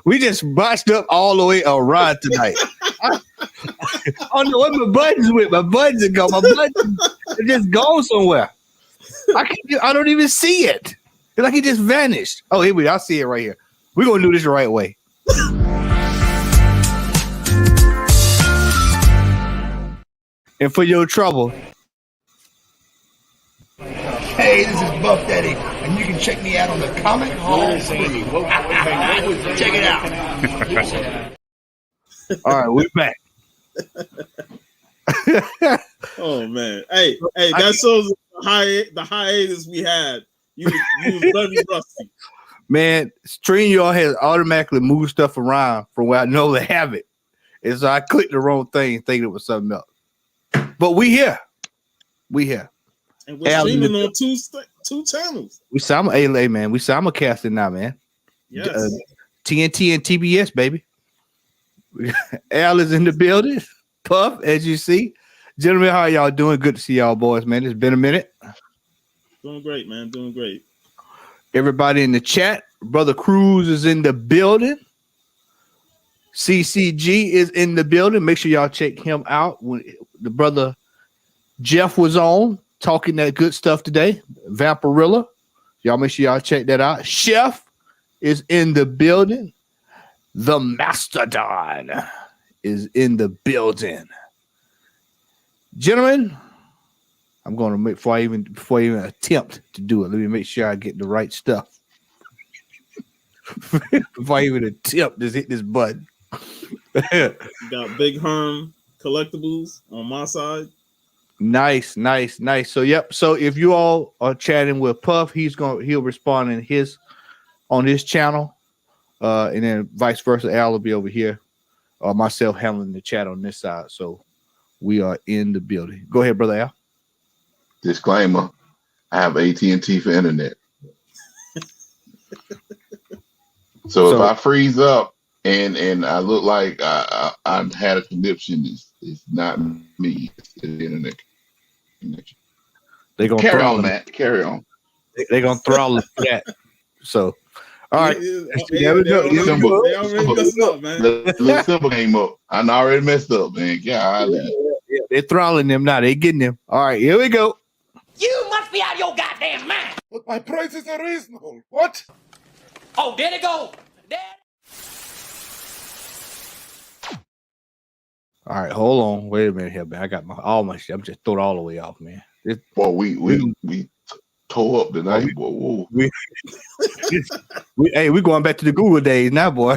We just botched up all the way around tonight. I don't know what my buttons with. My buttons are gone. My buttons are just gone somewhere. I don't even see it. It's like it just vanished. Oh, here we go. I see it right here. We're gonna do this the right way. And for your trouble. Hey, this is Buff Daddy, and you can check me out on the Comic Hall. Check it out. All right, we're back. Oh man, hey, that shows the hiatus we had. You was very rusty. Man, StreamYard has automatically moved stuff around from where I know they have it, and so I clicked the wrong thing, thinking it was something else. But we here. And we're streaming on two channels. We simulcasting man. We simulcasting now, man. Yes. TNT and TBS, baby. Al is in the building. Puff, as you see. Gentlemen, how y'all doing? Good to see y'all boys, man. It's been a minute. Doing great, man. Doing great. Everybody in the chat. Brother Cruz is in the building. CCG is in the building. Make sure y'all check him out. When the brother Jeff was on talking that good stuff today. Vampirilla. Y'all make sure y'all check that out. Chef is in the building. The Mastodon is in the building. Gentlemen, I'm going to make before I even attempt to do it. Let me make sure I get the right stuff. Before I even attempt to hit this button. You got Big Herm Collectibles on my side. Nice. So yep. So if you all are chatting with Puff, he'll respond on his channel, and then vice versa. Al will be over here, myself handling the chat on this side. So we are in the building. Go ahead, brother Al. Disclaimer: I have AT&T for internet. So if I freeze up and I look like I've had a conniption, it's not me. It's the internet connection. They're gonna carry on, Matt. Carry on. They're gonna throttle that. So, all right. They already messed up, man. The symbol came up. I already messed up, man. Yeah, They're throttling them now. They getting them. All right, here we go. You must be out of your goddamn mind. But my prices are reasonable. What? Oh, there they go. There. All right, hold on. Wait a minute here, man. I got all my shit. I'm just throwing it all the way off, man. Boy, we tore up tonight. Whoa. We going back to the Google days now, boy.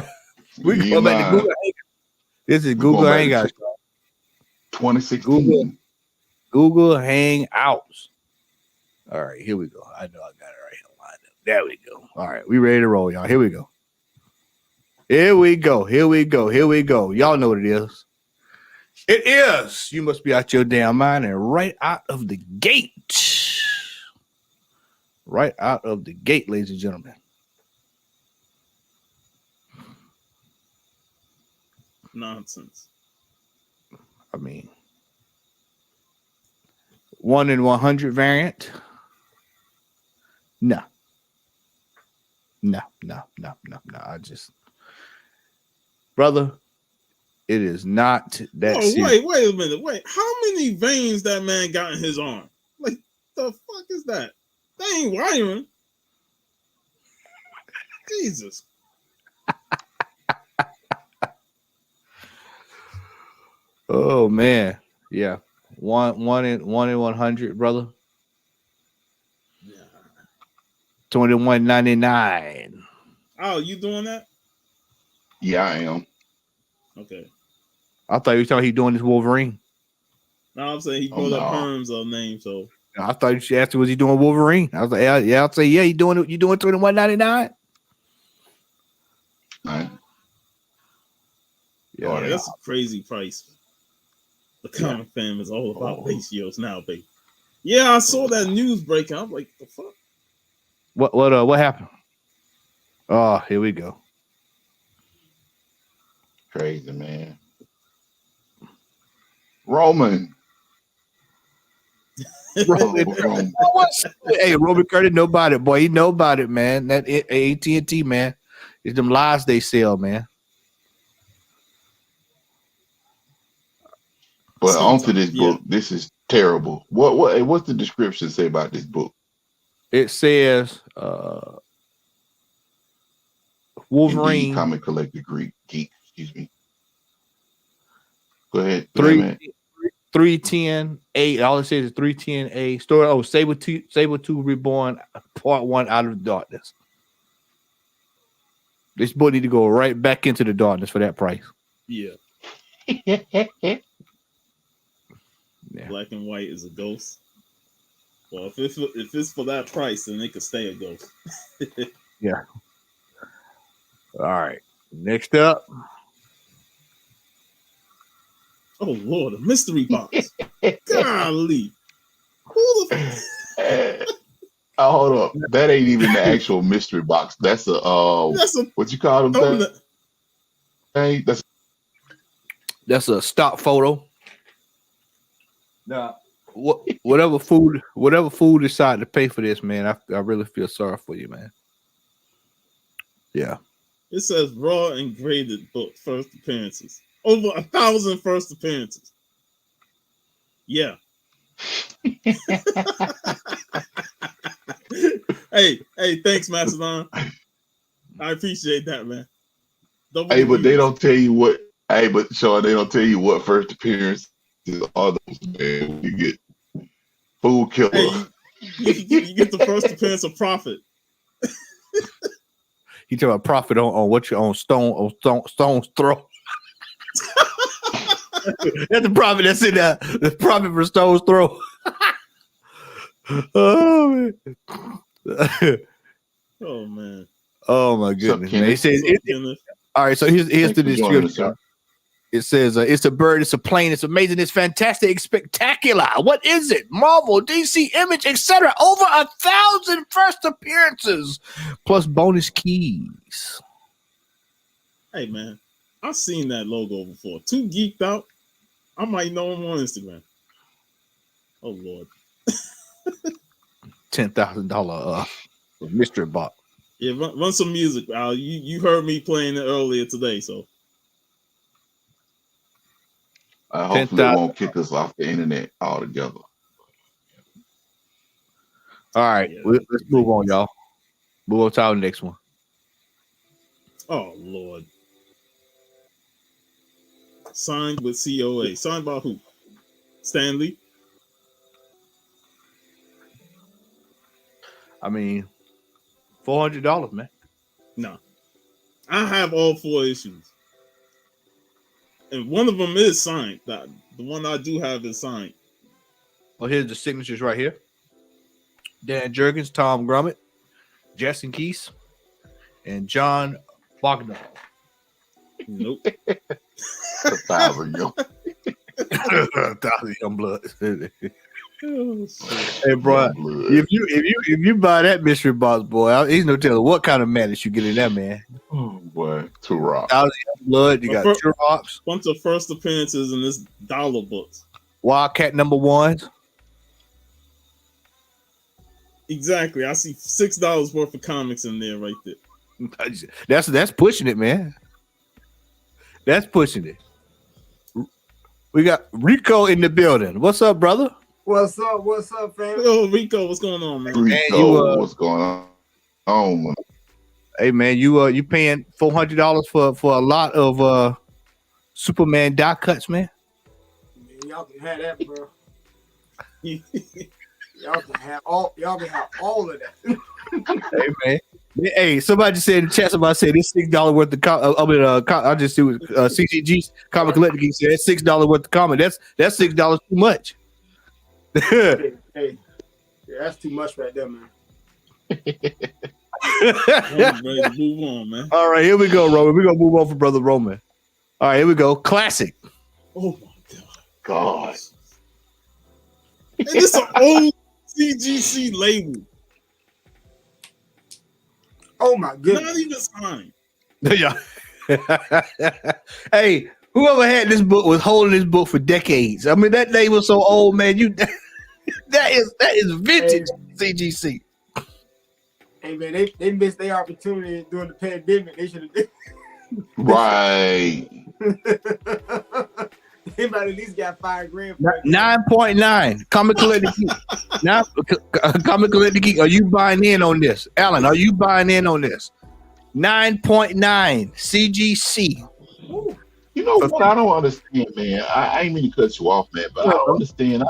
We going back to Google. This is Google Hangouts. 2016. Google Hangouts. All right, here we go. I know I got it right here lined up. There we go. All right, we ready to roll, y'all. Here we go. Here we go. Here we go. Here we go. Y'all know what it is. It is. You must be out your damn mind and right out of the gate. Right out of the gate, ladies and gentlemen. Nonsense. I mean, 1 in 100 variant. No. I just, brother, it is not that. Wait a minute. Wait, how many veins that man got in his arm? Like, the fuck is that? That ain't wiring. Jesus. Oh man, yeah. One in 100, brother. Yeah. 21.99. Oh, you doing that? Yeah, I am. Okay. I thought you were talking he doing this Wolverine. No, I'm saying he brought up Herm's name, so I thought you asked him, was he doing Wolverine? I was like, yeah, I'll say, yeah, you doing 21.99. Right. Yeah, that's a crazy price. The comic fam is all about ratios now, baby. Yeah, I saw that news breaking. I'm like, the fuck? What happened? Oh, here we go. Crazy, man. Roman. Roman. Hey, Roman Curtis know about it, boy. He know about it, man. That AT&T, man. It's them lies they sell, man. But onto this book, this is terrible. What's the description say about this book? It says Wolverine. Indeed, comic collector geek, excuse me. Go ahead. 310A. All it says is 310A. Story. Oh, Saber 2 Reborn, Part 1, Out of Darkness. This book need to go right back into the darkness for that price. Yeah. Yeah. Black and white is a ghost. Well, if it's for that price, then it could stay a ghost. Yeah. All right. Next up. Oh Lord, a mystery box. Golly. Who the hold up. That ain't even the actual mystery box. That's a what you call them? Hey, That's a stock photo. Now, whatever food decided to pay for this, man, I really feel sorry for you, man. Yeah. It says raw and graded book first appearances. Over 1,000 first appearances. Yeah. hey, thanks, Macedon. I appreciate that, man. Hey, but they don't tell you what. Hey, but Sean, they don't tell you what first appearances are those, man. You get Food Killer. Hey, you get the first appearance of Prophet. You talking about Prophet on what you on Stone's throat. That's the Prophet that's in there. The Prophet for Stone's throat. Oh man. Oh man. Oh my goodness. Man. He says all right, so here's the description. It says it's a bird, it's a plane, it's amazing, it's fantastic, it's spectacular. What is it? Marvel, DC, Image, etc. Over 1,000 first appearances plus bonus keys. Hey man, I've seen that logo before. Too geeked out. I might know him on Instagram. Oh Lord. $10,000 mystery box. Yeah, run some music, Al. You heard me playing it earlier today, so. Hopefully, it 10,000. won't kick us off the internet altogether. All right, Yeah. let's move on, y'all. Move on to our next one. Oh Lord. Signed with COA. Signed by who? Stanley. I mean, $400, man. No. I have all 4 issues. And one of them is signed. The one I do have is signed. Well, here's the signatures right here. Dan Jurgens, Tom Grummett, Jason Keese, and John Wagner. Nope. 1,000 young. 1,000 young blood. Oh, shit. Hey, bro, blood. if you buy that mystery box, boy, he's no telling what kind of madness you get in that, man. Oh, boy, Turok. 1,000 young blood. You got But Turoks, Bunch of first appearances in this dollar books. Wildcat #1s. Exactly. I see $6 worth of comics in there right there. That's pushing it, man. That's pushing it. We got Rico in the building. What's up, brother? What's up? What's up, fam? Yo, Rico, what's going on, man? Rico, what's going on? Oh, man. Hey, man, you paying $400 for a lot of Superman die cuts, man? Man, y'all can have that, bro. Y'all can have all of that. Hey, man. Hey, somebody just said in the chat. Somebody said this $6 worth of I just see what CCG's Comic Collector Geek said. That's $6 worth of comic. That's $6 too much. Hey, yeah, that's too much right there, man. I'm ready to move on, man. All right, here we go, Roman. We're gonna move on for Brother Roman. All right, here we go. Classic. Oh my god. God. And this is an old CGC label. Oh my goodness. Not even signed. Yeah. Hey, whoever had this book was holding this book for decades. I mean, that name was so old, man. That is vintage CGC. Hey man, they missed their opportunity during the pandemic. They should have. Right. They might at least got $5,000 for it. 9.9. Comic Collector Geek. Now, Comic Collector Geek, are you buying in on this? Alan, are you buying in on this? 9.9 CGC. You know what I don't understand, man. I ain't mean to cut you off, man, but I don't understand.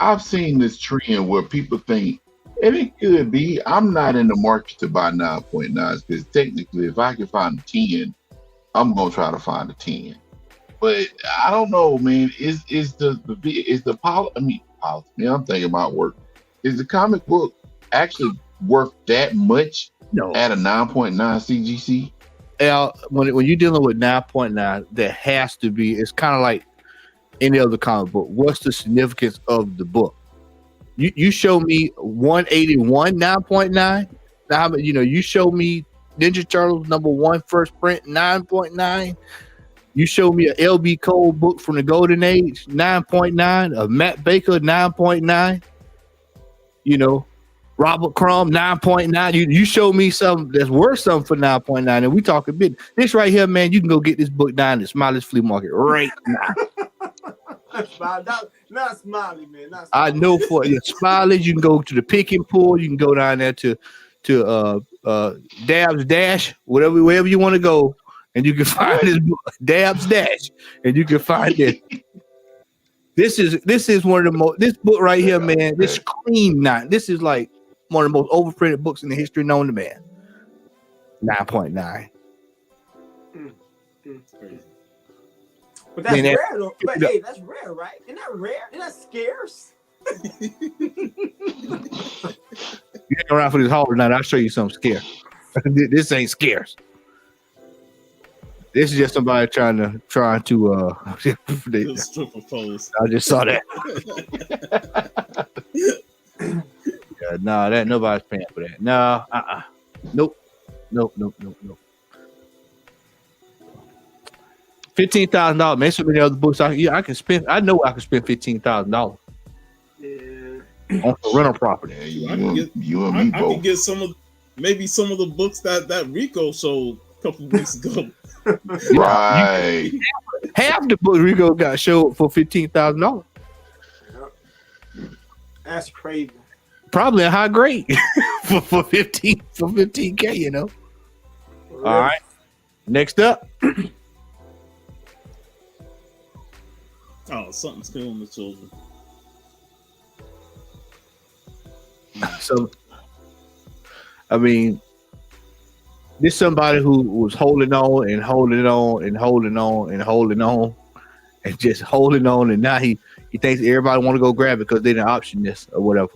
I've seen this trend where people think, and it could be, I'm not in the market to buy 9.9s because technically, if I can find a 10, I'm gonna try to find a 10. But I don't know, man. Is the policy? I'm thinking about work. Is the comic book actually worth that much No. at a 9.9 CGC? Al, when you're dealing with 9.9, there has to be. It's kind of like any other comic book. What's the significance of the book? You show me 181 9.9. Now, you show me Ninja Turtles #1 first print 9.9. You show me a LB Cole book from the Golden Age 9.9. A Matt Baker 9.9. Robert Crumb 9.9. You show me something that's worth something for 9.9, and we talking bit. This right here, man, you can go get this book down at Smiley's Flea Market right now. Not Smiley, man. Not Smiley. I know for your Smiley's, you can go to the Pick and Pull. You can go down there to Dab's Dash, wherever you want to go, and you can find this book, Dab's Dash, and you can find it. This is one of the most. This book right here, man. This Cream 9. This is like one of the most overprinted books in the history known to man. 9.9. But that's Man, rare, though. But hey, that's rare, right? Isn't that rare? Isn't that scarce? You hang around for this haul tonight, I'll show you something scarce. This ain't scarce. This is just somebody trying to Stripper pose. I just saw that. Yeah, no, that nobody's paying for that. No, Nope. $15,000, man. So many other books I can spend. I know I can spend $15,000 Yeah. on a rental property. Yeah, I can you and me I both. can get some of the books that Rico sold a couple weeks ago. Right. Half the book Rico got showed for $15,000. That's crazy. Probably a high grade for 15K, you know. All right. Next up. Oh, something's killing the children. So, I mean, this somebody who was holding on and holding on and holding on and holding on and just holding on, and now he thinks everybody want to go grab it because they didn't option this or whatever.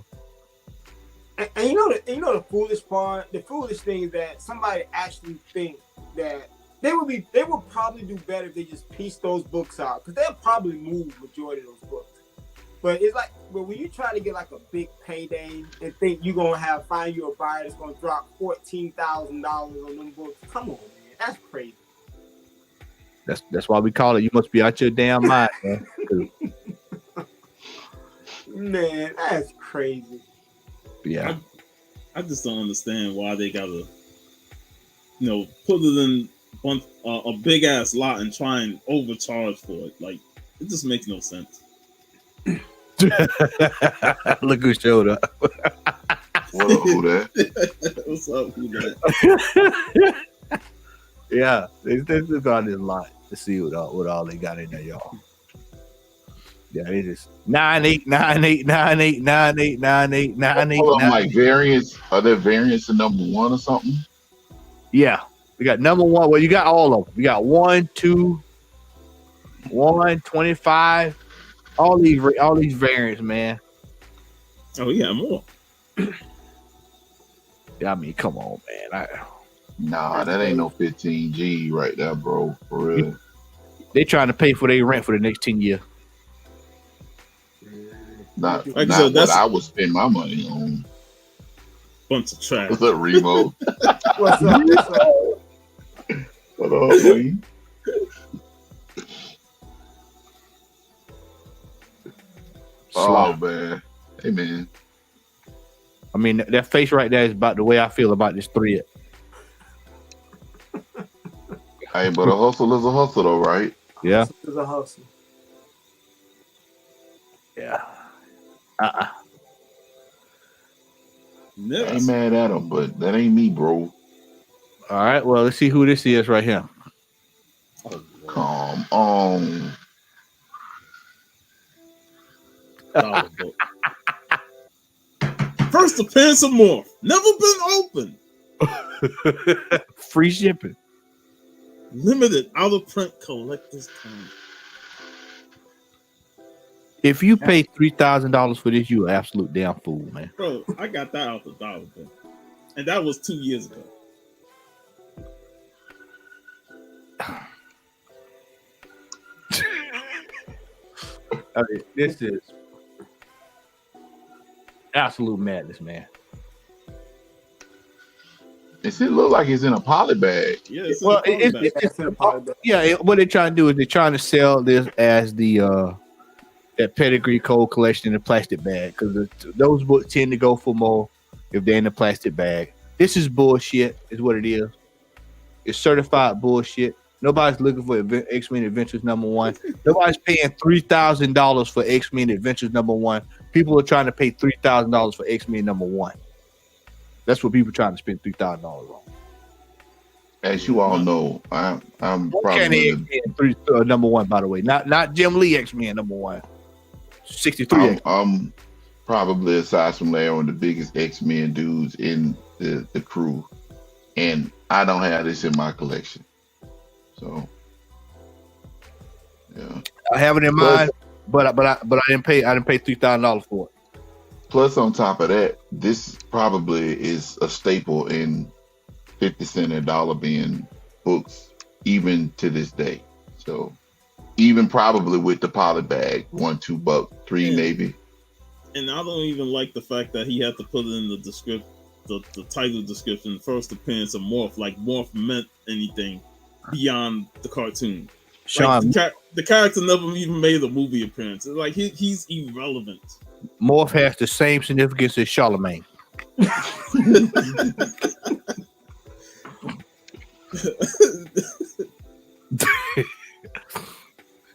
And you know the foolish part, the foolish thing is that somebody actually think that they would probably do better if they just piece those books out, because they'll probably move majority of those books. But it's like, but when you try to get like a big payday and think you're gonna find you a buyer that's gonna drop $14,000 on them books, come on, man, that's crazy. That's why we call it. You must be out your damn mind, man. Man, that's crazy. Yeah, I just don't understand why they gotta, put it in a big ass lot and try and overcharge for it. Like, it just makes no sense. Look who showed up. What up, who that? What's up, who that? Yeah, they just got this lot to see what all they got in there, y'all. Yeah, they just 9-8, 9-8, 9-8, 9-8, 9-8, 9-8. Hold on, like variants? Are there variants in number one or something? Yeah, we got number one. Well, you got all of them. We got 1, 2, 1, 25. All these variants, man. Oh yeah, more. Yeah, I mean, come on, man. Nah, that ain't no 15G right there, bro. For real. They trying to pay for their rent for the next 10 years. Not Like I said, what I would spend my money on. Bunch of trash. What's up, Remo? What's up? What's up? What up, Lee? Oh man, hey man. I mean, that face right there is about the way I feel about this thread. Hey, but a hustle is a hustle, though, right? Yeah. It's a hustle. Yeah. I Never. ain't mad at him, but that ain't me, bro. All right. Well, let's see who this is right here. Come on. Dollar book. First appearance of Morph. Never been open. Free shipping. Limited out of print collector's time. If you pay $3,000 for this, you an absolute damn fool, man. Bro, I got that out the dollar book. And that was 2 years ago. I mean, this is absolute madness, man. Does it look like it's in a poly bag? Yeah, it's Well, what they're trying to do is they're trying to sell this as the that pedigree code collection in a plastic bag, because those books tend to go for more if they're in a plastic bag. This is bullshit, is what it is. It's certified bullshit. Nobody's looking for X-Men Adventures #1. Nobody's paying $3,000 for X-Men Adventures #1. People are trying to pay $3,000 for X-Men #1. That's what people are trying to spend $3,000 on. As you all know, I'm probably X-Men #1, by the way. Not Jim Lee X-Men #1. 63. I'm probably, aside from Larry, one of the biggest X-Men dudes in the crew, and I don't have this in my collection. So, yeah, I have it in mind, but I didn't pay $3,000 for it. Plus, on top of that, this probably is a staple in 50 cent and dollar bin books, even to this day. So, even probably with the poly bag, $1, $2, $3 maybe. And I don't even like the fact that he had to put it in the description, the title description, first appearance of Morph, like Morph meant anything beyond the cartoon. Sean, Like the character never even made a movie appearance. It's like he's irrelevant. Morph has the same significance as Charlemagne.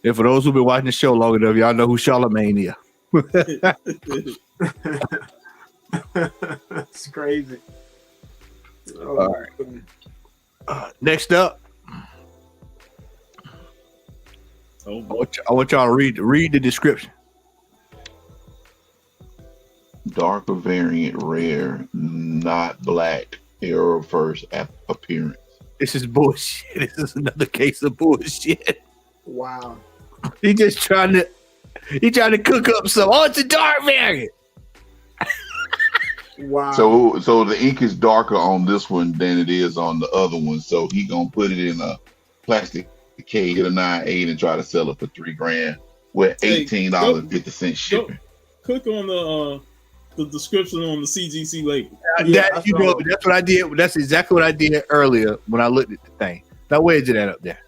And for those who've been watching the show long enough, y'all know who Charlemagne is. It's crazy. Oh, All right. Next up, Oh, I want y'all to read the description. Darker variant, rare, not black. Arrow first appearance. This is bullshit. This is another case of bullshit. wow. He trying to cook up some. Oh, it's a dark variant. Wow. So the ink is darker on this one than it is on the other one. So he gonna put it in a plastic case, get a 9.8 and try to sell it for $3,000 with $18.50 shipping. click on the description on the CGC label. That's what I did. That's exactly what I did earlier when I looked at the thing. Now where is it at up there?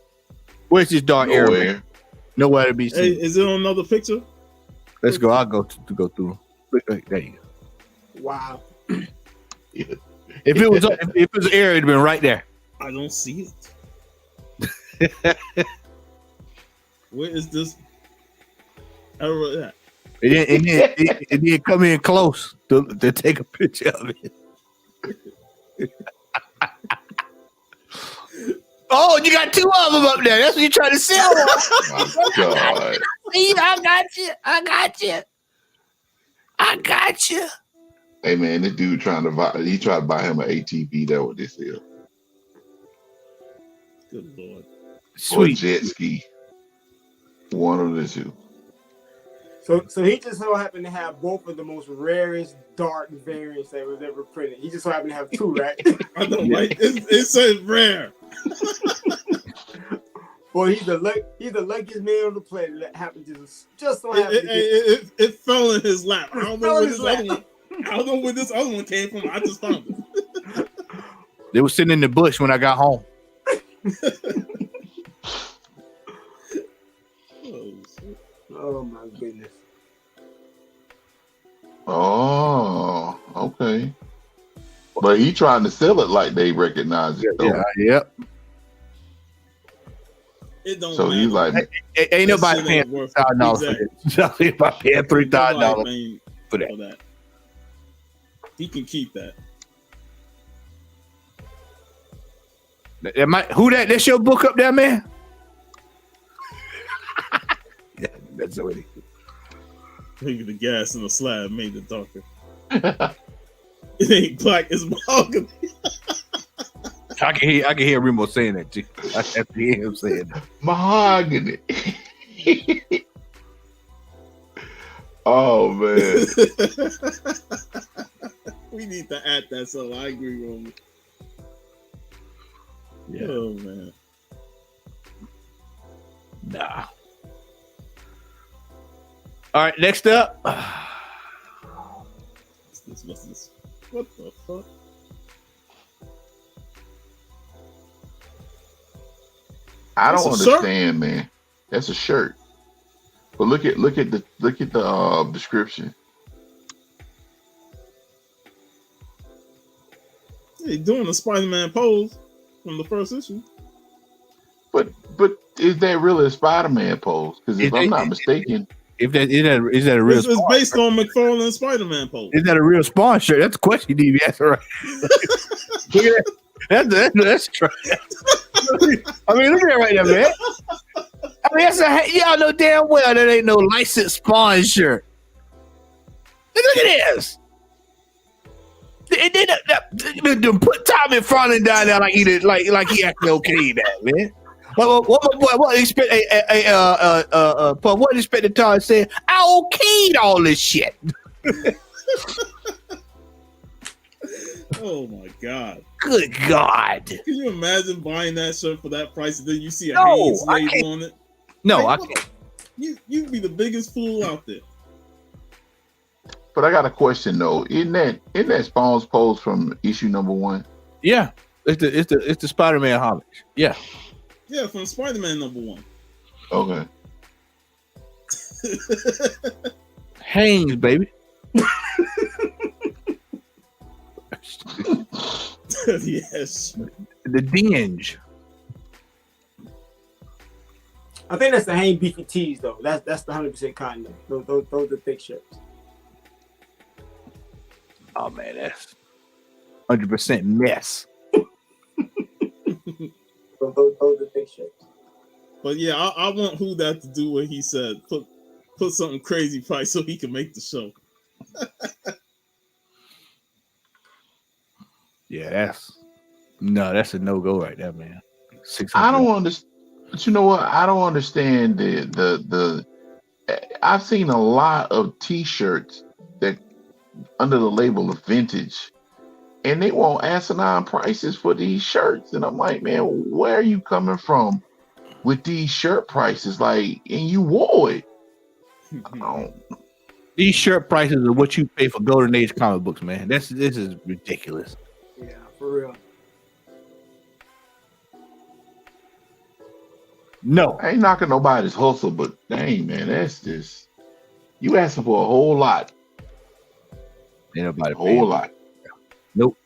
Where's this dark area? Nowhere to be seen. Hey, is it on another picture? Let's go. I'll go through. There you go. Wow. If it was air, it'd been right there. I don't see it. Where is this arrow at? It didn't come in close to take a picture of it. Oh, you got two of them up there. That's what you're trying to sell. Oh, God. See, I got you. Hey man, this dude tried to buy him an ATV. That what this is. Good Lord. Or a jet ski. One of the two. So he just so happened to have both of the most rarest dark variants that was ever printed. He just so happened to have two, right? I don't like it. It says rare. Boy, he's the luckiest man on the planet that happened to just so happen. It fell in his lap. I don't know where this other one came from. I just found it. They were sitting in the bush when I got home. Oh my goodness. Oh, okay. But he trying to sell it like they recognize it. Though. Yep. It don't So matter. he's like, Ain't nobody paying $3,000 for this. Nobody paying $3,000 for that. He can keep that. Who that? That's your book up there, man? Yeah, that's what it is. Maybe the gas in the slab made it darker. It ain't black, it's mahogany. I can hear Remo saying that too. I have to hear him saying that. mahogany. Oh man. We need to add that, so I agree, Roman. Yeah. Oh man. Nah. All right, next up. What's this? What the fuck? I don't That's a understand, man. That's a shirt. But look at the description. Hey, doing the Spider-Man pose from the first issue. But is that really a Spider-Man pose? Because if I'm not mistaken, Is that a real? It's based on McFarlane's Spider-Man pose. Is that a real Spawn shirt? That's a question you need to answer. Right. Look at that. That's true. I mean, look at that right there, man. I mean, y'all know damn well that ain't no licensed Spawn shirt. Look at this. They put Tommy Farland down there like he acting okay that man. What expect what expected Todd said? I okayed all this shit. Oh my god! Good God! Can you imagine buying that shirt for that price and then you see a No, Hanes I label can't. on it? No, Like, I can't. You'd be the biggest fool out there. but I got a question though. Isn't that Spawn's pose from issue number 1? Yeah, it's the Spider-Man homage. Yeah. Yeah, from Spider-Man number 1. Okay. Hanes, baby. Yes. The dinge. I think that's the Hain beefy tees though. That's the 100% cotton. Those are the thick shirts. Oh man, that's 100% mess. Those are the thick shirts. But yeah, I want Who That to do what he said. Put something crazy price so he can make the show. Yeah, that's a no-go right there, man. I don't understand. But you know what? I don't understand the. I've seen a lot of T-shirts that under the label of vintage, and they want asinine prices for these shirts, and I'm like, man, where are you coming from with these shirt prices? Like, and you wore it. These shirt prices are what you pay for Golden Age comic books, man. This is ridiculous. Yeah, for real. No, I ain't knocking nobody's hustle, but dang, man, that's just you asking for a whole lot. ain't nobody A whole lot. Nope.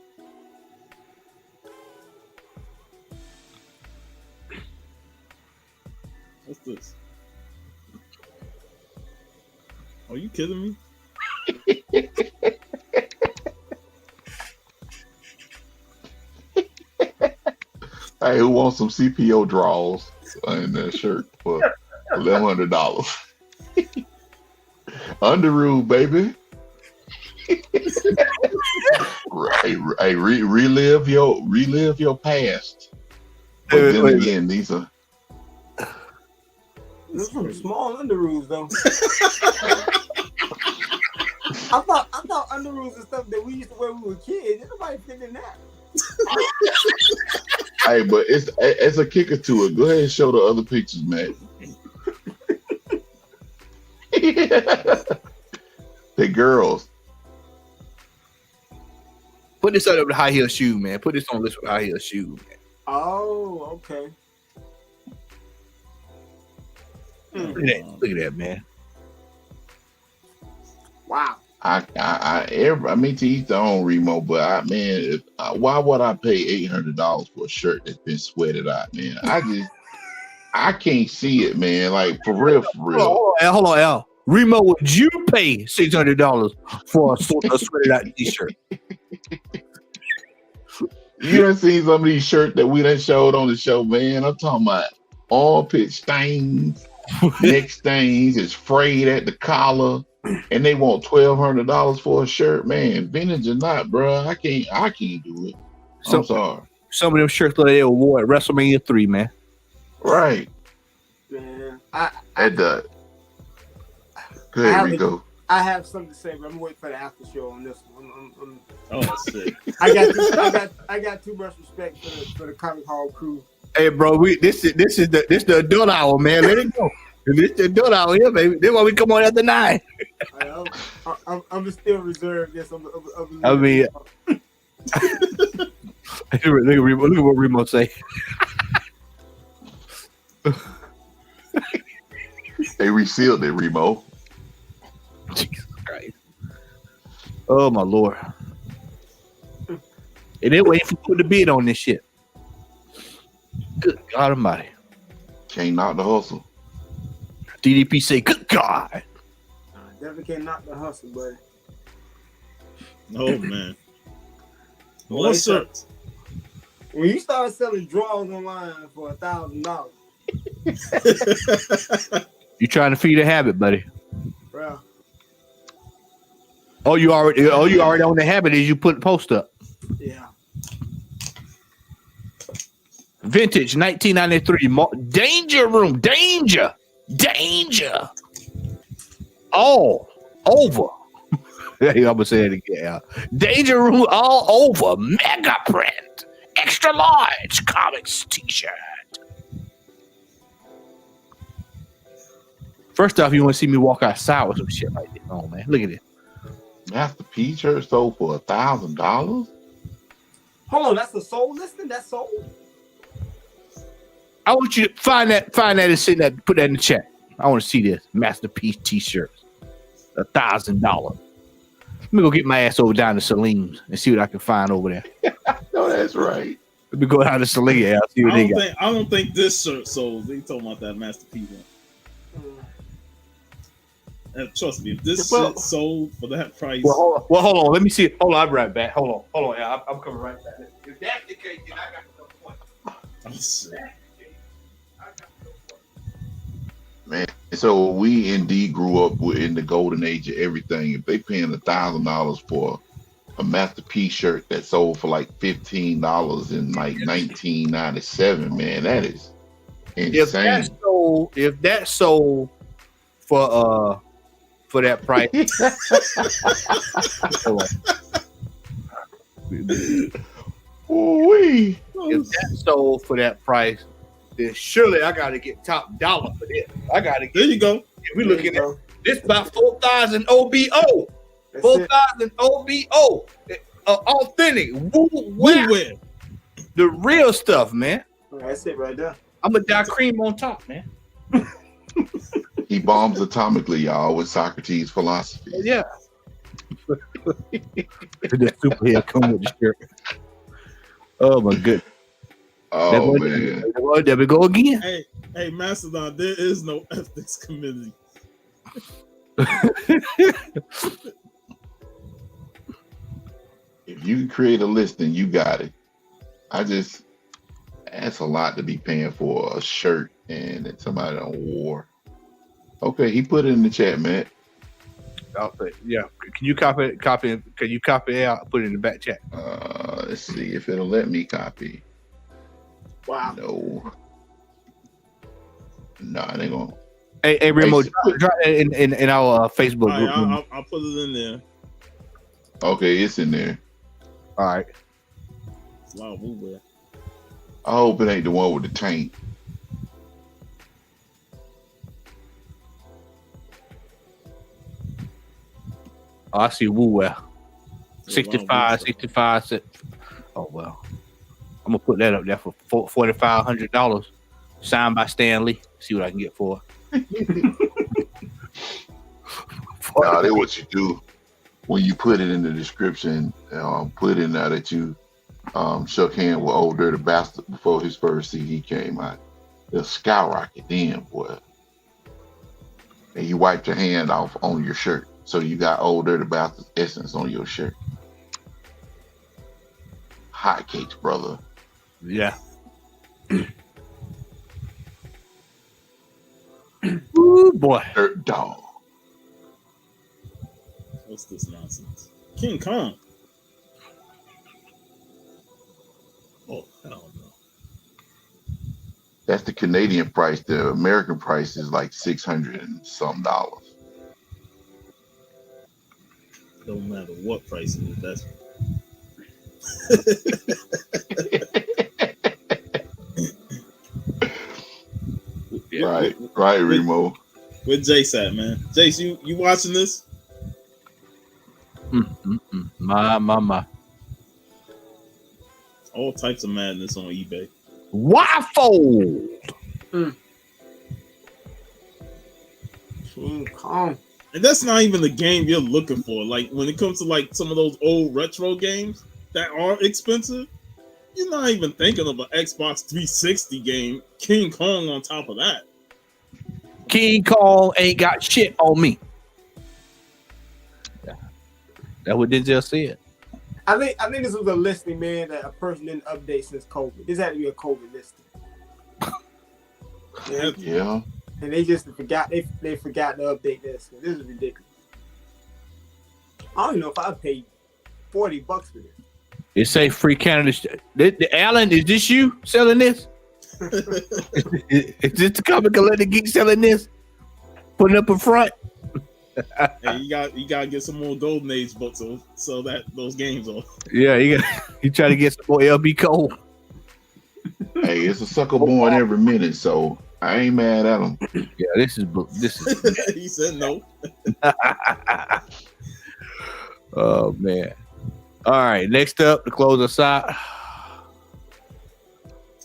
What's this? Are you kidding me? Hey, who wants some CPO draws in that shirt for $1,100? Underoos, baby. Hey, relive your past. But then again, these are Some small underoos though. I thought underoos is stuff that we used to wear when we were kids. Ain't nobody fitting that. hey, but it's a kicker to it. Go ahead and show the other pictures, man. The girls. Put this up with high heel shoe, man. Put this on the list with high heel shoe, man. Oh, okay. Look at that, man. Wow. I mean, to each their own, Remo, but why would I pay $800 for a shirt that's been sweated out, man? I can't see it, man. Like for real. Hold on, Al. Remo, would you pay $600 for a sweated out t-shirt? You done seen some of these shirts that we done showed on the show, man. I'm talking about armpit stains, neck stains, it's frayed at the collar. And they want $1,200 for a shirt, man. Vintage or not, bro, I can't do it. I'm sorry. Some of them shirts that they wore at WrestleMania 3, man. Right. Man, Go ahead, Rico. I have something to say, but I'm waiting for the after show on this one. Oh shit! I got too much respect for the Comic Hall crew. Hey, bro, this is the adult hour, man. Let it go. This the adult hour here, baby. That's why we come on after 9. I'm still reserved. Yes, I mean, look at what Remo say. They resealed it, Remo. Jesus Christ. Oh my Lord. And they waiting for put the bid on this shit. Good God Almighty. Can't knock the hustle. DDP say, good God. Definitely can't knock the hustle, buddy. Oh man. What shirts? When you start selling drawers online for $1,000, You trying to feed a habit, buddy. bro. Oh, you already on the habit is you put post up. Yeah. Vintage 1993 Danger Room. Danger. All over. I'm gonna say it again. Danger Room all over. Mega print. Extra large comics t-shirt. First off, you want to see me walk outside with some shit like this on, man. Look at this. Master P shirt sold for $1,000. Hold on, that's the sold listing? That's sold? I want you to find that and send that, put that in the chat. I want to see this Masterpiece t-shirts. $1,000. Let me go get my ass over down to Salim's and see what I can find over there. No, that's right. Let me go out to Celia. I'll see what they got. I don't think this shirt sold. They talking about that Master P one. And trust me, if this shit sold for that price. Well, hold on. Let me see. Hold on, I'll be right back. Hold on. Yeah, I'm coming right back. If that's the case, then I got no point. Oh, shit. Man, so we indeed grew up in the golden age of everything. If they paying $1,000 for a Master P shirt that sold for like $15 in like 1997, man, that is insane. If that sold for that price, Ooh-wee. if that sold for that price, then surely I got to get top dollar for this. I got to get. There you go. If we looking at this, about 4,000 OBO, 4,000 OBO, authentic, Woo-wear. the real stuff, man. That's it right there. I'm gonna dye cream on top, man. He bombs atomically, y'all, with Socrates' philosophy. Yeah. The superhero come with the shirt. Oh my goodness. Oh man. There we go again. Hey, Mastodon, there is no ethics committee. If you can create a listing, you got it. That's a lot to be paying for a shirt and that somebody done wore. Okay, he put it in the chat, man. Yeah. Can you copy it? Can you copy it out? Put it in the back chat. Let's see if it'll let me copy. Wow. No, it ain't gonna. Hey, Remo, drop it in our Facebook All group. right, I'll put it in there. Okay, it's in there. All right. It's a lot of woo-wear. I hope it ain't the one with the tank. Oh, I see Woo well. It's a lot of 65 woo-wear. 65 cents. Oh well. I'm gonna put that up there for $4,500. Signed by Stan Lee. See what I can get for it. Nah, that's what you do when you put it in the description. Put in there that you shook hands with Old Dirty Bastard before his first CD came out. It'll skyrocket then, boy. And you wiped your hand off on your shirt, so you got Old Dirty Bastard's essence on your shirt. Hotcakes, brother. Yeah. Ooh boy. Dirt dog. What's this nonsense? King Kong. Oh, hell no. That's the Canadian price. The American price is like $600 and some. Don't matter what price it is. That's Right, Remo. Where Jace at, man? Jace, you watching this? My. All types of madness on eBay. Waffle. King Kong. And that's not even the game you're looking for. Like when it comes to like some of those old retro games that are expensive, you're not even thinking of an Xbox 360 game. King Kong on top of that. King Kong ain't got shit on me. That's what Denzel said. I think this was a listing, man, that a person didn't update since COVID. This had to be a COVID listing. Yeah. And they just forgot they forgot to update this. This is ridiculous. I don't even know if I paid $40 for this. It say free Canada. Alan, is this you selling this? Is this the Comic Collector Geek selling this? Putting up in front? Hey, you gotta get some more Golden Age books so that those games are. Yeah, you try to get some more LB Cole. Hey, it's a sucker born every minute, so I ain't mad at him. Yeah, this is. He said no. Oh man. All right, next up to close us out.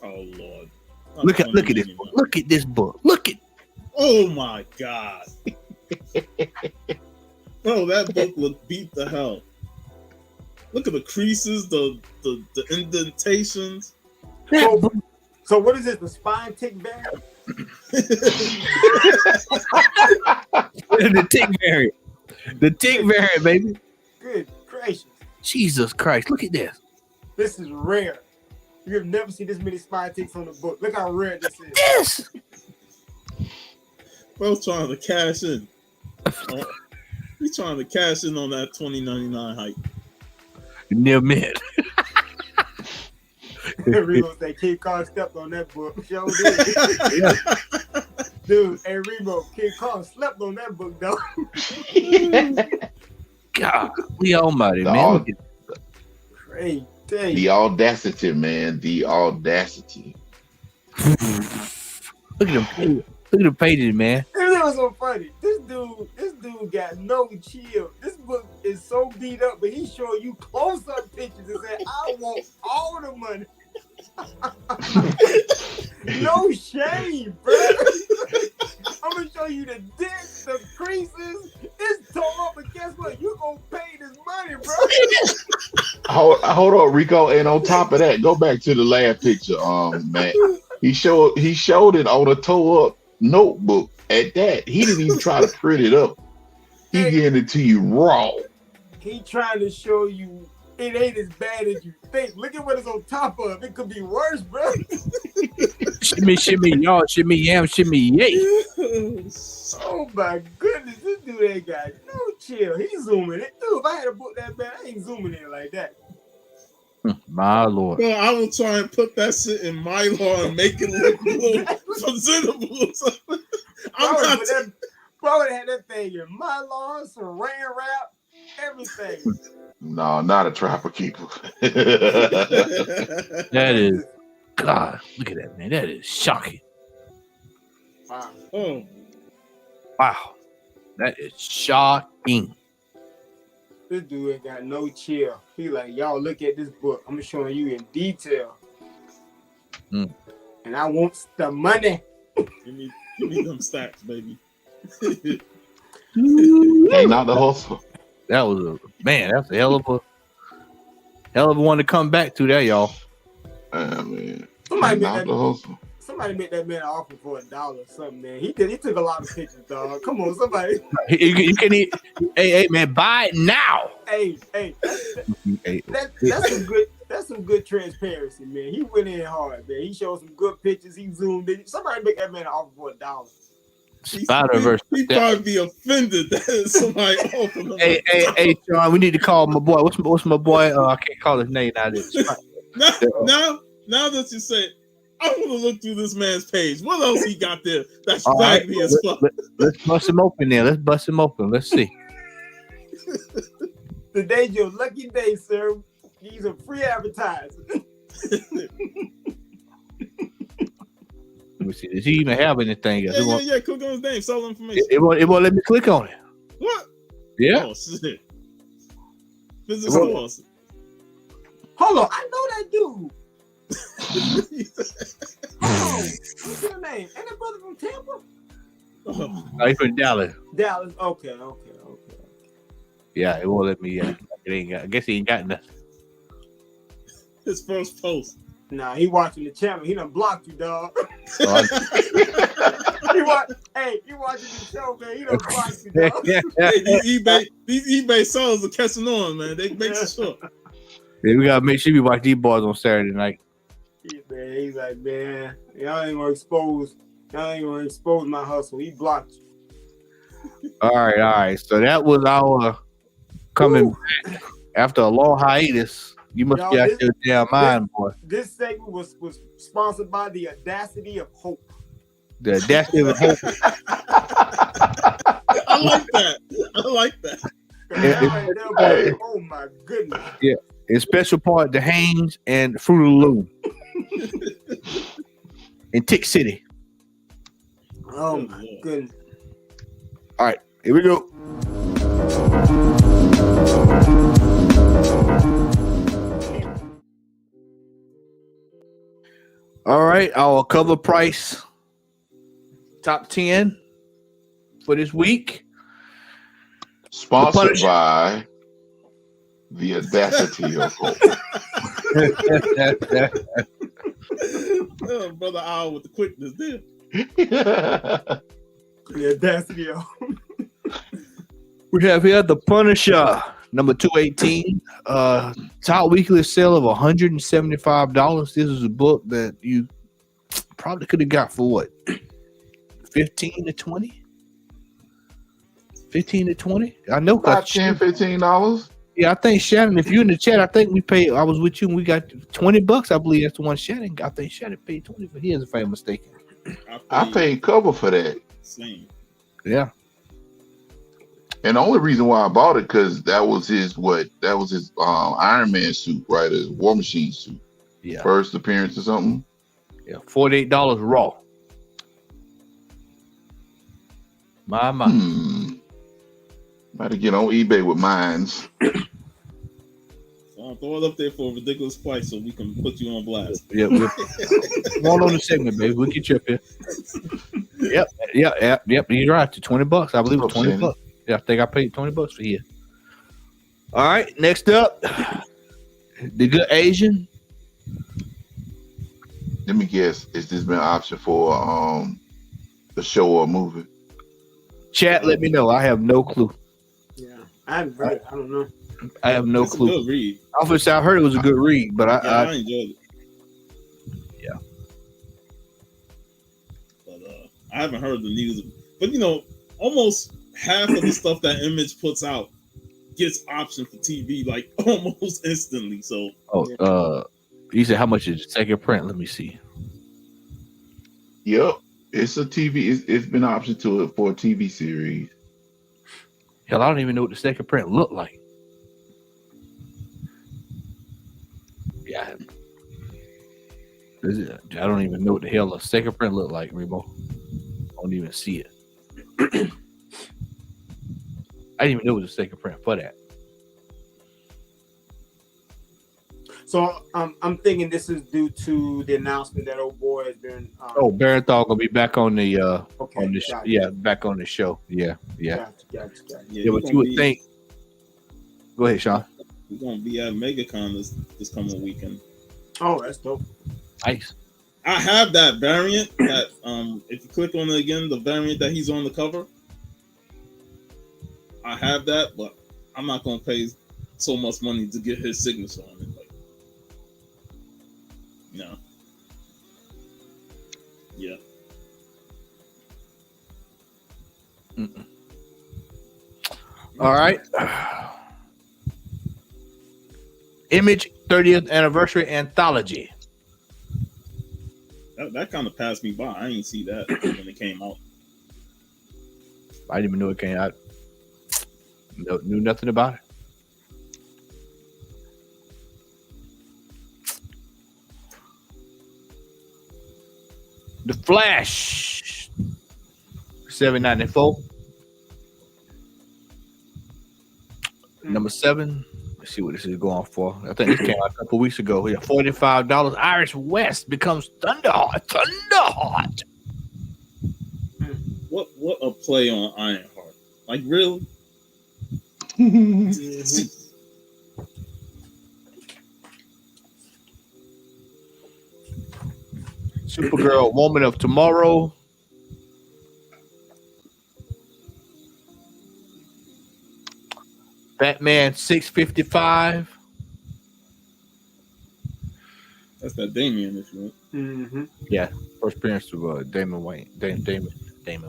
Oh Lord. Look at this book. Look at this book. Look at. Oh my God. Bro, that book looked beat the hell. Look at the creases, the indentations. So what is this? The spine tick variant? The tick variant. The tick variant, baby. Good gracious. Jesus Christ. Look at this. This is rare. You have never seen this many spine ticks on the book. Look how rare this is. This. Bro's trying to cash in. He's trying to cash in on that 2099 hype. Near mint. Remo said King Kong stepped on that book. Sure did. Dude, hey Remo, King Kong slept on that book though. God, we almighty, The man. au- Look at Great The day. audacity, man. The audacity. Look at them. Look at the pages, man. It was so funny. This dude got no chill. This book is so beat up, but he showing you close-up pictures and said, I want all the money. No shame, bro. I'm gonna show you the dents, the creases. It's torn up, but guess what? You gonna pay this money, bro. Hold on, Rico. And on top of that, go back to the last picture, man. He showed it on a toe up notebook. At that, he didn't even try to print it up. He getting it to you raw. He trying to show you it ain't as bad as you think. Look at what it's on top of. It could be worse, bro. Shimmy, shimmy, y'all. Shimmy, yam, shimmy, yay. Oh my goodness, this dude ain't got no chill. He's zooming it. Dude, if I had a book that bad, I ain't zooming in like that. My Lord. Bro, I will try and put that shit in Mylar and make it look presentable. I'm not. Bro would have had that thing in Mylar, saran wrap, everything. No, not a trapper keeper. That is, God, look at that, man. That is shocking. Wow. Oh, Wow. That is shocking. This dude ain't got no chill. He like, y'all look at this book. I'm showing you in detail. Mm. And I want the money. give me them stacks, baby. Ain't not the hustle. That was a man. That's a hell of a one to come back to there, y'all. Man. Somebody Ain't make not that, the hustle. somebody make that man an offer for $1 or something, man. He took a lot of pictures, dog. Come on, somebody. You can eat. Hey, man, buy it now. Hey, Hey, that's some good transparency, man. He went in hard, man. He showed some good pictures. He zoomed in. Somebody make that man an offer for $1. Spider-Verse. He probably be offended that somebody offered him. Hey, Sean, we need to call my boy. What's my boy? I can't call his name now. Now that you say it, I want to look through this man's page. What else he got there? That's All right, baggy as fuck. let's bust him open there. Let's bust him open. Let's see. Today's your lucky day, sir. These are free advertising. Let me see. Does he even have anything? Yeah, click on his name. Sell information. It won't let me click on it. What? Yeah. Oh, shit. Physical loss. Hold on, I know that dude. Hold on. What's your name? Ain't that brother from Tampa? No, he's from Dallas. Dallas. Okay. Yeah, it won't let me. It ain't got. I guess he ain't got nothing. His first post. Nah, he watching the channel. He done blocked you, dog. So He watching the show, man. He done blocked you, dog. Hey, these eBay sellers are catching on, man. They make sure. Yeah, we gotta make sure we watch these boys on Saturday night. He's like, man, y'all ain't gonna expose my hustle. He blocked you. All right. So that was our coming back after a long hiatus. You must Y'all, be out your damn mind, boy. This segment was sponsored by the Audacity of Hope. The audacity of hope. I like that. Oh my goodness. Yeah, it's special part the Haynes and Fruit of the Loom in Tick City. Oh my goodness. All right, here we go. All right, our cover price top 10 for this week. Sponsored by the Audacity of Hope. Oh, Brother Al with the quickness there. The audacity, yo. We have here the Punisher, number 218. Top weekly sale of $175. This is a book that you probably could have got for what? 15 to 20? 15 to 20? I know. About $10, $15. Yeah, I think Shannon, if you're in the chat, I think we paid. I was with you and we got $20. I believe that's the one Shannon got. I think Shannon paid 20 for his, if I'm mistaken. I paid cover for that. Same. Yeah. And the only reason why I bought it because that was his Iron Man suit, right? His War Machine suit. Yeah. First appearance or something. Yeah. $48 raw. My. Might to get on eBay with mines. So I'll throw it up there for a ridiculous price so we can put you on blast. Yeah. Come on the segment, baby. We'll get you up here. Yep. You're right. To $20. I believe it was $20. Yeah, I think I paid $20 for here. All right. Next up, The Good Asian. Let me guess. Is this been an option for a show or a movie? Chat, let me know. I have no clue. Yeah, I haven't read it. I don't know. I have no It's clue. a good read. Obviously, I heard it was a good read, but I enjoyed it. Yeah. But I haven't heard the news. But almost half of the stuff that Image puts out gets optioned for TV like almost instantly. So you said how much is the second print? Let me see. Yep. It's a TV. It's been optioned to it for a TV series. Hell, I don't even know what the second print looked like. Yeah. I don't even know what the hell the second print looked like, Remo. I don't even see it. I didn't even know it was a second print for that. So I'm thinking this is due to the announcement that old boy has been. Barenthal gonna be back on the Okay, on the gotcha. back on the show. Yeah. Gotcha. Yeah, but you would think. Go ahead, Sean. We're gonna be at MegaCon this coming weekend. Oh, that's dope. Nice. I have that variant that if you click on it again, the variant that he's on the cover. I have that, but I'm not gonna pay so much money to get his signature on it. Like, no. Yeah. Mm-mm. All right. Image 30th anniversary anthology. That kind of passed me by. I didn't see that when it came out. I didn't even know it came out. Knew nothing about it. The Flash, $7.94. Number 7. Let's see what this is going for. I think this came out a couple weeks ago. Yeah, $45. Iris West becomes Thunderheart. Thunderheart. What a play on Ironheart. Like, really? Supergirl, Woman of Tomorrow. Batman 655. That's that Damian issue. Mm-hmm. Yeah, first appearance of Damon Wayne. Damon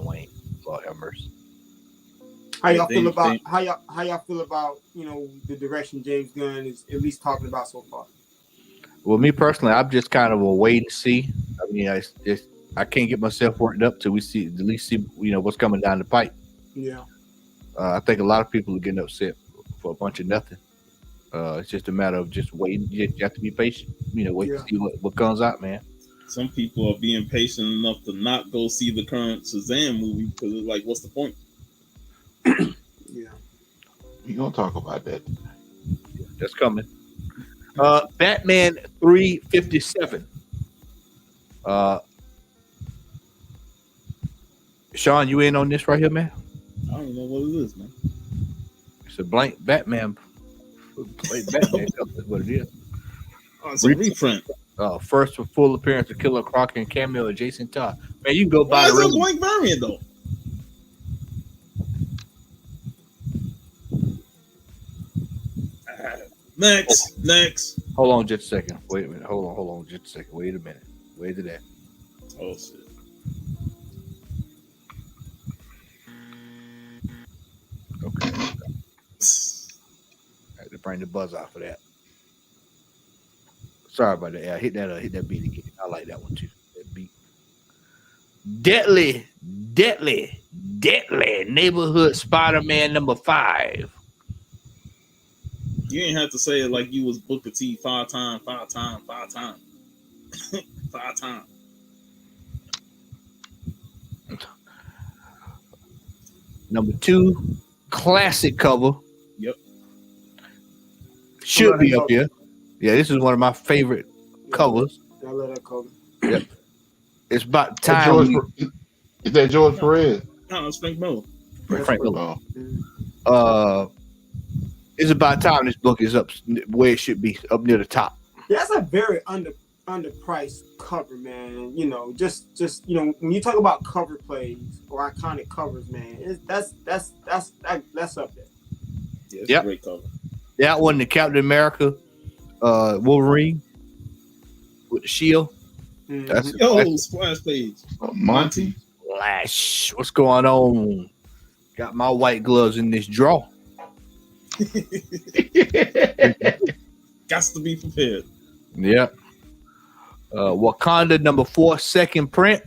Wayne. Lord have mercy. How y'all feel about how y'all feel about the direction James Gunn is at least talking about so far? Well, me personally, I'm just kind of a wait and see. I mean, I can't get myself worked up till we at least see what's coming down the pipe. Yeah. I think a lot of people are getting upset for a bunch of nothing. It's just a matter of just waiting. You have to be patient. Wait to see what comes out, man. Some people are being patient enough to not go see the current Shazam movie because it's like, what's the point? Yeah. We're gonna talk about that. That's coming. Batman 357. Sean, you in on this right here, man? I don't know what it is, man. It's a blank Batman. Blank Batman. That's what it is. Oh, it's a reprint. First full appearance of Killer Croc and cameo of Jason Todd. Man, you can go Why buy is the it a regular. blank variant though? Next. Hold on just a second. Wait a minute. Hold on just a second. Wait a minute. Wait to that. Oh shit. Okay. I had to bring the buzz off of that. Sorry about that. Yeah, hit that beat again. I like that one too. That beat. Deadly Neighborhood Spider-Man number 5. You ain't have to say it like you was Booker T 5 times. 5 times. Number 2, classic cover. Yep. Should be up here. Yeah, this is one of my favorite covers. I love that cover. Yep. It's about Is that time. is that George Perez? No, it's Frank Miller. Frank Miller. Oh. It's about time this book is up where it should be, up near the top. Yeah, that's a very underpriced cover, man. You know, just when you talk about cover plays or iconic covers, man, that's up there. Yeah, it's Yep. a great cover. That one, the Captain America, Wolverine with the shield. That's Splash page. Monty. Flash. What's going on? Got my white gloves in this drawer. Got to be prepared. Yep. Wakanda number 4, second print.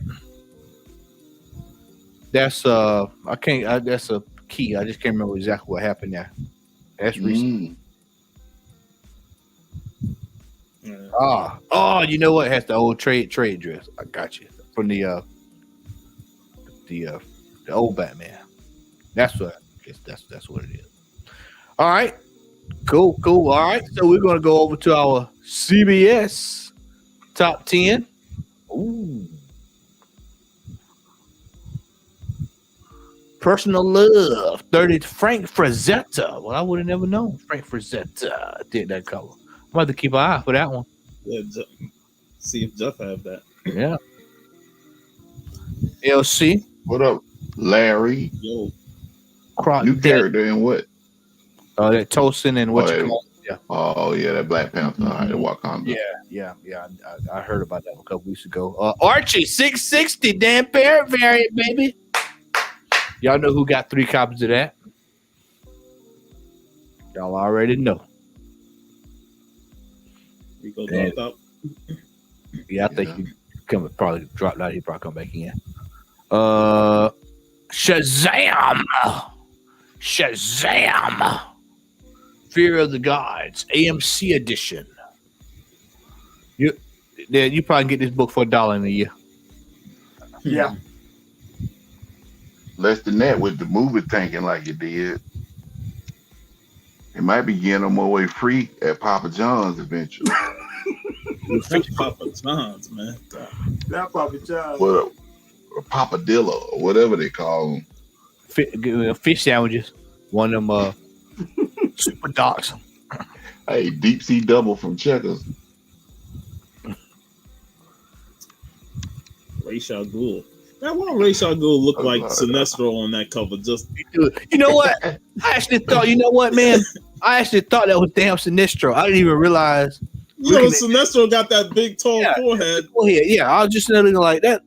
That's that's a key. I just can't remember exactly what happened there. That's recent. Yeah. You know what? It has the old trade dress. I got you from the old Batman. That's what. I guess that's what it is. All right, cool. All right, so we're gonna go over to our CBS top 10. Ooh, Personal Love 30. Frank Frazetta. Well, I would have never known Frank Frazetta did that cover. I'm about to keep an eye for that one. Yeah, see if Jeff have that. Yeah. LC. What up, Larry? Yo, New character in what? That Tosin and what Oh, you call it. Yeah. Oh yeah, that Black Panther. All right, the Wakanda. Yeah. I heard about that a couple weeks ago. Archie 660, Dan Parrott variant, baby. Y'all know who got 3 copies of that? Y'all already know. Rico And- dropped out. Yeah, I think he probably dropped out. He probably come back in. Shazam! Fear of the Gods, AMC edition. You probably get this book for $1 in a year. Yeah. Less than that with the movie thinking like it did. It might be getting them away free at Papa John's eventually. Papa John's, man. God. That Papa John. or Papa Dilla or whatever they call them. Fish sandwiches. One of them super dogs. Hey, deep sea double from Checkers. Ra's al Ghul. Man, why don't Ra's al Ghul look like Sinestro on that cover? Just You know what? I actually thought, you know what, man? I actually thought that was damn Sinestro. I didn't even realize. you know, Sinestro got that big tall forehead. Go ahead. Yeah, I was just looking like that.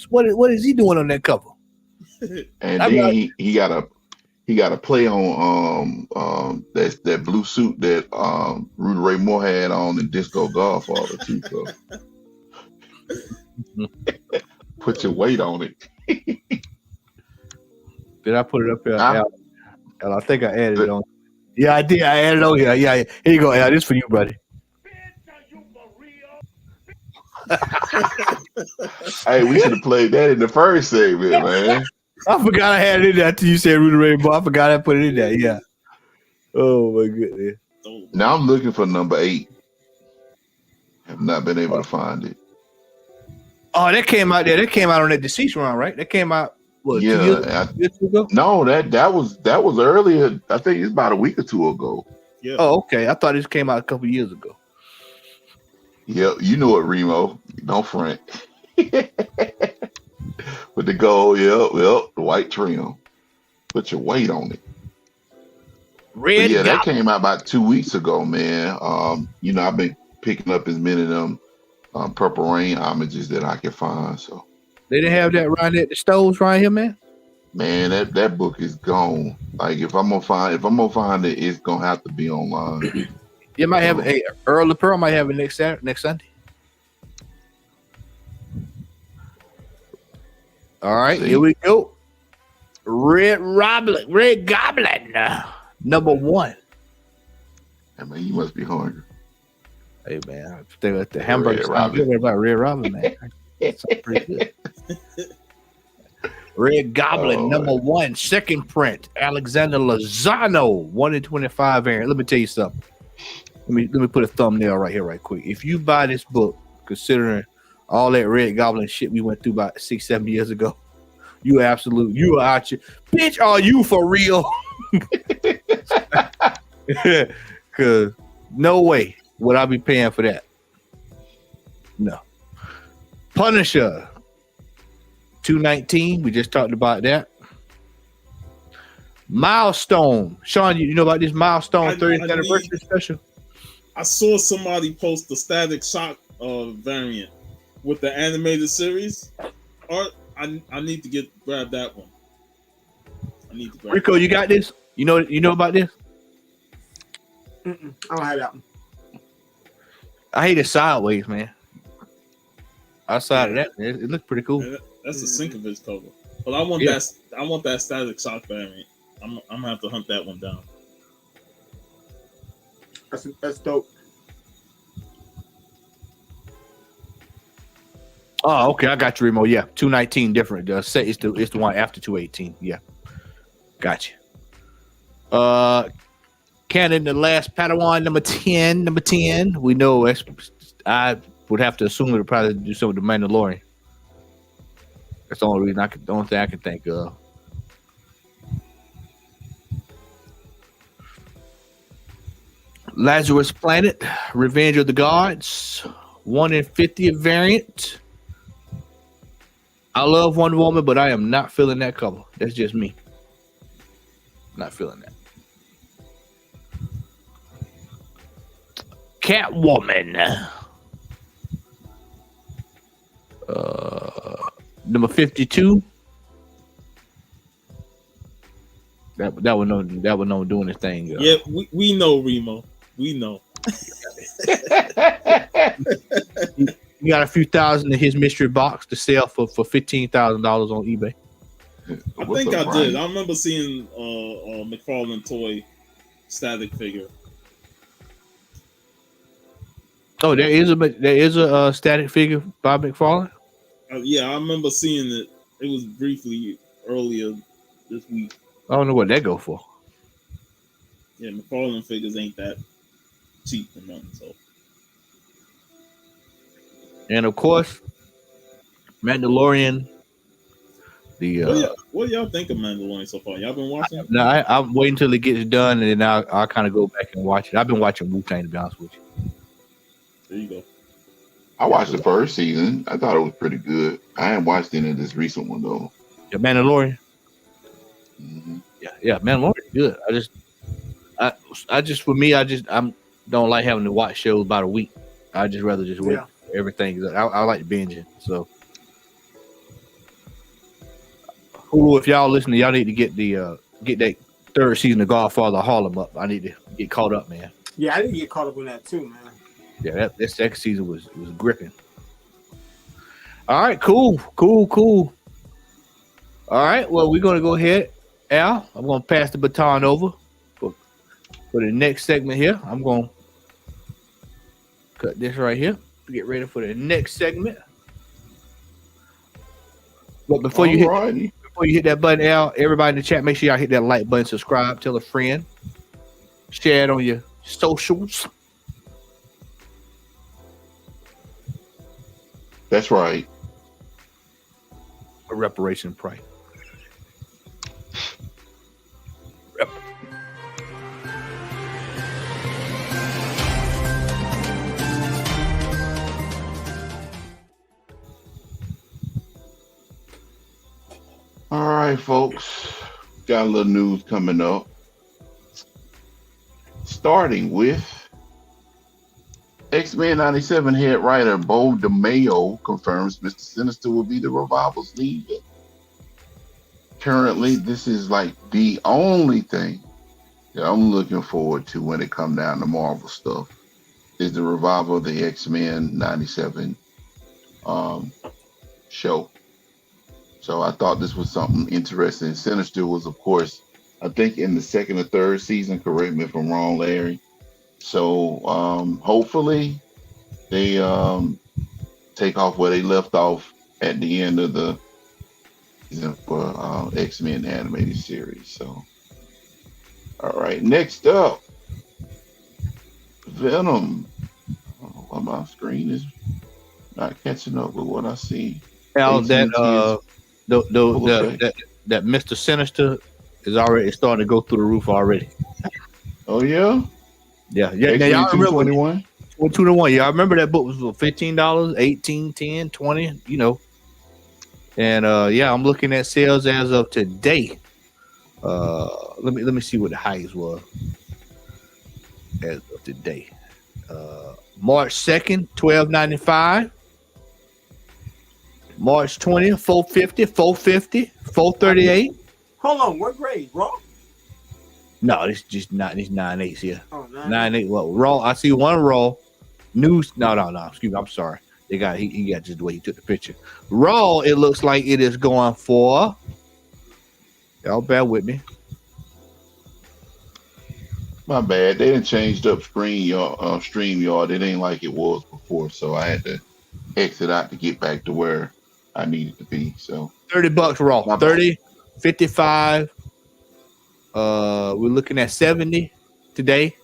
What is he doing on that cover? And then he got a play on that blue suit that Rudy Ray Moore had on in Disco Godfather too. So put your weight on it. Did I put it up here? I think I added it on. Yeah, I did. I added it on here. Yeah. Here you go, Al. This for you, buddy. Hey, we should have played that in the first segment, man. I forgot I had it in there until you said Rudy Rainbow. I forgot I put it in there. Yeah. Oh my goodness. Now I'm looking for number 8. Have not been able to find it. Oh, that came out there. That came out on that deceased run, right? That came out what? 2 years ago? No, that was earlier. I think it's about a week or 2 ago. Yeah. Oh, okay. I thought this came out a couple years ago. Yep, you know it, Remo. Don't front. With the gold, yep, the white trim. Put your weight on it. But Red yeah, that Goblin. came out about 2 weeks ago, man. I've been picking up as many of them Purple Rain homages that I can find. So, They didn't have that right at the stores right here, man. man, that book is gone. Like if I'm gonna find it, it's gonna have to be online. You might have Earl of Pearl might have it next Sunday. All right, See? here we go. Red Goblin, number 1. I mean, you must be hungry. Hey man, I think the hamburger Red sounds Robin. good about Red Robin, man. That sounds pretty good. Red Goblin, Oh, number 1, second print, Alexander Lozano, 1 in 25 variant. Let me tell you something. Let me put a thumbnail right here, right quick. If you buy this book, considering all that Red Goblin shit we went through about 6-7 years ago, you are out your bitch. Are you for real? Cause no way would I be paying for that. No. Punisher, 219. We just talked about that. Milestone. Sean, you know about this Milestone 30th anniversary special? I saw somebody post the Static Shock variant with the animated series. Or I need to grab that one. Rico, you got this? You know about this? I don't have that one. I hate it sideways, man. Outside of that, it looks pretty cool. Yeah, that's the Sinkovich cover. But I want that Static Shock variant. I'm gonna have to hunt that one down. That's dope. Oh, okay. I got you, Remo. Yeah, 219 different. It's the one after 218. Yeah, got you. Canon, the last Padawan, number 10. Number 10. We know. I would have to assume it would probably do some of the Mandalorian. That's the only reason the only thing I can think of. Lazarus Planet, Revenge of the Gods, 1 in 50 variant. I love Wonder Woman, but I am not feeling that cover. That's just me. Not feeling that. Catwoman. Number 52. That one no doing his thing. Yeah, we know, Remo. We know. You got a few thousand in his mystery box to sell for $15,000 on eBay. I think I did. I remember seeing McFarlane toy static figure. Oh, there is a static figure by McFarlane. Yeah, I remember seeing it. It was briefly earlier this week. I don't know what that go for. Yeah, McFarlane figures ain't that cheap or nothing. So, and of course, Mandalorian. What do y'all think of Mandalorian so far? Y'all been watching? No, I'm waiting until it gets done, and then I'll kind of go back and watch it. I've been watching Wu-Tang, to be honest with you. There you go. I watched the first season. I thought it was pretty good. I haven't watched any of this recent one though. Yeah, Mandalorian. Mm-hmm. Yeah, Mandalorian is good. I don't like having to watch shows about a week. I just rather just wait for everything. I like binging. So, Hulu, if y'all listening, y'all need to get that third season of Godfather Harlem up. I need to get caught up, man. Yeah, I need to get caught up on that too, man. Yeah, that second season was gripping. All right, cool. All right, well, we're gonna go ahead, Al. I'm gonna pass the baton over for the next segment here. I'm gonna cut this right here to get ready for the next segment. But before you hit that button, Al, everybody in the chat, make sure y'all hit that like button, subscribe, tell a friend, share it on your socials. That's right. A reparation price. right, folks. Got a little news coming up. Starting with X-Men 97 head writer Bo DeMayo confirms Mr. Sinister will be the Revival's lead. Currently, this is like the only thing that I'm looking forward to when it comes down to Marvel stuff is the revival of the X-Men 97 show. So I thought this was something interesting. Sinister was, of course, I think in the second or third season. Correct me if I'm wrong, Larry. So hopefully they take off where they left off at the end of the season for X-Men animated series. So, all right, next up, Venom. Oh, my screen is not catching up with what I see. Al, that Mr. Sinister is already starting to go through the roof already. Oh yeah, yeah. Now, y'all remember 221? Y'all remember that book was $15, $18, $10, $20, you know. And yeah, I'm looking at sales as of today. Let me see what the highest was as of today. March 2nd, $12.95. March 20th, $4.50, $4.50, $4.38. Hold on, what grade? Raw? No, it's just not. These 9.8s here. Oh, 9.8. Well, raw. I see one raw. News. No. Excuse me. I'm sorry. They got he got just the way he took the picture. Raw. It looks like it is going for. Y'all bear with me. My bad. They didn't changed up StreamYard. It ain't like it was before, so I had to exit out to get back to where I needed to be. So $30 raw. 30, 55. We're looking at 70 today.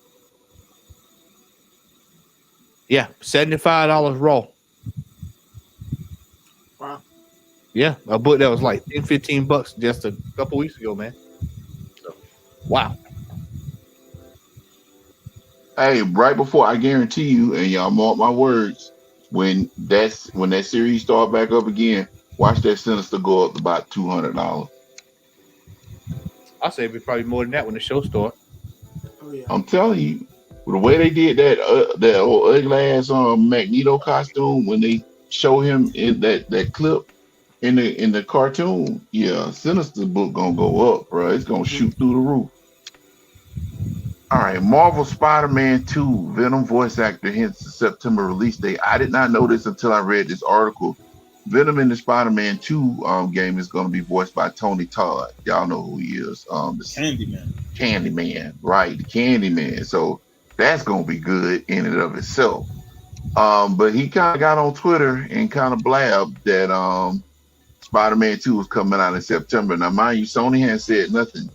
Yeah, $75 raw. Wow. Yeah, a book that was like $10-15 just a couple weeks ago, man. So, wow. Hey, right before, I guarantee you, and y'all mark my words, when that series start back up again, watch that Sinister go up to about $200. I say it'd be probably more than that when the show starts. Oh yeah. I'm telling you, the way they did that old ugly ass Magneto costume when they show him in that clip in the cartoon, yeah, Sinister book gonna go up, bro. It's gonna shoot through the roof. All right, Marvel Spider-Man 2 Venom voice actor hints the September release date. I did not know this until I read this article. Venom in the Spider-Man 2 game is going to be voiced by Tony Todd. Y'all know who he is. Candyman. Candyman, right? The Candyman. So that's going to be good in and of itself. But he kind of got on Twitter and kind of blabbed that Spider-Man 2 is coming out in September. Now, mind you, Sony hasn't said nothing.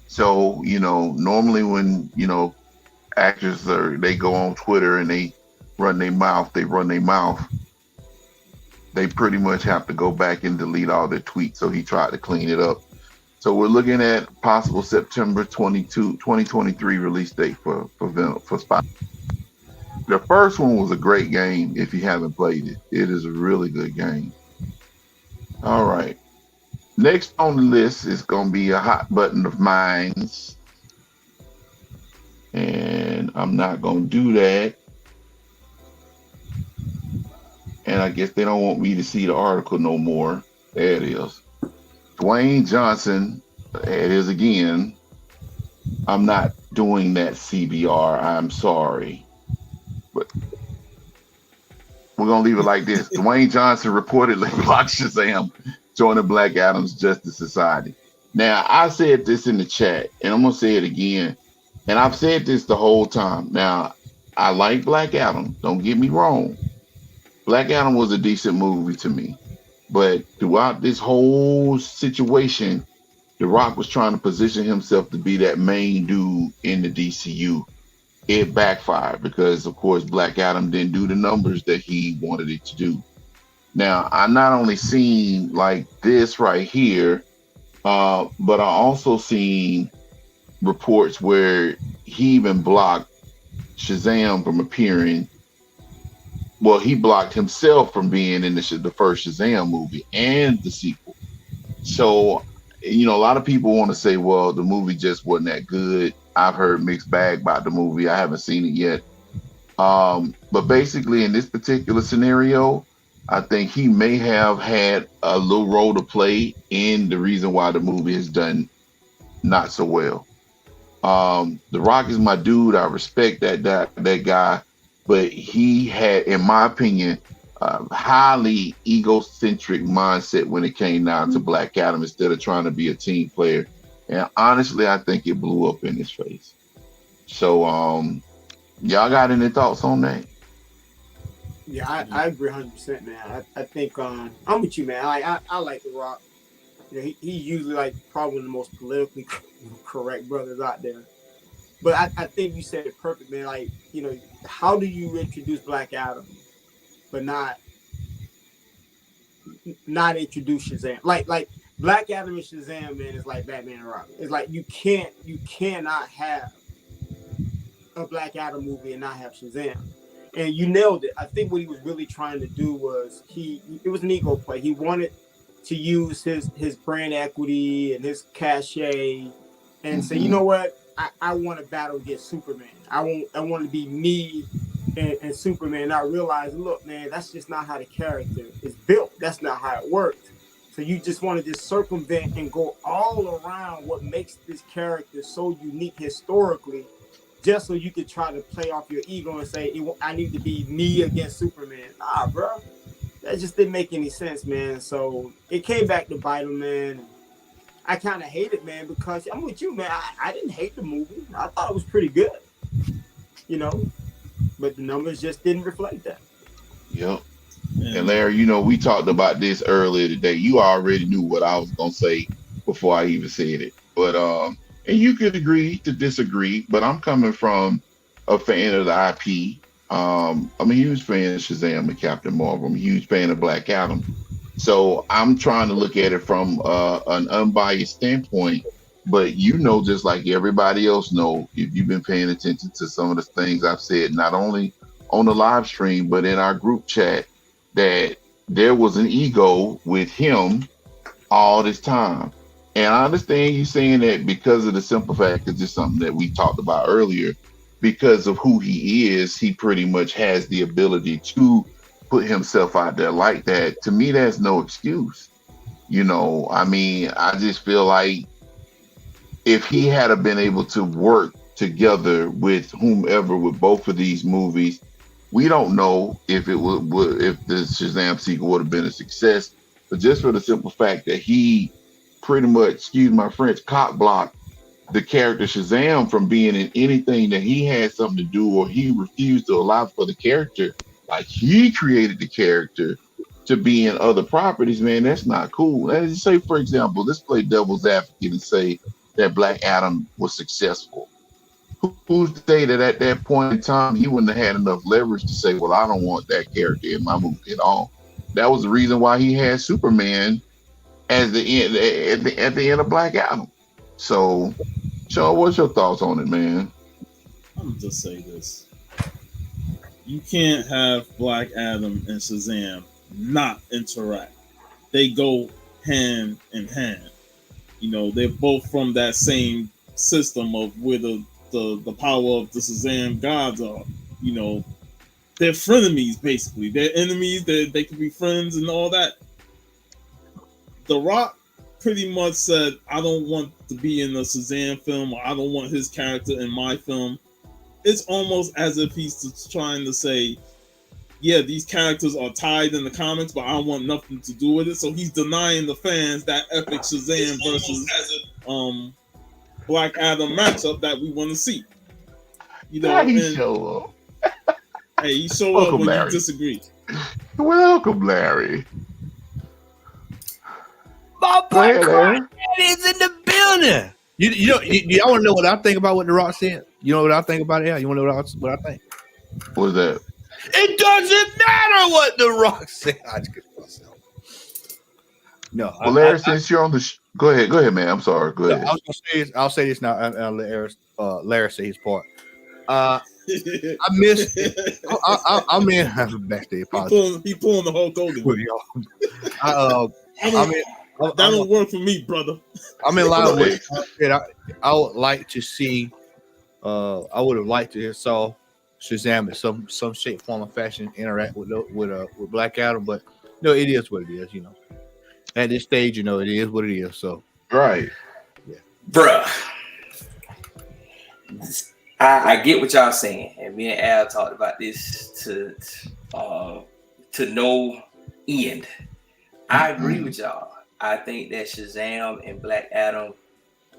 So, you know, normally when, you know, actors they go on Twitter and they run their mouth, they pretty much have to go back and delete all their tweets. So he tried to clean it up. So we're looking at possible September 2023 release date for Spider. The first one was a great game. If you haven't played it, it is a really good game. All right. Next on the list is going to be a hot button of mine. And I'm not going to do that. And I guess they don't want me to see the article no more. There it is. Dwayne Johnson, it is again. I'm not doing that CBR. I'm sorry. But we're going to leave it like this. Dwayne Johnson reportedly blocked Shazam joining Black Adam's Justice Society. Now, I said this in the chat, and I'm going to say it again. And I've said this the whole time. Now, I like Black Adam. Don't get me wrong. Black Adam was a decent movie to me. But throughout this whole situation, The Rock was trying to position himself to be that main dude in the DCU. It backfired because, of course, Black Adam didn't do the numbers that he wanted it to do. Now, I not only seen like this right here, but I also seen reports where he even blocked Shazam from appearing. Well, he blocked himself from being in the first Shazam movie and the sequel. So you know, a lot of people want to say, well, the movie just wasn't that good. I've heard mixed bag about the movie. I haven't seen it yet. But basically, in this particular scenario, I think he may have had a little role to play in the reason why the movie has done not so well. The Rock is my dude. I respect that guy, but he had, in my opinion, a highly egocentric mindset when it came down to Black Adam instead of trying to be a team player. And honestly, I think it blew up in his face. So, y'all got any thoughts on that? Yeah, I agree 100%, man. I think I'm with you, man. I like The Rock. You know, he's usually like probably one of the most politically correct brothers out there. But I think you said it perfect, man. Like, you know, how do you introduce Black Adam, but not introduce Shazam? Like Black Adam and Shazam, man, is like Batman and Robin. It's like you cannot have a Black Adam movie and not have Shazam. And you nailed it. I think what he was really trying to do was it was an ego play. He wanted to use his brand equity and his cachet and say, you know what? I want to battle against Superman. I want to be me and Superman. And I realized, look, man, that's just not how the character is built. That's not how it works. So you just want to just circumvent and go all around what makes this character so unique historically, just so you could try to play off your ego and say, I need to be me against Superman. Nah, bro. That just didn't make any sense, man. So it came back to bite him, man. I kind of hate it, man, because I'm with you, man. I didn't hate the movie. I thought it was pretty good, you know, but the numbers just didn't reflect that. Yep. And Larry, you know, we talked about this earlier today. You already knew what I was going to say before I even said it. But, and you could agree to disagree, but I'm coming from a fan of the IP. I'm a huge fan of Shazam and Captain Marvel. I'm a huge fan of Black Adam. So I'm trying to look at it from an unbiased standpoint. But you know, just like everybody else know, if you've been paying attention to some of the things I've said, not only on the live stream, but in our group chat, that there was an ego with him all this time. And I understand you saying that because of the simple fact it's just something that we talked about earlier. Because of who he is, he pretty much has the ability to put himself out there like that. To me, that's no excuse. You know, I mean, I just feel like if he had been able to work together with whomever with both of these movies, we don't know if it would if the Shazam sequel would have been a success. But just for the simple fact that he pretty much, excuse my French, cock blocked the character Shazam from being in anything that he had something to do, or he refused to allow for the character, like he created the character to be in other properties, man, that's not cool. Let's say, for example, let's play devil's advocate and say that Black Adam was successful. Who's to say that at that point in time he wouldn't have had enough leverage to say, well, I don't want that character in my movie at all. That was the reason why he had Superman as the end at the end of Black Adam. So, Sean, what's your thoughts on it, man? I'm gonna just say this: you can't have Black Adam and Shazam not interact. They go hand in hand. You know, they're both from that same system of where the power of the Shazam gods are. You know, they're frenemies basically. They're enemies. They can be friends and all that. The Rock pretty much said, I don't want to be in a Shazam film, or I don't want his character in my film. It's almost as if he's trying to say, yeah, these characters are tied in the comics, but I don't want nothing to do with it. So he's denying the fans that epic Shazam versus Black Adam matchup that we want to see. You know, he show up. Hey, you show up when Larry. You disagree. Welcome, Larry. My boy is in the building. Y'all want to know what I think about what The Rock said? You know what I think about it? Yeah, you want to know what I think? What is that? It doesn't matter what The Rock said. I just get myself. No. Well, Larry, since you're on the go ahead, man. I'm sorry. Go ahead. I'll say this now. I'll let Larry say his part. I missed. I'm in backstage. He pulling the whole Hogan. That don't work for me, brother. I'm in line with it. I would like to see. I would have liked to have saw Shazam in some shape, form, or fashion interact with Black Adam, but no, it is what it is. You know, at this stage, you know, it is what it is. So Right. Bruh. I get what y'all saying, and me and Al talked about this to no end. I agree with y'all. I think that Shazam and Black Adam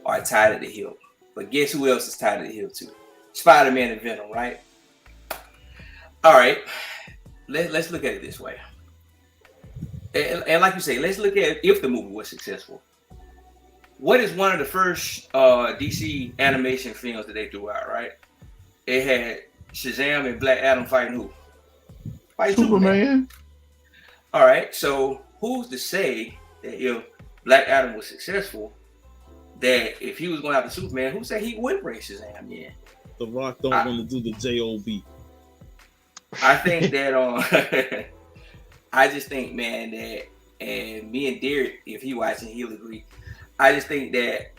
are tied at the hip. But guess who else is tied at the hip too? Spider-Man and Venom, right? All right. Let's look at it this way. And like you say, let's look at if the movie was successful. What is one of the first DC animation films that they threw out, right? It had Shazam and Black Adam fighting who? Fighting Superman. All right, so who's to say that if Black Adam was successful, that if he was going after Superman, who said he would bring Shazam in? The Rock don't want to do the JOB. I think that I just think, man, that, and me and Derek, if he watching, he'll agree. I just think that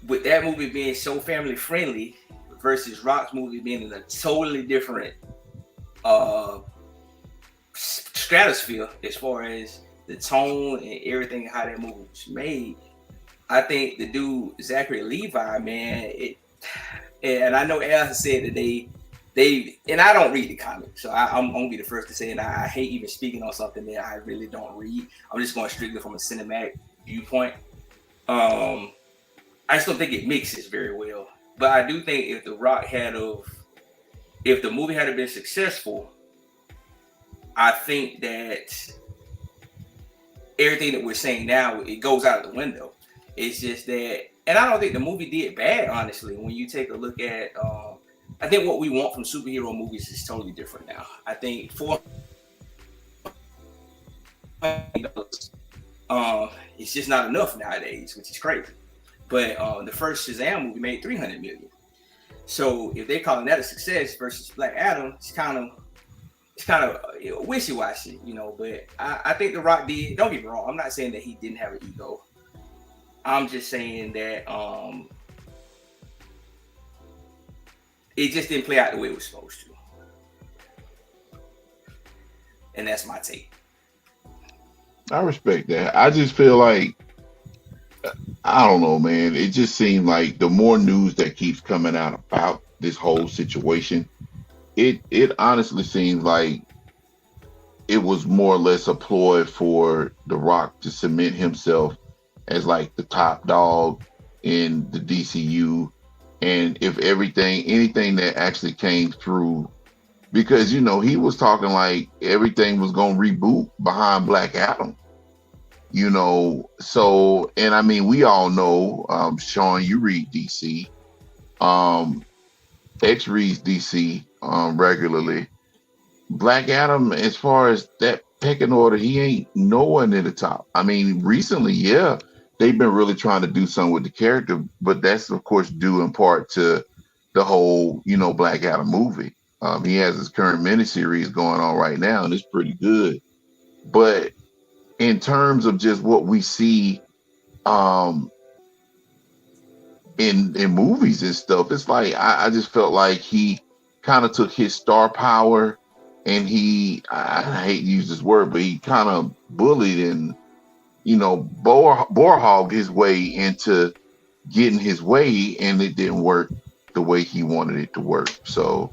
with that movie being so family friendly versus Rock's movie being in a totally different stratosphere as far as the tone and everything, how that movie was made, I think the dude Zachary Levi, man, and I know Al has said that they and I don't read the comics, so I'm gonna be the first to say it. I hate even speaking on something that I really don't read. I'm just going strictly from a cinematic viewpoint. I just don't think it mixes very well. But I do think if the movie had been successful, I think that everything that we're saying now, it goes out of the window. It's just that, and I don't think the movie did bad, honestly. When you take a look at, I think what we want from superhero movies is totally different now. I think it's just not enough nowadays, which is crazy. But the first Shazam movie made $300 million. So if they're calling that a success versus Black Adam, it's kind of wishy-washy, you know. But I think The Rock did. Don't get me wrong. I'm not saying that he didn't have an ego. I'm just saying that it just didn't play out the way it was supposed to. And that's my take. I respect that. I just feel like, I don't know, man. It just seemed like the more news that keeps coming out about this whole situation, it honestly seems like it was more or less a ploy for The Rock to cement himself as like the top dog in the DCU. And if anything that actually came through, because, you know, he was talking like everything was going to reboot behind Black Adam, you know. So, and I mean, we all know, Sean, you read DC, X reads DC regularly. Black Adam, as far as that pecking order, he ain't no one near the top. I mean, recently, yeah, they've been really trying to do something with the character, but that's of course due in part to the whole, you know, Black Adam movie. He has his current miniseries going on right now, and it's pretty good. But in terms of just what we see in movies and stuff, it's like I just felt like he kind of took his star power and I hate to use this word, but he kind of bullied and, you know, boar-hogged his way into getting his way, and it didn't work the way he wanted it to work. So,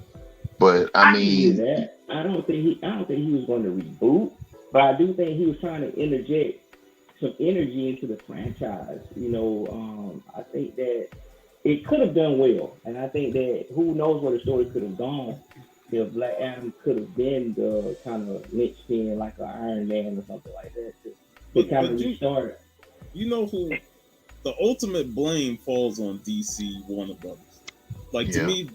but I mean, I don't think he was going to reboot, but I do think he was trying to interject some energy into the franchise. You know, I think that it could have done well, and I think that who knows where the story could have gone if Black Adam could have been the kind of linchpin like an Iron Man or something like that. But kind of restart. You know who the ultimate blame falls on? DC Warner Brothers. Like, to me,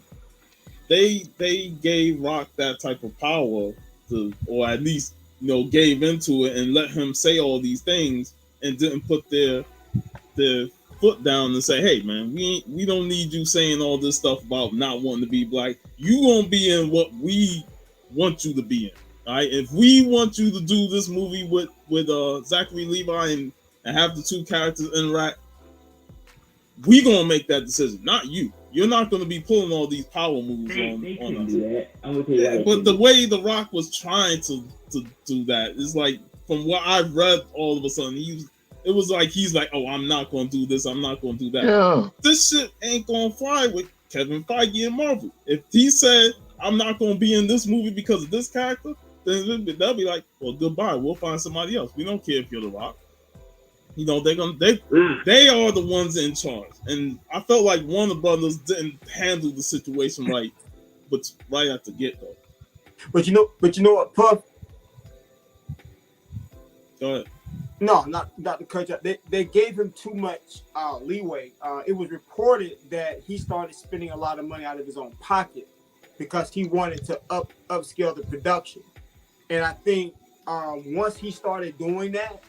they gave Rock that type of power to, or at least, you know, gave into it and let him say all these things and didn't put their foot down and say, hey man, we don't need you saying all this stuff about not wanting to be black. You gonna be in what we want you to be in. All right, if we want you to do this movie with Zachary Levi and have the two characters interact, we gonna make that decision, not you. You're not gonna be pulling all these power moves They on couldn't us. do that. I'm gonna tell you why they But couldn't the do way The Rock was trying to do that is like, from what I've read, all of a sudden it was like he's like, oh, I'm not gonna do this, I'm not gonna do that. Yeah. This shit ain't gonna fly with Kevin Feige and Marvel. If he said I'm not gonna be in this movie because of this character, then they'll be like, well, goodbye. We'll find somebody else. We don't care if you're The Rock. You know, they are the ones in charge. And I felt like Warner Brothers didn't handle the situation right, but right at the get-go. But you know what, Puff? Go ahead. No, not to cut you out. They gave him too much leeway. It was reported that he started spending a lot of money out of his own pocket because he wanted to upscale the production. And I think once he started doing that,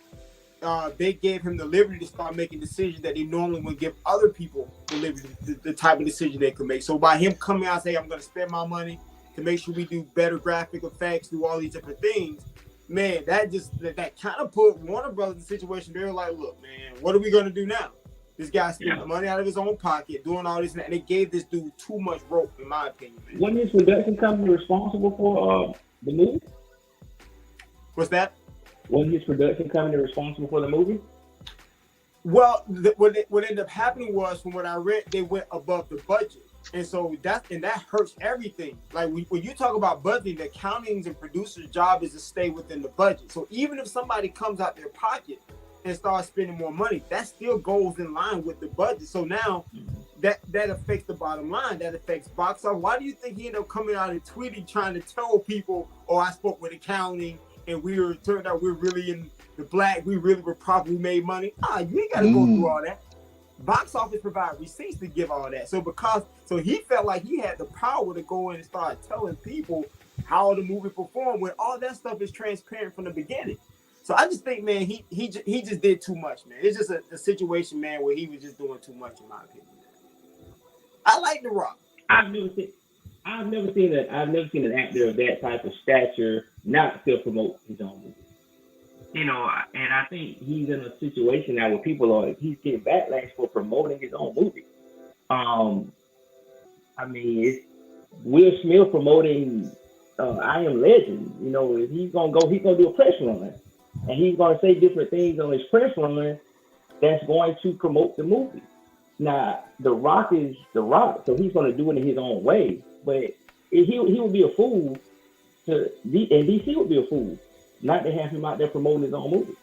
they gave him the liberty to start making decisions that they normally would give other people the liberty, the type of decision they could make. So by him coming out and saying, I'm going to spend my money to make sure we do better graphic effects, do all these different things, man, that kind of put Warner Brothers in a situation. They were like, look, man, what are we going to do now? This guy's spending money out of his own pocket, doing all this, and they gave this dude too much rope, in my opinion. Man. Wasn't his production company responsible for the movie? What's that? Wasn't his production company responsible for the movie? Well, what ended up happening was, from what I read, they went above the budget. And so that hurts everything. Like when you talk about budgeting, the accountings and producers' job is to stay within the budget. So even if somebody comes out their pocket and starts spending more money, that still goes in line with the budget. So now that affects the bottom line. That affects box office. Why do you think he ended up coming out and tweeting, trying to tell people, oh, I spoke with accounting and turned out we're really in the black, we really were properly made money? You ain't got to go through all that. Box office provide receipts to give all that. So he felt like he had the power to go in and start telling people how the movie performed when all that stuff is transparent from the beginning. So I just think, man, he just did too much, man. It's just a situation, man, where he was just doing too much, in my opinion. I like The Rock. I've never seen an actor of that type of stature not still promote his own movie. You know, and I think he's in a situation now where he's getting backlash for promoting his own movie. I mean, it's Will Smith promoting I Am Legend. You know, if he's gonna do a press run, and he's gonna say different things on his press run that's going to promote the movie. Now, The Rock is The Rock, so he's gonna do it in his own way. But he would be a fool and DC would be a fool not to have him out there promoting his own movie.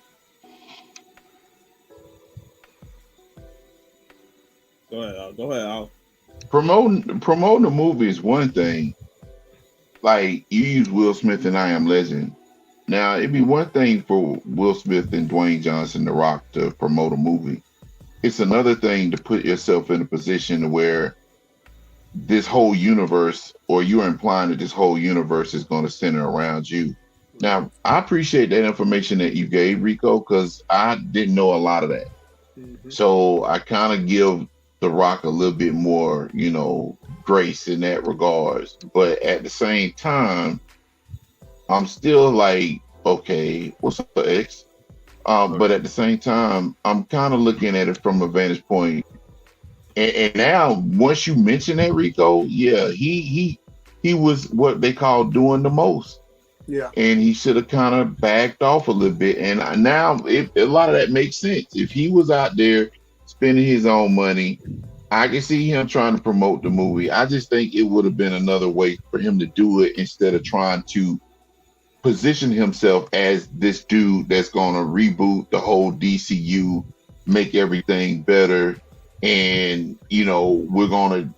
Go ahead, Al. Promoting a movie is one thing. Like, you use Will Smith and I Am Legend. Now, it'd be one thing for Will Smith and Dwayne Johnson, The Rock, to promote a movie. It's another thing to put yourself in a position where this whole universe, or you're implying that this whole universe is going to center around you. Now, I appreciate that information that you gave, Rico, because I didn't know a lot of that. Mm-hmm. So I kind of give The Rock a little bit more, grace in that regards. But at the same time, I'm still like, okay, what's up, X? But at the same time, I'm kind of looking at it from a vantage point. And now, once you mention that, Rico, yeah, he was what they call doing the most. Yeah. And he should have kind of backed off a little bit. And now a lot of that makes sense. If he was out there spending his own money, I can see him trying to promote the movie. I just think it would have been another way for him to do it instead of trying to position himself as this dude that's going to reboot the whole DCU, make everything better. And, we're going to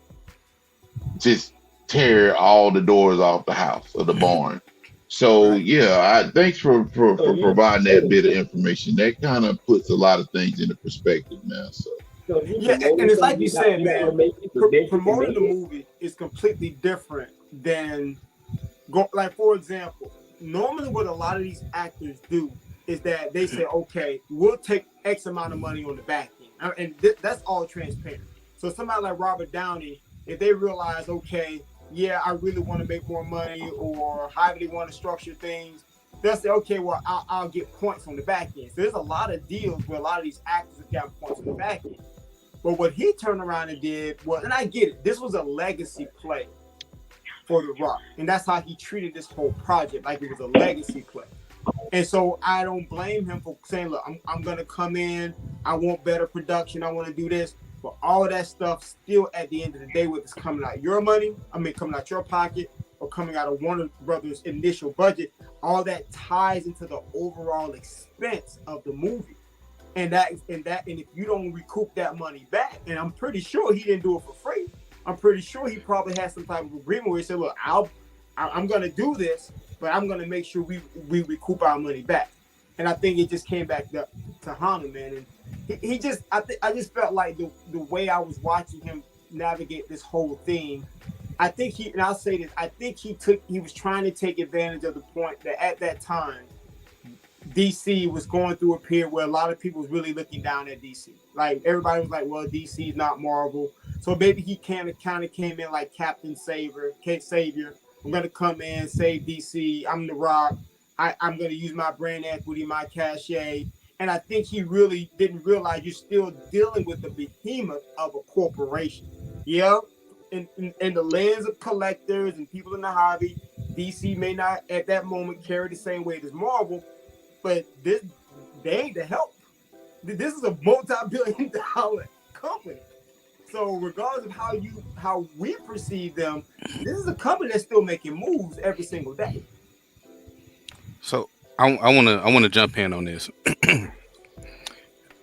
just tear all the doors off the house or the barn. So, yeah, thanks for providing that bit of information. That kind of puts a lot of things into perspective now. So yeah, and it's like you said, man, promoting the movie is completely different than, for example, normally what a lot of these actors do is that they say, okay, we'll take X amount of money on the back end. And that's all transparent. So somebody like Robert Downey, if they realize, okay, yeah, I really want to make more money, or however they want to structure things, they'll say, okay, well, I'll get points on the back end. So there's a lot of deals where a lot of these actors have got points on the back end. But what he turned around and did was, and I get it, this was a legacy play for The Rock. And that's how he treated this whole project, like it was a legacy play. And so I don't blame him for saying, look, I'm going to come in, I want better production, I want to do this. But all of that stuff still at the end of the day, whether it's coming out your money, coming out your pocket, or coming out of Warner Brothers' initial budget, all that ties into the overall expense of the movie. And if you don't recoup that money back, and I'm pretty sure he didn't do it for free. I'm pretty sure he probably had some type of agreement where he said, look, I'm going to do this, but I'm going to make sure we recoup our money back. And I think it just came back to Hanna, man. And I just felt like the way I was watching him navigate this whole thing, I think and I'll say this, I think he was trying to take advantage of the point that at that time, DC was going through a period where a lot of people was really looking down at DC. Like everybody was like, well, DC is not Marvel. So maybe he kind of came in like Captain Savior. I'm going to come in, save DC. I'm The Rock. I'm going to use my brand equity, my cachet. And I think he really didn't realize you're still dealing with the behemoth of a corporation. Yeah. In the lens of collectors and people in the hobby, DC may not at that moment carry the same weight as Marvel, but they ain't the help. This is a multi-billion-dollar company. So regardless of how we perceive them, this is a company that's still making moves every single day. So I want to jump in on this.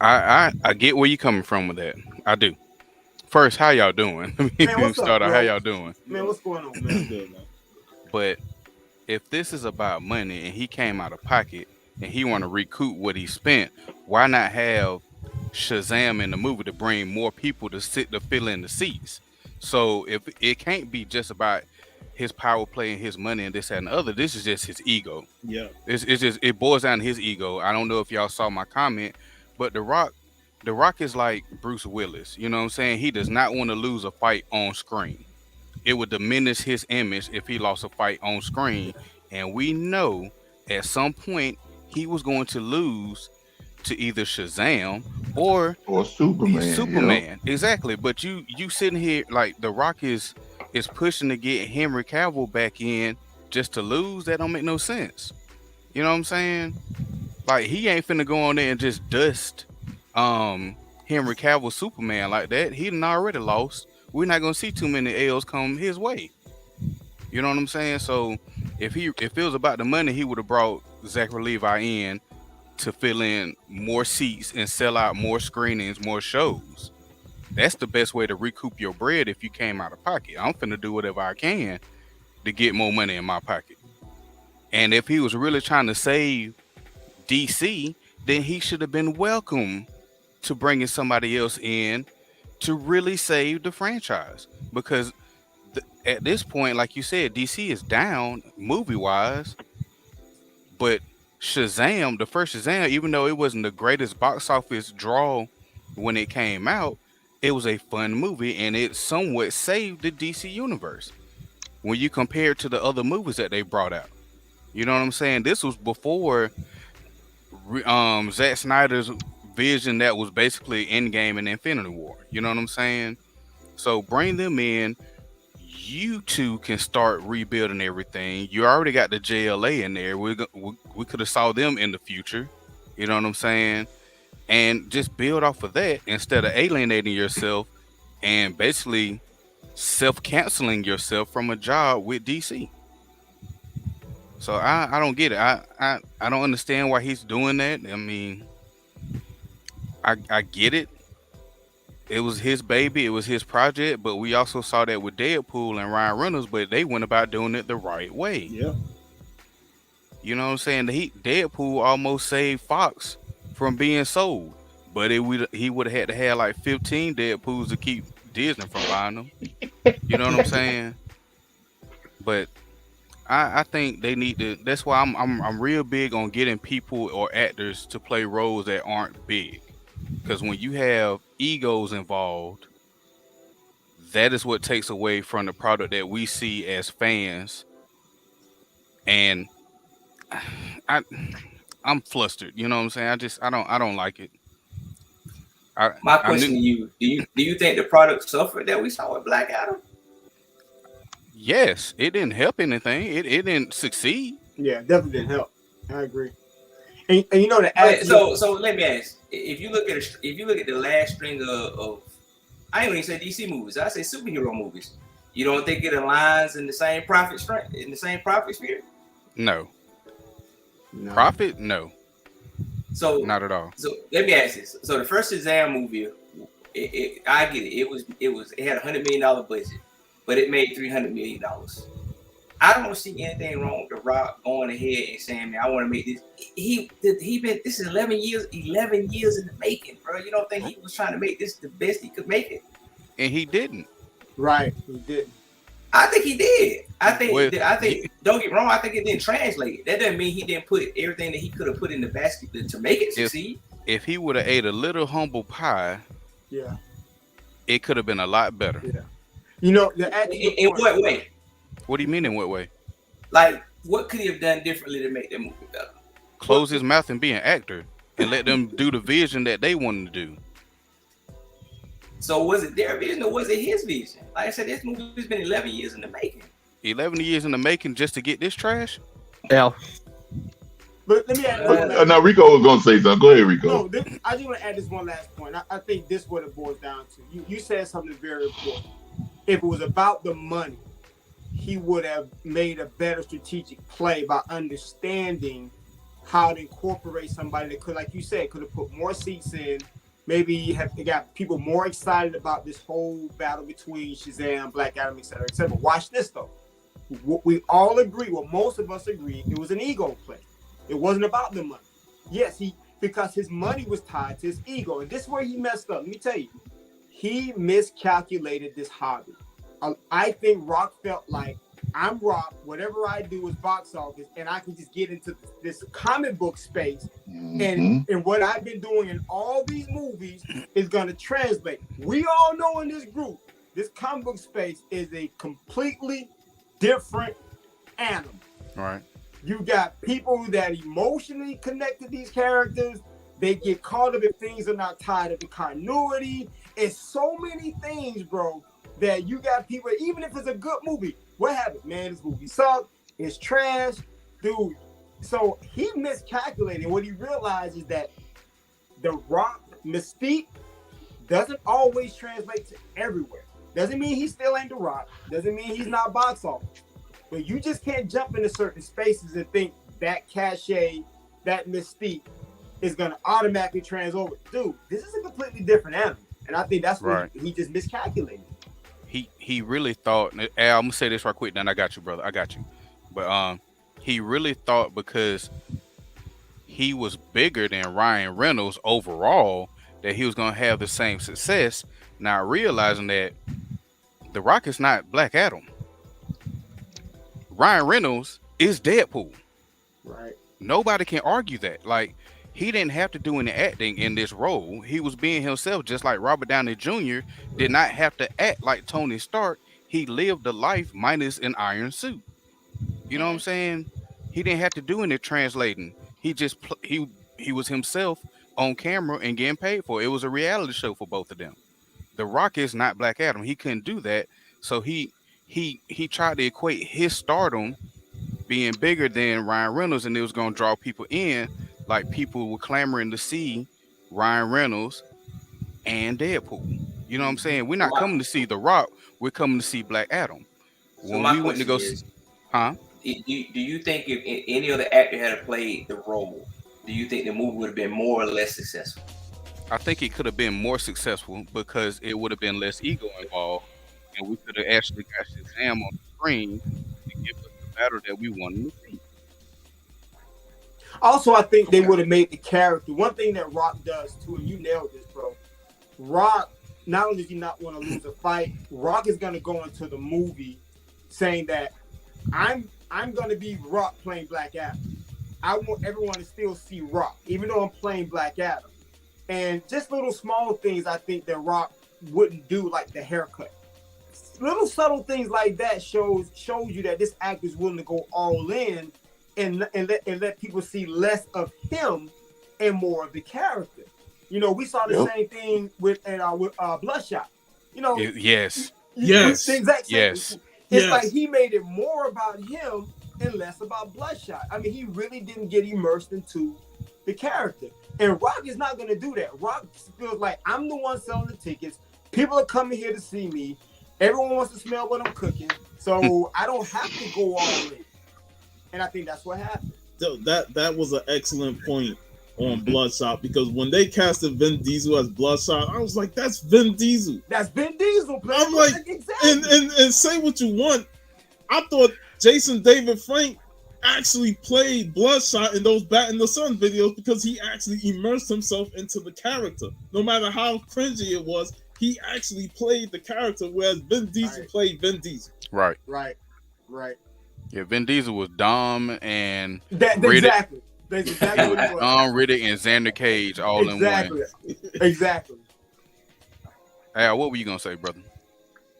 I get where you're coming from with that. I do. First, how y'all doing? Man, start out. How y'all doing? Man, what's going on, man? Good, man. But if this is about money and he came out of pocket and he want to recoup what he spent, why not have Shazam in the movie to bring more people to fill in the seats? So if it can't be just about his power play and his money and this and the other, this is just his ego. Yeah, it boils down to his ego. I don't know if y'all saw my comment, but The Rock is like Bruce Willis. You know what I'm saying? He does not want to lose a fight on screen. It would diminish his image if he lost a fight on screen. And we know at some point he was going to lose to either Shazam or Superman. Superman. Yeah. Exactly. But you sitting here like The Rock is pushing to get Henry Cavill back in just to lose. That don't make no sense. You know what I'm saying? Like he ain't finna go on there and just dust Henry Cavill Superman like that. He done already lost. We're not gonna see too many L's come his way. You know what I'm saying? So if it was about the money, he would have brought Zachary Levi in to fill in more seats and sell out more screenings, more shows. That's the best way to recoup your bread if you came out of pocket. I'm finna do whatever I can to get more money in my pocket. And if he was really trying to save DC, then he should have been welcome to bringing somebody else in to really save the franchise. Because at this point, like you said, DC is down movie-wise, but Shazam, the first Shazam, even though it wasn't the greatest box office draw when it came out, it was a fun movie and it somewhat saved the DC universe when you compare it to the other movies that they brought out. You know what I'm saying? This was before Zack Snyder's vision that was basically Endgame and Infinity War. You know what I'm saying? So bring them in. You two can start rebuilding everything. You already got the JLA in there. We could have saw them in the future. You know what I'm saying? And just build off of that instead of alienating yourself and basically self-canceling yourself from a job with DC. So I don't get it. I don't understand why he's doing that. I mean, I get it. It was his baby. It was his project. But we also saw that with Deadpool and Ryan Reynolds, but they went about doing it the right way. Yeah. You know what I'm saying? Deadpool almost saved Fox from being sold. But he would have had to have like 15 Deadpools to keep Disney from buying them. You know what I'm saying? But I think they need to. That's why I'm real big on getting people or actors to play roles that aren't big. Because when you have egos involved, that is what takes away from the product that we see as fans. And I'm flustered. You know what I'm saying? I don't like it. My question to you: Do you think the product suffered that we saw with Black Adam? Yes, it didn't help anything. It didn't succeed. Yeah, definitely didn't help. I agree. And you know the so let me ask: if you look at the last string of I ain't even say DC movies, I say superhero movies. You don't think it aligns in the same profit sphere? No. Profit? No. So not at all. So let me ask this: so the first Shazam movie, I get it. It had $100 million budget, but it made $300 million. I don't see anything wrong with The Rock going ahead and saying, "Man, I want to make this." This is 11 years in the making, bro. You don't think he was trying to make this the best he could make it? And he didn't. Right, he didn't. I think he did. I think. Don't get me wrong. I think it didn't translate. That doesn't mean he didn't put everything that he could have put in the basket to make it succeed. If he would have ate a little humble pie, yeah, it could have been a lot better. Yeah. You know, in what way? What do you mean in what way? Like, what could he have done differently to make that movie better? Close his mouth and be an actor and let them do the vision that they wanted to do. So was it their vision or was it his vision? Like I said, this movie's been 11 years in the making. 11 years in the making just to get this trash? Yeah. But let me add. Now Rico was gonna say something. Go ahead, Rico. No, I just want to add this one last point. I think this is what it boils down to. You said something very important. If it was about the money, he would have made a better strategic play by understanding how to incorporate somebody that could, like you said, could have put more seats in. Maybe it got people more excited about this whole battle between Shazam, Black Adam, etc., etc. Watch this though. What we all agree, well, most of us agree, it was an ego play. It wasn't about the money. Yes, because his money was tied to his ego, and this is where he messed up. Let me tell you, he miscalculated this hobby. I think Rock felt like, I'm Rock, whatever I do is box office, and I can just get into this comic book space, and what I've been doing in all these movies is going to translate. We all know in this group, this comic book space is a completely different animal. Right. You got people that emotionally connect to these characters. They get caught up if things are not tied up to continuity. It's so many things, bro, that you got people, even if it's a good movie, what happened? Man, this movie sucked. It's trash. Dude. So he miscalculated. What he realized is that the Rock mystique doesn't always translate to everywhere. Doesn't mean he still ain't The Rock. Doesn't mean he's not box office. But you just can't jump into certain spaces and think that cachet, that mystique is going to automatically trans over. Dude, this is a completely different animal. And I think that's what he just miscalculated. He really thought, I'm going to say this right quick, then I got you, brother. I got you. But he really thought because he was bigger than Ryan Reynolds overall that he was going to have the same success, not realizing that The Rock is not Black Adam. Ryan Reynolds is Deadpool. Right. Nobody can argue that. Like, he didn't have to do any acting in this role. He was being himself, just like Robert Downey Jr. did not have to act like Tony Stark. He lived the life minus an iron suit. You know what I'm saying? He didn't have to do any translating. He just he was himself on camera and getting paid for it. It was a reality show for both of them. The Rock is not Black Adam. He couldn't do that. So he tried to equate his stardom being bigger than Ryan Reynolds, and it was going to draw people in. Like, people were clamoring to see Ryan Reynolds and Deadpool. You know what I'm saying? We're not coming to see The Rock. We're coming to see Black Adam. When we went to go see, do you think if any other actor had played the role, do you think the movie would have been more or less successful? I think it could have been more successful because it would have been less ego involved, and we could have actually got Shazam on the screen to give us the battle that we wanted to see. Also, I think they would have made the character. One thing that Rock does too, and you nailed this, bro. Rock, not only does he not want to lose a fight, Rock is going to go into the movie saying that I'm going to be Rock playing Black Adam. I want everyone to still see Rock, even though I'm playing Black Adam. And just little small things I think that Rock wouldn't do, like the haircut. little subtle things like that shows you that this actor is willing to go all in and let people see less of him and more of the character. You know, we saw the same thing with Bloodshot. You know, yes. Yes. The exact same. Yes. It's like he made it more about him and less about Bloodshot. I mean, he really didn't get immersed into the character. And Rock is not going to do that. Rock feels like, I'm the one selling the tickets. People are coming here to see me. Everyone wants to smell what I'm cooking. So I don't have to go all in. And I think that's what happened. That was an excellent point on Bloodshot, because when they casted Vin Diesel as Bloodshot, I was like, that's Vin Diesel. That's Vin Diesel. I'm like, exactly. and say what you want, I thought Jason David Frank actually played Bloodshot in those Bat in the Sun videos because he actually immersed himself into the character. No matter how cringy it was, he actually played the character, whereas Vin Diesel played Vin Diesel. Right. Yeah, Vin Diesel was Dom and Riddick. Exactly. That's exactly what it was. Dom, Riddick, and Xander Cage all in one. Exactly. Al, what were you gonna say, brother?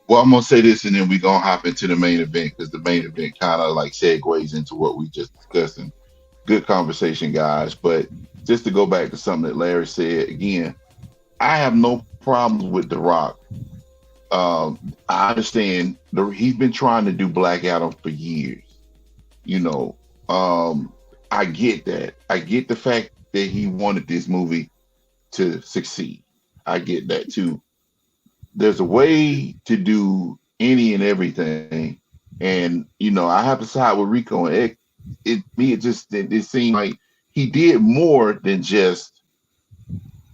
Well, I'm gonna say this, and then we're gonna hop into the main event, because the main event kind of like segues into what we just discussed. And good conversation, guys. But just to go back to something that Larry said again, I have no problems with The Rock. I understand he's been trying to do Black Adam for years. You know, I get that. I get the fact that he wanted this movie to succeed. I get that too. There's a way to do any and everything, and you know, I have to side with Rico. And it seemed like he did more than just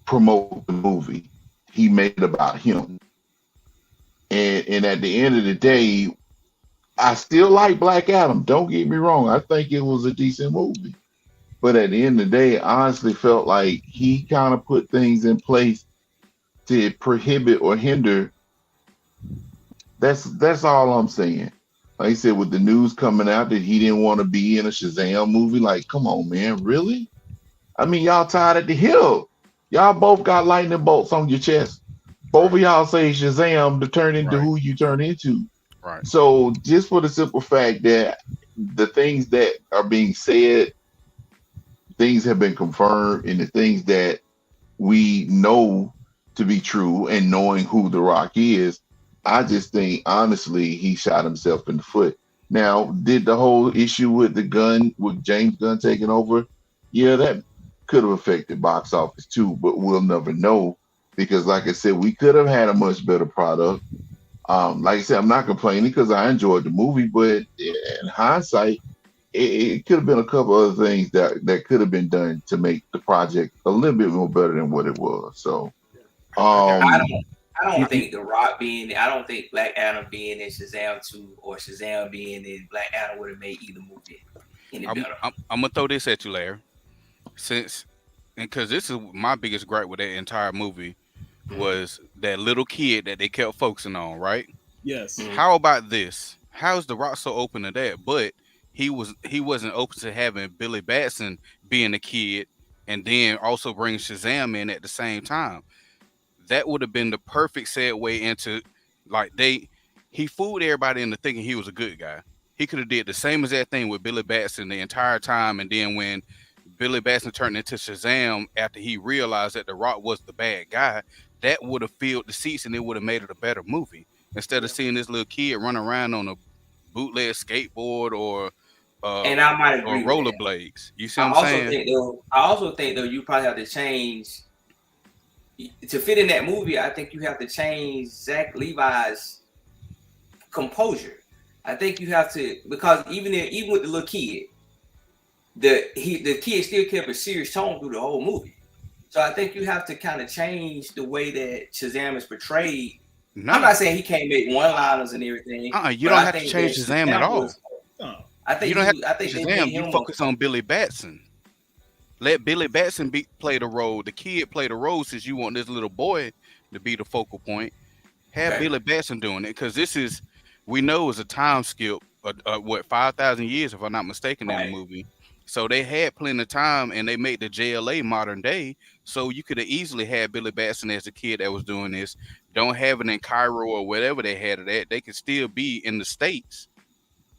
promote the movie. He made it about him, and at the end of the day, I still like Black Adam. Don't get me wrong. I think it was a decent movie, but at the end of the day, I honestly felt like he kind of put things in place to prohibit or hinder. That's all I'm saying. Like I said, with the news coming out that he didn't want to be in a Shazam movie, like, come on, man, really? I mean, y'all tied at the hip. Y'all both got lightning bolts on your chest. Both of y'all say Shazam to turn into who you turn into. Right. So just for the simple fact that the things that are being said, things have been confirmed, and the things that we know to be true, and knowing who The Rock is, I just think honestly he shot himself in the foot. Now, did the whole issue with the gun, with James Gunn taking over, yeah, that could have affected box office too, but we'll never know, because like I said, we could have had a much better product. Like I said, I'm not complaining because I enjoyed the movie, but in hindsight, it could have been a couple other things that could have been done to make the project a little bit more better than what it was. So I don't think The Rock being, I don't think Black Adam being in Shazam 2 or Shazam being in Black Adam would have made either movie any better. I'm gonna throw this at you, Larry. Because this is my biggest gripe with that entire movie was that little kid that they kept focusing on, right? Yes. How about this? How's The Rock so open to that? But he wasn't open to having Billy Batson being a kid and then also bring Shazam in at the same time. That would have been the perfect segue into, like, he fooled everybody into thinking he was a good guy. He could have did the same exact thing with Billy Batson the entire time, and then when Billy Batson turned into Shazam after he realized that The Rock was the bad guy, that would have filled the seats and it would have made it a better movie. Instead of seeing this little kid run around on a bootleg skateboard or and I might agree or rollerblades. You see what I'm saying? I also think though you probably have to change to fit in that movie. I think you have to change Zach Levi's composure. I think you have to, because even with the little kid, the kid still kept a serious tone through the whole movie. So I think you have to kind of change the way that Shazam is portrayed. No. I'm not saying he can't make one-liners and everything. You don't have to change Shazam at all. I think you don't have to change Shazam. You focus on Billy Batson. Let Billy Batson play the role. The kid play the role, since you want this little boy to be the focal point. Have Billy Batson doing it, because this is, we know, is a time skip. 5,000 years, if I'm not mistaken, in the movie. So they had plenty of time, and they made the JLA modern day. So you could have easily had Billy Batson as the kid that was doing this. Don't have it in Cairo or whatever they had it at. They could still be in the States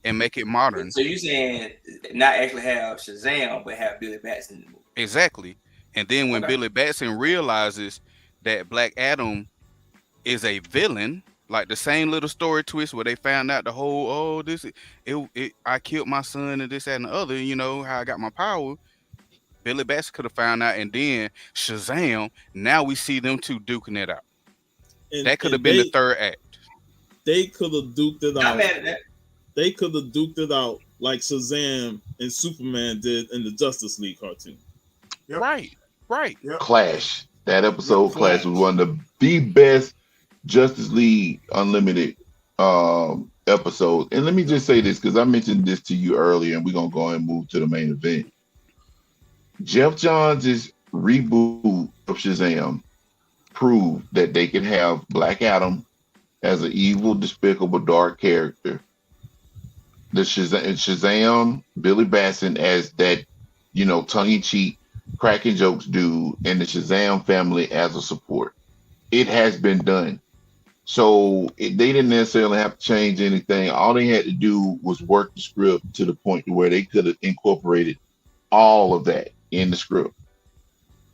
and make it modern. So you saying not actually have Shazam, but have Billy Batson in the movie? Exactly. And then when Okay. Billy Batson realizes that Black Adam is a villain, like the same little story twist where they found out the whole, I killed my son and this, that, and the other, you know, how I got my power. Billy Batson could have found out, and then Shazam, now we see them two duking it out. And, That could have been the third act. They could have duked it Not out. mad at that. They could have duked it out like Shazam and Superman did in the Justice League cartoon. Yep. Right. Clash. That episode Clash was one of the best Justice League Unlimited episodes. And let me just say this, because I mentioned this to you earlier, and we're gonna go ahead and move to the main event. Jeff Johns' reboot of Shazam proved that they could have Black Adam as an evil, despicable, dark character. The Shazam, Billy Batson as that, you know, tongue-in-cheek, cracking jokes dude, and the Shazam family as a support. It has been done. So they didn't necessarily have to change anything. All they had to do was work the script to the point to where they could have incorporated all of that in the script.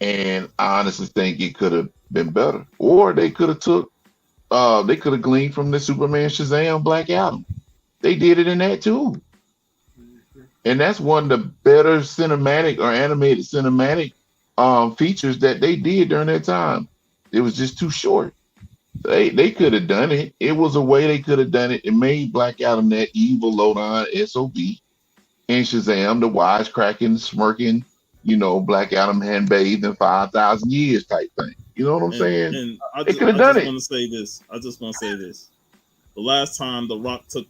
And I honestly think it could have been better. Or they could have gleaned from the Superman Shazam Black Adam. They did it in that too. And that's one of the better cinematic or animated cinematic features that they did during that time. It was just too short. They could have done it. It was a way they could have done it. It made Black Adam that evil, low-down SOB. And Shazam, the wisecracking, smirking, you know, Black Adam hadn't bathed in 5,000 years type thing. You know what I'm saying? And They could have done it. I just want to say this. The last time The Rock took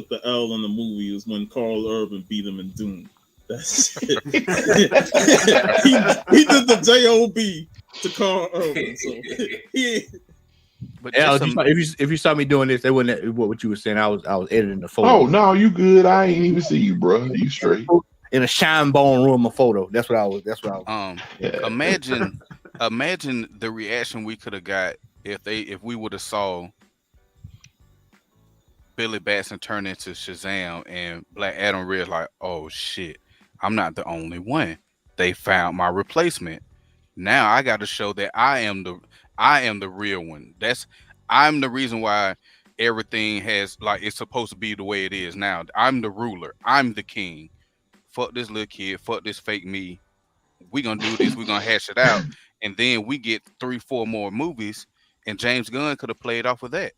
the L in the movie was when Carl Urban beat him in Doom. That's it. he did the J.O.B. to Carl Urban. So But Yeah, just if you saw me doing this, that wasn't what you were saying. I was editing the photo. Oh, no, you good. I ain't even see you, bro. You straight. In a shine bone room, a photo. That's what I was. Yeah. imagine the reaction we could have got if we would have saw Billy Batson turn into Shazam and Black Adam realized, like, oh shit, I'm not the only one. They found my replacement. Now I got to show that I am the real one. I'm the reason why everything has, like, it's supposed to be the way it is now. I'm the ruler. I'm the king. Fuck this little kid. Fuck this fake me. We gonna do this. We gonna hash it out, and then we get 3-4 more movies. And James Gunn could have played off of that,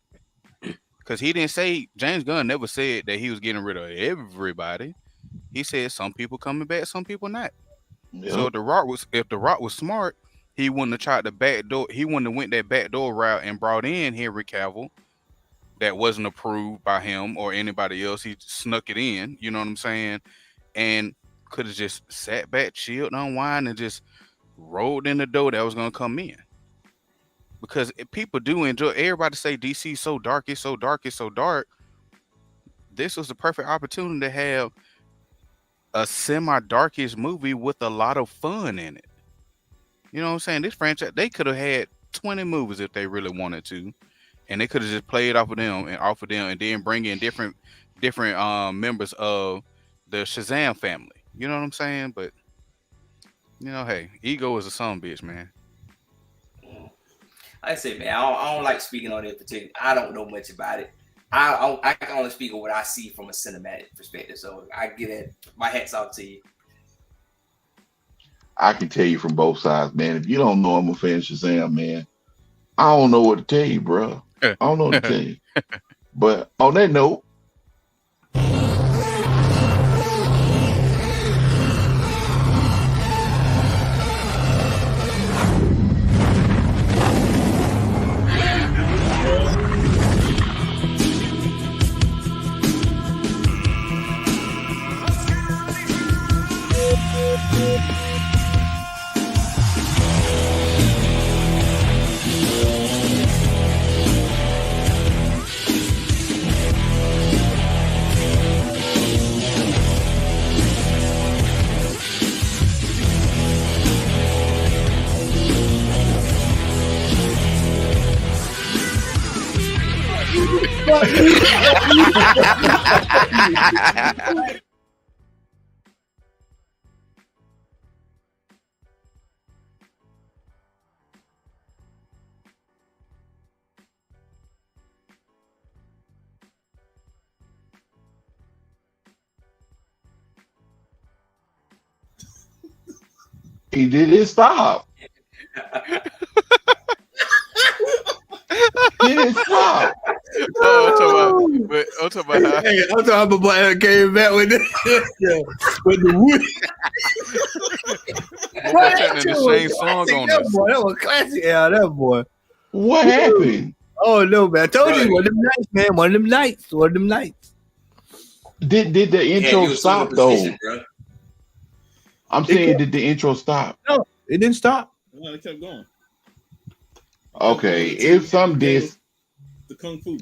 because he didn't say, James Gunn never said that he was getting rid of everybody. He said some people coming back, some people not. Yep. So if The Rock was smart, he wouldn't have tried the back door. He wouldn't have went that back door route and brought in Henry Cavill. That wasn't approved by him or anybody else. He snuck it in. You know what I'm saying? And could have just sat back, chilled, unwind, and just rolled in the door that was gonna come in. Because people do enjoy. Everybody say DC so dark, it's so dark, it's so dark. This was the perfect opportunity to have a semi-darkish movie with a lot of fun in it. You know what I'm saying? This franchise, they could have had 20 movies if they really wanted to, and they could have just played off of them, and then bring in different members of the Shazam family. You know what I'm saying? But you know, hey, ego is a son of a bitch, man. I say, man, I don't like speaking on it particular. I don't know much about it. I can only speak on what I see from a cinematic perspective. So I get it. My hat's off to you. I can tell you from both sides, man. If you don't know I'm a fan of Shazam, man, I don't know what to tell you, bro. I don't know what to tell you. But on that note, He didn't stop. He didn't stop. I'm talking about how Hey, I'm talking about how came back with the with the wood. boy turning the same song on that us. boy, that was classic. Yeah, that boy. What happened? Oh no, man! I told Right. you one of them nights, man. One of them nights. One of them nights. Did the Yeah, intro you was stop in though? position, bro. I'm saying, did the intro stop? No, it didn't stop. No, it kept going. Okay, if some did, The kung fu.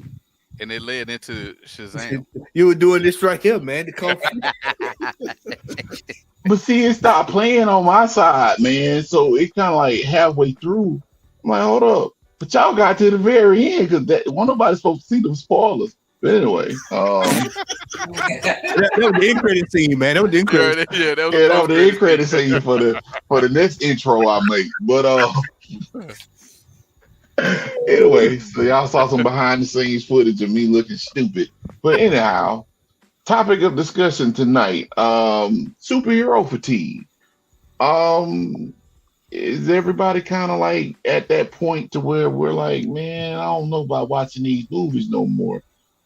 And it led into Shazam. You were doing this right here, man. The Kung Fu. but see, it stopped playing on my side, man. So it kind of like halfway through. I'm like, hold up, but y'all got to the very end because that one nobody's supposed to see them spoilers. But anyway, that was the end credit scene, man. That was the end credit. Yeah, that was yeah, that was the end credit scene for the next intro I make. But anyway, so y'all saw some behind the scenes footage of me looking stupid. But anyhow, topic of discussion tonight: superhero fatigue. Is everybody kind of like at that point to where we're like, man, I don't know about watching these movies no more?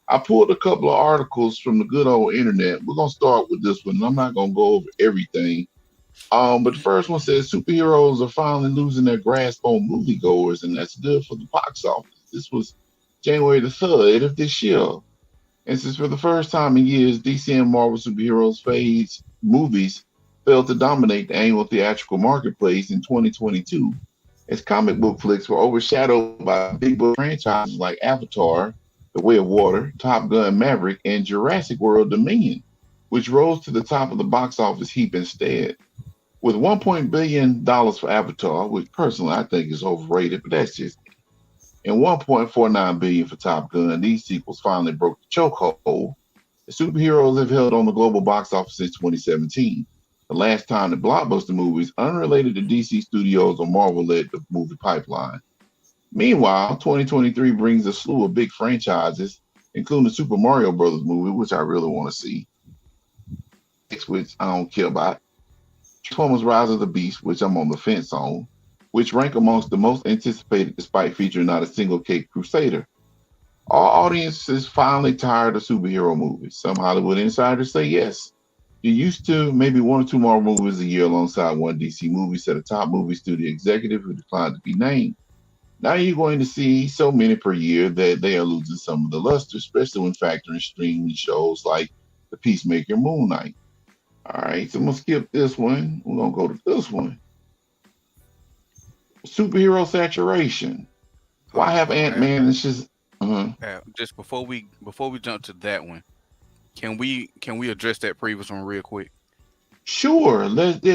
I pulled a couple of articles from the good old internet. We're gonna start with this one. I'm not gonna go over everything. But the first one says superheroes are finally losing their grasp on moviegoers, and that's good for the box office. This was January the 3rd of this year. And since for the first time in years, DC and Marvel superheroes phase movies failed to dominate the annual theatrical marketplace in 2022, as comic book flicks were overshadowed by big book franchises like Avatar, The Way of Water, Top Gun Maverick, and Jurassic World Dominion, which rose to the top of the box office heap instead. With $1 billion for Avatar, which personally I think is overrated, but that's just me, and $1.49 billion for Top Gun, these sequels finally broke the chokehold. The superheroes have held on the global box office since 2017, the last time that blockbuster movies unrelated to DC Studios or Marvel led the movie pipeline. Meanwhile, 2023 brings a slew of big franchises, including the Super Mario Brothers movie, which I really want to see, which I don't care about, Transformers Rise of the Beast, which I'm on the fence on, which rank amongst the most anticipated despite featuring not a single Caped Crusader. All audiences finally tired of superhero movies. Some Hollywood insiders say yes. You used to maybe one or two more movies a year alongside one DC movie, said a top movie studio executive who declined to be named. Now you're going to see so many per year that they are losing some of the luster, especially when factoring streaming shows like The Peacemaker and Moon Knight. All right, so I'm going to skip this one. We're going to go to this one. Superhero saturation. Why have Ant-Man and Shazam? Just before we jump to that one, can we address that previous one real quick? Sure. Let's do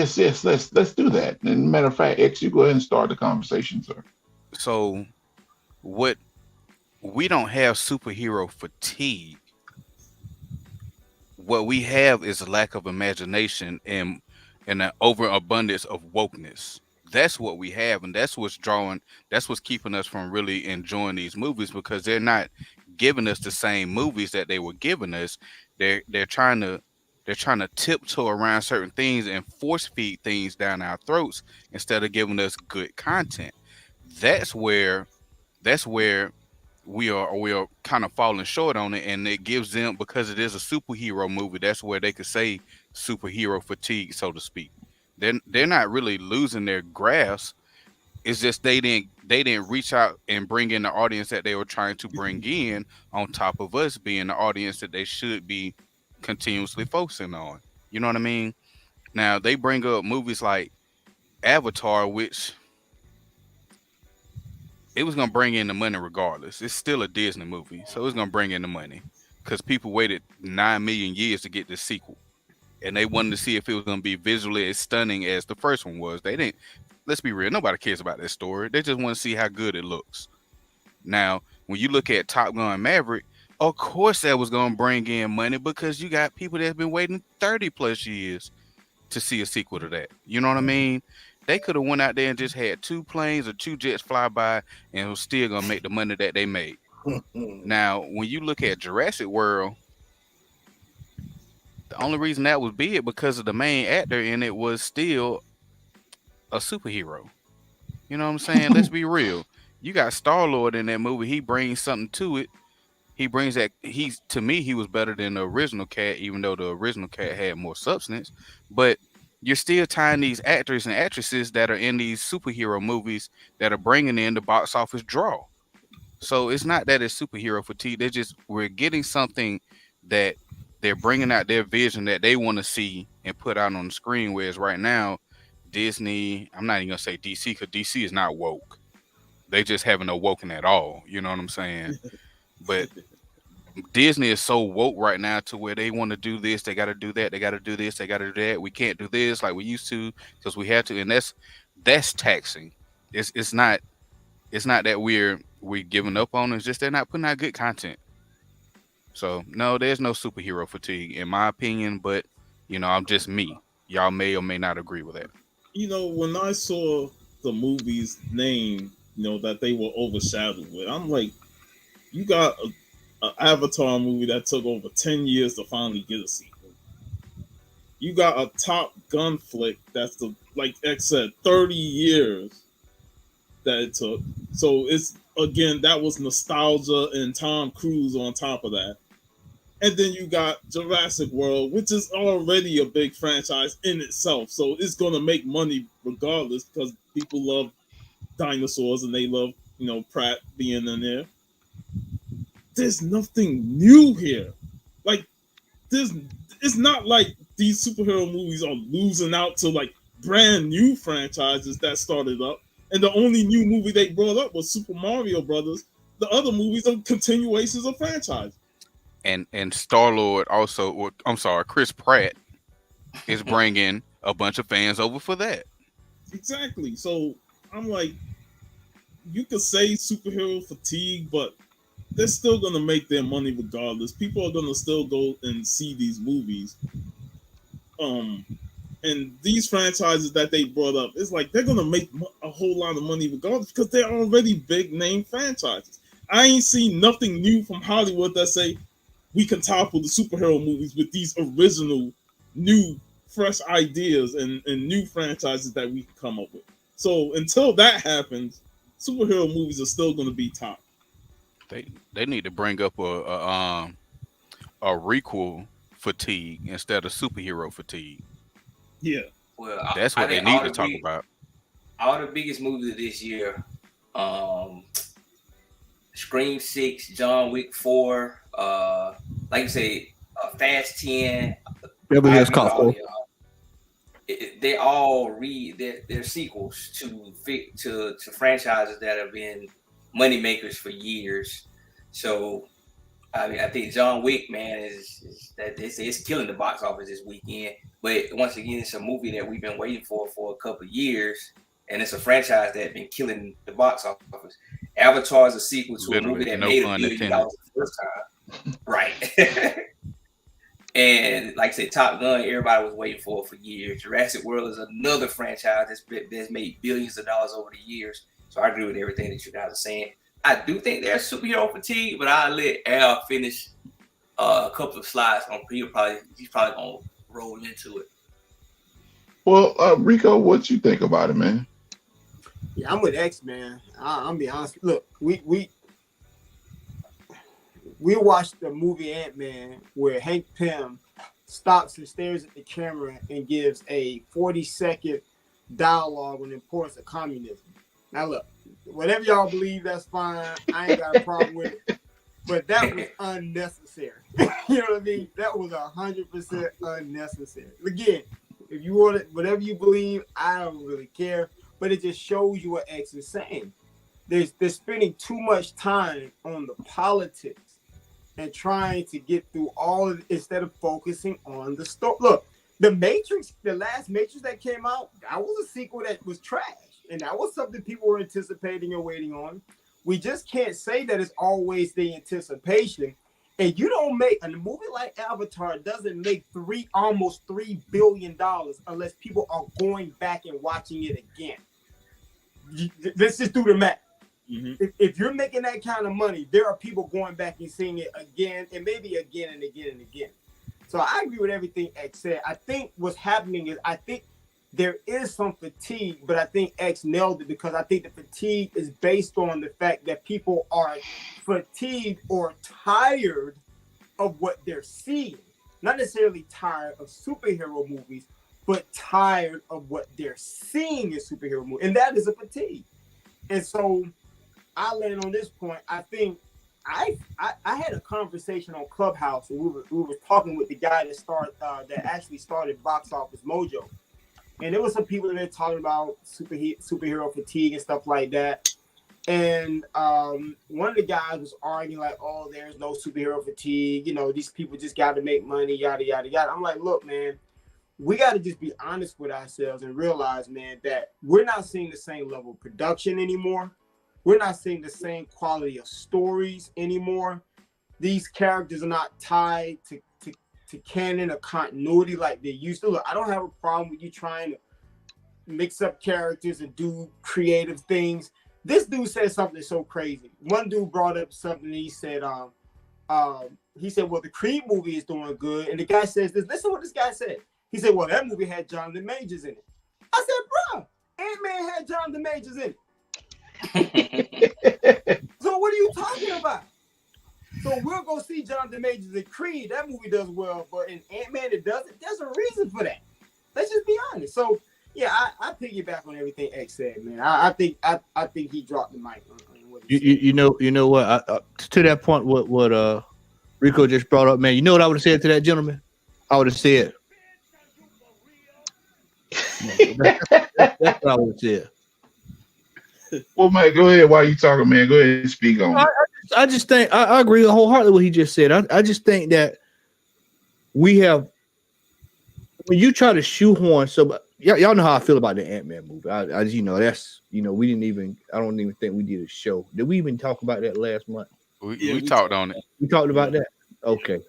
that. And matter of fact, X, you go ahead and start the conversation, sir. So, what we don't have superhero fatigue. What we have is a lack of imagination and an overabundance of wokeness. That's what we have, and that's what's keeping us from really enjoying these movies, because they're not giving us the same movies that they were giving us. They're trying to tiptoe around certain things and force feed things down our throats instead of giving us good content. That's where we are kind of falling short on it, and it gives them, because it is a superhero movie, that's where they could say superhero fatigue, so to speak. They're not really losing their grasp. It's just they didn't reach out and bring in the audience that they were trying to bring in, on top of us being the audience that they should be continuously focusing on. You know what I mean? Now they bring up movies like Avatar, which it was gonna bring in the money regardless. It's still a Disney movie, so it's gonna bring in the money because people waited 9 million years to get this sequel, and they wanted to see if it was gonna be visually as stunning as the first one was. They didn't. Let's be real. Nobody cares about that story. They just want to see how good it looks. Now, when you look at Top Gun Maverick, Of course, that was gonna bring in money because you got people that's been waiting 30 plus years to see a sequel to that. You know what I mean? They could have went out there and just had 2 planes or 2 jets fly by, and it was still gonna make the money that they made. Now, when you look at Jurassic World, the only reason that was big because of the main actor in it was still a superhero. You know what I'm saying? Let's be real. You got Star Lord in that movie. He brings something to it. He brings that. He's to me, he was better than the original cat, even though the original cat had more substance. But you're still tying these actors and actresses that are in these superhero movies that are bringing in the box office draw. So it's not that it's superhero fatigue. They're just we're getting something that they're bringing out their vision that they want to see and put out on the screen. Whereas right now, Disney, I'm not even gonna say DC because DC is not woke. They just haven't awoken at all. You know what I'm saying? But Disney is so woke right now to where they want to do this, they got to do that, they got to do this, they got to do that. We can't do this like we used to because we had to, and that's taxing. It's not that we're giving up on it. It's just they're not putting out good content. So no, there's no superhero fatigue in my opinion. But I'm just me. Y'all may or may not agree with that. When I saw the movie's name, that they were overshadowed with, I'm like, you got an Avatar movie that took over 10 years to finally get a sequel. You got a Top Gun flick that's like X said, 30 years that it took. So it's again, that was nostalgia and Tom Cruise on top of that. And then you got Jurassic World, which is already a big franchise in itself. So it's gonna make money regardless because people love dinosaurs and they love, Pratt being in there. There's nothing new here. Like it's not like these superhero movies are losing out to like brand new franchises that started up. And the only new movie they brought up was Super Mario Brothers. The other movies are continuations of franchise. And Star Lord also, or I'm sorry, Chris Pratt is bringing a bunch of fans over for that. Exactly. So I'm like, you could say superhero fatigue, but they're still gonna make their money regardless. People are gonna still go and see these movies. And these franchises that they brought up, it's like they're gonna make a whole lot of money regardless because they're already big name franchises. I ain't seen nothing new from Hollywood that say we can topple the superhero movies with these original, new, fresh ideas and new franchises that we can come up with. So until that happens, superhero movies are still going to be top. They need to bring up a requel fatigue instead of superhero fatigue. Yeah. Well, that's what they need to talk about. All the biggest movies of this year, Scream 6, John Wick 4, like you say, Fast 10. Beverly Hills Cop 4. They all they're sequels to franchises that have been money makers for years. So I mean, I think John Wick, man, is that it's killing the box office this weekend. But once again, it's a movie that we've been waiting for a couple of years, and it's a franchise that's been killing the box office. Avatar is a sequel to a movie that made $1 billion the first time, right? And like I said, Top Gun, everybody was waiting for years. Jurassic World is another franchise that's made billions of dollars over the years. So I agree with everything that you guys are saying. I do think there's superhero fatigue, but I'll let Al finish a couple of slides. He's probably gonna roll into it. Well, Rico, what you think about it, man? Yeah, I'm with X, man. I'm be honest. Look, we watched the movie Ant-Man where Hank Pym stops and stares at the camera and gives a 40-second dialogue on the importance of communism. Now, look, whatever y'all believe, that's fine. I ain't got a problem with it. But that was unnecessary. You know what I mean? That was 100% unnecessary. Again, if you want it, whatever you believe, I don't really care. But it just shows you what X is saying. They're spending too much time on the politics and trying to get through all of it instead of focusing on the story. Look, the Matrix, the last Matrix that came out, that was a sequel that was trash. And that was something people were anticipating and waiting on. We just can't say that it's always the anticipation And you don't make a movie like Avatar doesn't make almost $3 billion unless people are going back and watching it again. Let's just do the math. Mm-hmm. If you're making that kind of money, there are people going back and seeing it again and maybe again and again and again. So I agree with everything X said. I think what's happening is I think there is some fatigue, but I think X nailed it because I think the fatigue is based on the fact that people are fatigued or tired of what they're seeing. Not necessarily tired of superhero movies, but tired of what they're seeing in superhero movies. And that is a fatigue. And so I land on this point. I think I had a conversation on Clubhouse, and we were talking with the guy that actually started Box Office Mojo. And there was some people that were talking about superhero fatigue and stuff like that. And one of the guys was arguing like, oh, there's no superhero fatigue. You know, these people just got to make money, yada, yada, yada. I'm like, look, man, we got to just be honest with ourselves and realize, man, that we're not seeing the same level of production anymore. We're not seeing the same quality of stories anymore. These characters are not tied to canon or continuity like they used to. Look, I don't have a problem with you trying to mix up characters and do creative things. This dude said something so crazy. One dude brought up something. He said, well, the Creed movie is doing good. And the guy says this. Listen to what this guy said. He said, well, that movie had Jonathan Majors in it. I said, bro, Ant-Man had Jonathan Majors in it. So what are you talking about? So we'll go see Jonathan Majors in Creed. That movie does well, but in Ant-Man it doesn't. There's a reason for that. Let's just be honest. So yeah, I piggyback on everything X said, man. I think he dropped the mic on what he said. You know what? To that point, what Rico just brought up, man. You know what I would have said to that gentleman? I would have said, that's what I would have said. Well, man, go ahead. While you talking, man, go ahead and speak on it. I just think I agree wholeheartedly with what he just said. I just think that we have, when you try to shoehorn, y'all know how I feel about the Ant-Man movie. We didn't even, I don't even think we did a show. Did we even talk about that last month? We talked on it. We talked about that? Okay.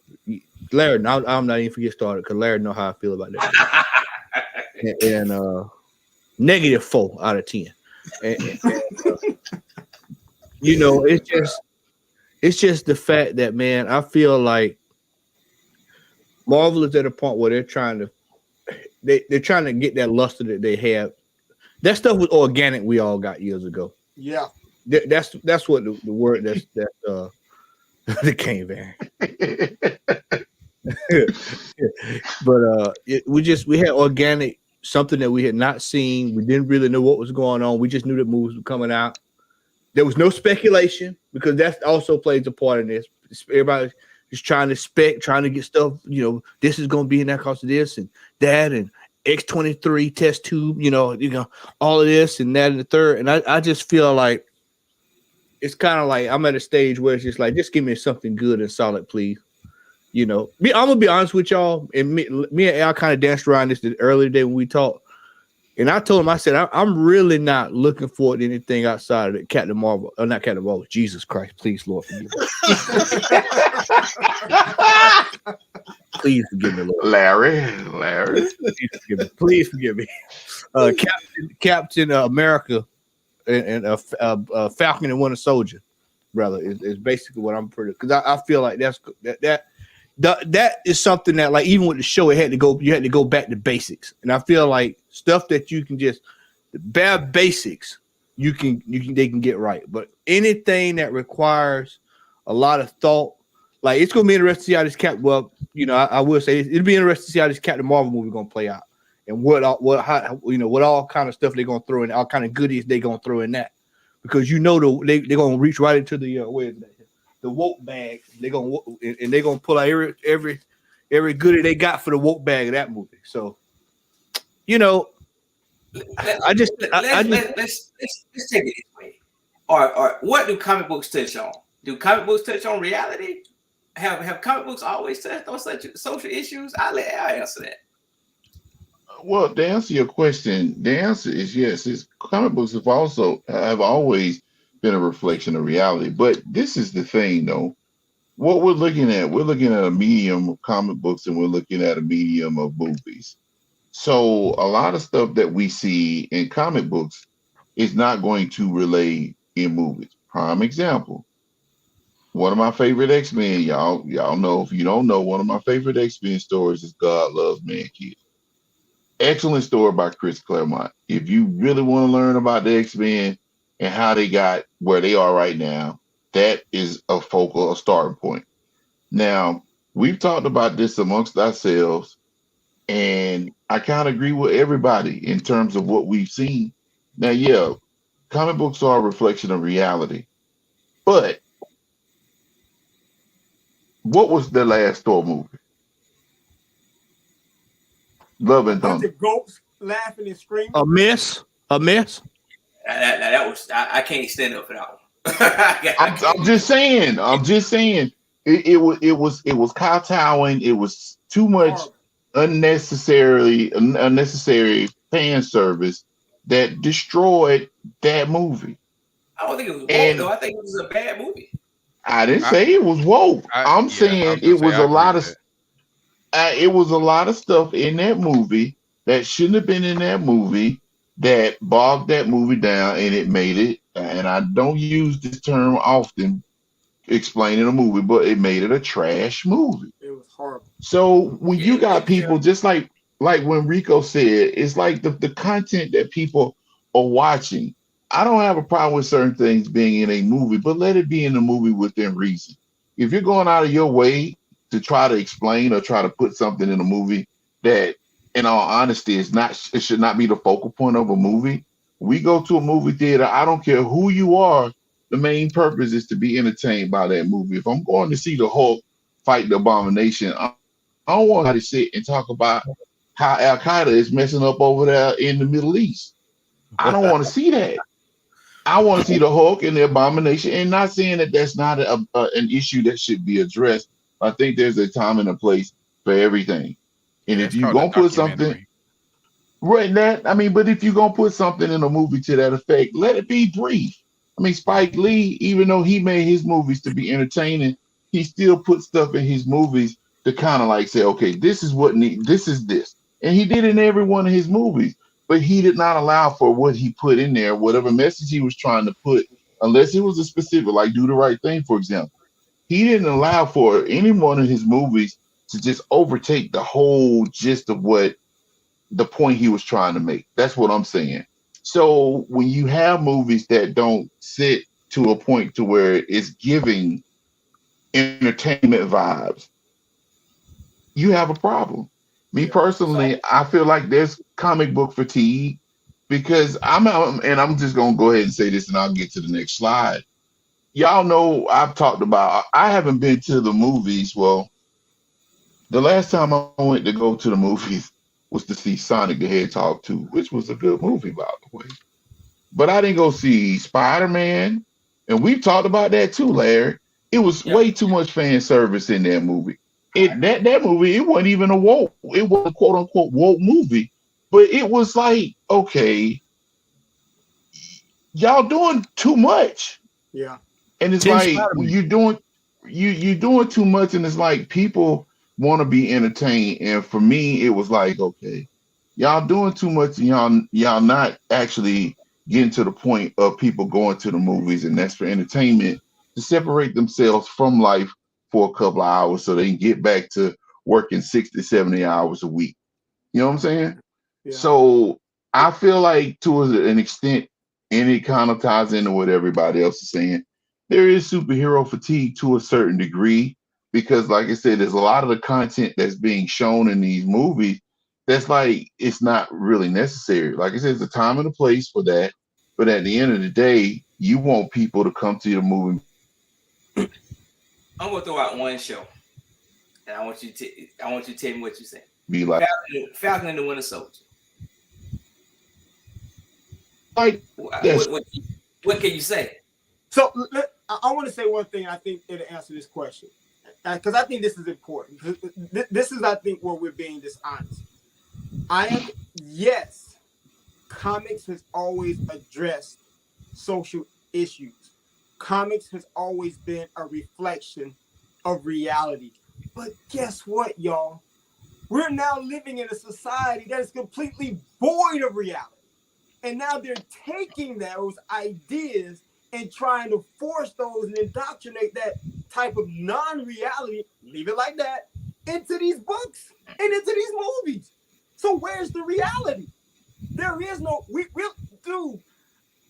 Larry, I'm not even get started because Larry know how I feel about that. and -4 out of 10. It's just the fact that, man, I feel like Marvel is at a point where they're trying to get that luster that they have. That stuff was organic. We all got years ago. Yeah, that's what the word that the cane van. But we had organic, something that we had not seen. We didn't really know what was going on. We just knew that movies were coming out. There was no speculation because that also plays a part in this. Everybody is trying to get stuff. This is going to be in that cost of this and that and X-23 test tube. All of this and that and the third. And I just feel like it's kind of like I'm at a stage where it's just like, just give me something good and solid, please. I'm gonna be honest with y'all. And me and Al kind of danced around this the earlier day when we talked. And I told him, I said, I'm really not looking forward to anything outside of the Captain Marvel. Or not Captain Marvel. Jesus Christ, please, Lord, forgive me. Please forgive me, Lord. Larry. Please forgive me. Captain America and Falcon and Winter Soldier, brother, is basically what I'm pretty. Because I feel like that is something that, like, even with the show, you had to go back to basics. And I feel like stuff that you can just, the bare basics, they can get right. But anything that requires a lot of thought, like, it's gonna be interesting to see how this I will say it'll be interesting to see how this Captain Marvel movie gonna play out, and what all kind of stuff they're gonna throw in, all kind of goodies they're gonna throw in that, because they're gonna reach right into the the woke bag. They're gonna pull out every goodie they got for the woke bag of that movie. So, let's take it this way. Or what do comic books touch on? Do comic books touch on reality? Have comic books always touched on such social issues? I'll let Al answer that. Well, to answer your question, the answer is yes. Comic books have always been a reflection of reality. But this is the thing, though. what we're looking at a medium of comic books, and we're looking at a medium of movies. So a lot of stuff that we see in comic books is not going to relate in movies. Prime example. One of my favorite X-Men, y'all know. If you don't know, one of my favorite X-Men stories is God Loves Mankind. Excellent story by Chris Claremont. If you really want to learn about the X-Men and how they got where they are right now, that is a starting point. Now, we've talked about this amongst ourselves, and I kind of agree with everybody in terms of what we've seen. Now, yeah, comic books are a reflection of reality, but what was the last Thor movie? Love and Bunch Thunder. of goats laughing and screaming. A mess. That was I can't stand up for that one. I'm just saying. It was kowtowing. It was too much unnecessary fan service that destroyed that movie. I don't think it was woke, though. I think it was a bad movie. I didn't say it was woke. I'm saying it was a lot of it was a lot of stuff in that movie that shouldn't have been in that movie that bogged that movie down, and it made it. And I don't use this term often explaining a movie, but it made it a trash movie. It was horrible. So when you got people just like when Rico said, it's like the content that people are watching. I don't have a problem with certain things being in a movie, but let it be in the movie within reason. If you're going out of your way to try to explain or try to put something in a movie that, in all honesty, it should not be the focal point of a movie. We go to a movie theater. I don't care who you are. The main purpose is to be entertained by that movie. If I'm going to see the Hulk fight the Abomination, I don't want to sit and talk about how Al Qaeda is messing up over there in the Middle East. I don't want to see that. I want to see the Hulk and the Abomination, and not saying that that's not an issue that should be addressed. I think there's a time and a place for everything. And if you're gonna put something right that, but if you're gonna put something in a movie to that effect, let it be brief. Spike Lee, even though he made his movies to be entertaining, he still put stuff in his movies to kind of like say, okay, this is this. And he did in every one of his movies, but he did not allow for what he put in there, whatever message he was trying to put, unless it was a specific, like Do the Right Thing, for example. He didn't allow for any one of his movies to just overtake the whole gist of what the point he was trying to make. That's what I'm saying. So when you have movies that don't sit to a point to where it's giving entertainment vibes, you have a problem. Me personally, I feel like there's comic book fatigue because I'm just gonna go ahead and say this, and I'll get to the next slide. Y'all know I've talked about I haven't been to the movies. Well, the last time I went to go to the movies was to see Sonic the Hedgehog 2, which was a good movie, by the way. But I didn't go see Spider-Man, and we've talked about that too, Larry. It was way too much fan service in that movie. That movie, it wasn't even it wasn't a quote unquote woke movie, but it was like, okay, y'all doing too much. Yeah. And it's like you're doing too much, and it's like people want to be entertained. And for me, it was like, okay, y'all doing too much, and y'all not actually getting to the point of people going to the movies, and that's for entertainment, to separate themselves from life for a couple of hours so they can get back to working 60, 70 hours a week. You know what I'm saying? Yeah. So I feel like to an extent, and it kind of ties into what everybody else is saying, there is superhero fatigue to a certain degree, because like I said, there's a lot of the content that's being shown in these movies that's like, it's not really necessary. Like I said, there's a time and a place for that. But at the end of the day, you want people to come to your movie. I'm gonna throw out one show, and I want you to tell me what you say. Be like Falcon and the Winter Soldier. Like, what can you say? So I want to say one thing. I think it'll answer this question, because I think this is important. This is, I think, where we're being dishonest. Yes, comics has always addressed social issues. Comics has always been a reflection of reality. But guess what, y'all? We're now living in a society that is completely void of reality. And now they're taking those ideas and trying to force those and indoctrinate that type of non-reality, leave it like that, into these books and into these movies. So where's the reality? There is no, we'll do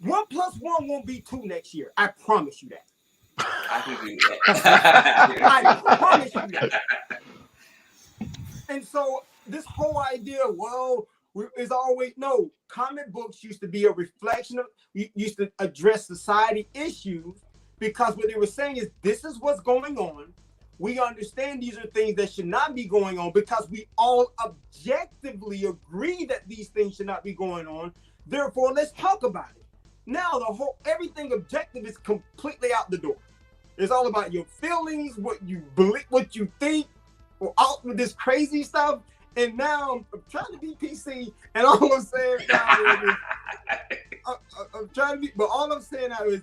1 + 1 won't be 2 next year. I promise you that. I can agree with that. I promise you that. And so this whole idea, well, is always, no, comic books used to be a reflection of, used to address society issues, because what they were saying is this is what's going on. We understand these are things that should not be going on because we all objectively agree that these things should not be going on. Therefore, let's talk about it. Now everything objective is completely out the door. It's all about your feelings, what you believe, what you think, or out with this crazy stuff. And now I'm trying to be PC, and all I'm saying now is, I'm trying to be, but all I'm saying now is,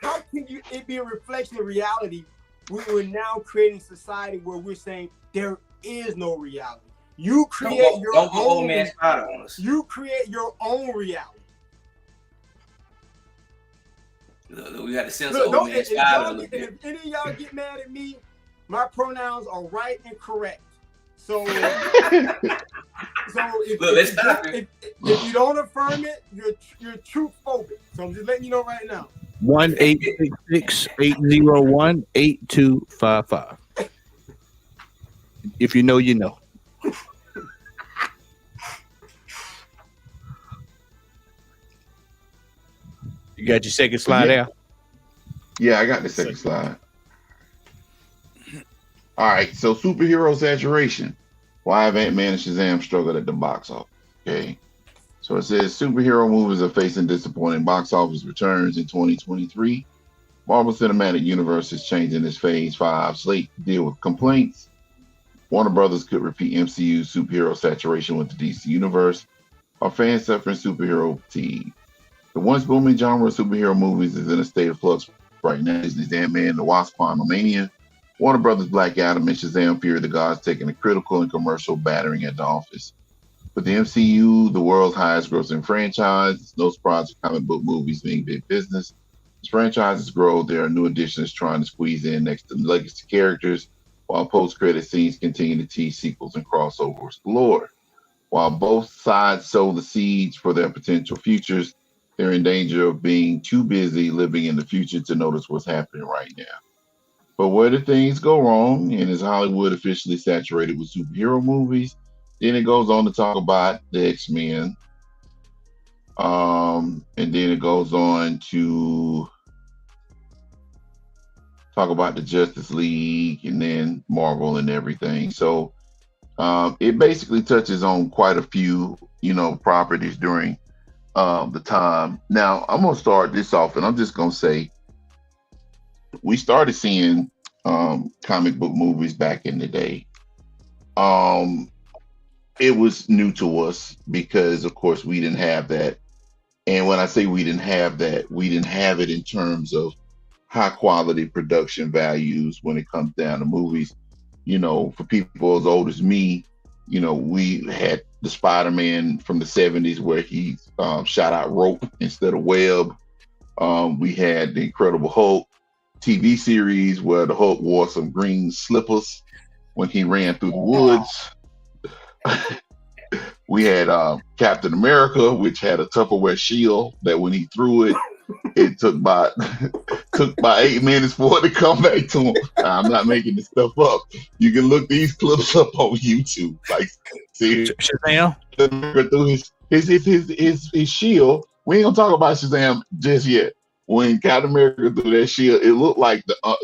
how can it be a reflection of reality? We're now creating society where we're saying there is no reality. You create your own. You create your own reality. Look, we got to censor old man Spider a little bit. If any of y'all get mad at me, my pronouns are right and correct. So, if you don't affirm it, you're truth phobic. So I'm just letting you know right now. 1-866-801-8255. If you know, you know. You got your second slide there? Yeah, I got the second slide. All right, so superhero saturation. Why have Ant-Man and Shazam struggled at the box office? Okay, so it says superhero movies are facing disappointing box office returns in 2023. Marvel Cinematic Universe is changing its Phase 5 slate to deal with complaints. Warner Brothers could repeat MCU superhero saturation with the DC Universe. Are fans suffering superhero fatigue? The once booming genre of superhero movies is in a state of flux right now. Disney's Ant-Man and the Wasp: Quantumania, Warner Brothers' Black Adam, and Shazam: Fury of the Gods taking a critical and commercial battering at the office. For the MCU, the world's highest grossing franchise, it's no surprise for comic book movies being big business. As franchises grow, there are new additions trying to squeeze in next to legacy characters, while post-credit scenes continue to tease sequels and crossovers galore. While both sides sow the seeds for their potential futures, they're in danger of being too busy living in the future to notice what's happening right now. But where did things go wrong? And is Hollywood officially saturated with superhero movies? Then it goes on to talk about the X-Men. And then it goes on to talk about the Justice League and then Marvel and everything. So it basically touches on quite a few, properties during the time. Now, I'm going to start this off, and I'm just going to say, we started seeing comic book movies back in the day. It was new to us because, of course, we didn't have that. And when I say we didn't have that, we didn't have it in terms of high quality production values when it comes down to movies. For people as old as me, we had the Spider-Man from the 70s where he shot out rope instead of web. We had the Incredible Hulk TV series where the Hulk wore some green slippers when he ran through the woods. We had Captain America, which had a Tupperware shield that when he threw it, it took about 8 minutes for it to come back to him. I'm not making this stuff up. You can look these clips up on YouTube. Like, see Shazam through his shield. We ain't gonna talk about Shazam just yet. When Captain America threw that shield, it looked like a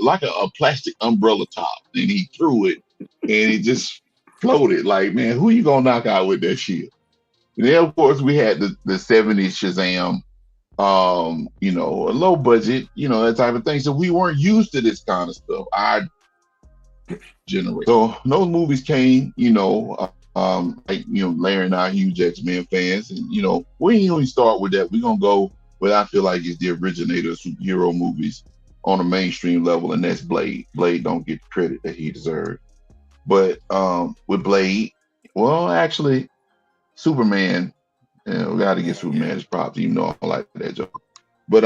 plastic umbrella top, and he threw it, and it just floated. Like, man, who you gonna knock out with that shield? And then, of course, we had the 70s Shazam, a low budget, that type of thing. So we weren't used to this kind of stuff. Our generation. So those movies came, Larry and I are huge X-Men fans, and we ain't gonna start with that. We're gonna go what I feel like is the originator of superhero movies, on a mainstream level, and that's Blade. Blade don't get the credit that he deserved. But with Blade, well, actually, Superman, we got to get Superman his props, even though I don't like that joke. But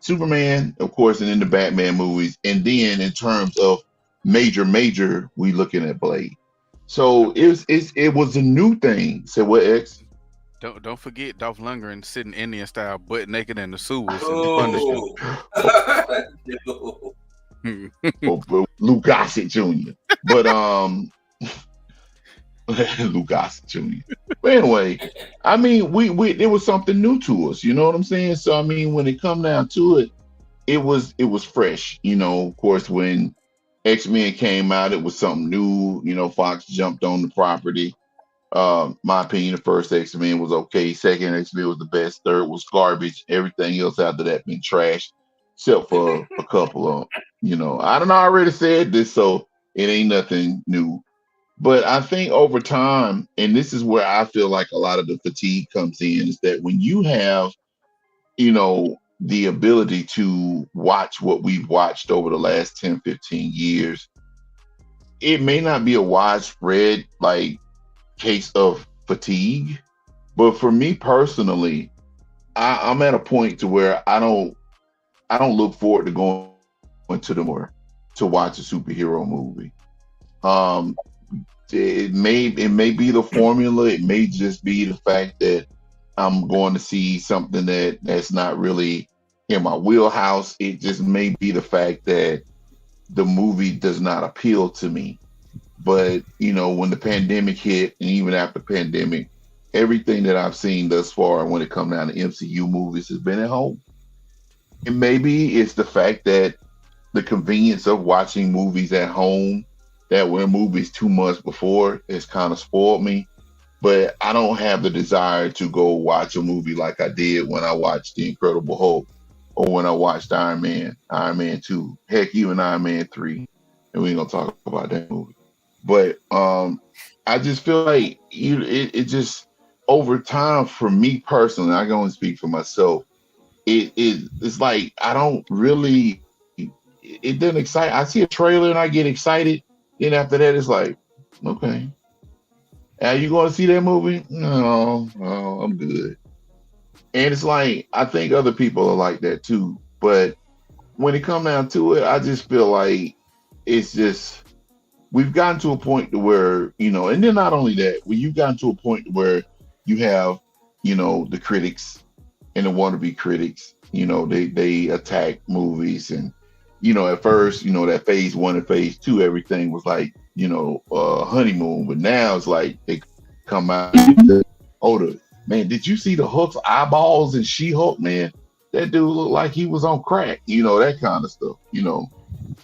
Superman, of course, and then the Batman movies, and then in terms of major, we looking at Blade. So it was a new thing. Say what, X? Don't forget Dolph Lundgren sitting Indian style, butt naked in the sewers. Oh. Or Lou Gossett Jr. But Lou Gossett Jr. But anyway, I mean, we it was something new to us. You know what I'm saying? So I mean, when it come down to it, it was fresh. You know, of course, when X-Men came out, it was something new. You know, Fox jumped on the property. My opinion, the first X-Men was okay. Second X-Men was the best. Third was garbage. Everything else after that been trash, except for a couple of, you know, I don't know. I already said this, so it ain't nothing new. But I think over time, and this is where I feel like a lot of the fatigue comes in, is that when you have, you know, the ability to watch what we've watched over the last 10, 15 years, it may not be a widespread like case of fatigue, but for me personally, I'm at a point to where I don't look forward to going to the more to watch a superhero movie. It may be the formula. It may just be the fact that I'm going to see something that's not really in my wheelhouse. It just may be the fact that the movie does not appeal to me. But, you know, when the pandemic hit, and even after the pandemic, everything that I've seen thus far when it comes down to MCU movies has been at home. And maybe it's the fact that the convenience of watching movies at home that were movies 2 months before has kind of spoiled me. But I don't have the desire to go watch a movie like I did when I watched The Incredible Hulk or when I watched Iron Man 2, heck, even Iron Man 3. And we ain't going to talk about that movie. But I just feel like it just over time, for me personally, I can only speak for myself. It's like I don't really. It doesn't excite. I see a trailer and I get excited. Then after that, it's like, okay, are you going to see that movie? No, I'm good. And it's like I think other people are like that too. But when it comes down to it, I just feel like it's just. We've gotten to a point to where, you know, and then not only that, when you've gotten to a point where you have, you know, the critics and the wannabe critics, you know, they attack movies. And, you know, at first, you know, that phase 1 and phase 2, everything was like, you know, honeymoon. But now it's like they come out, man, did you see the Hulk's eyeballs in She-Hulk, man? That dude looked like he was on crack, you know, that kind of stuff, you know.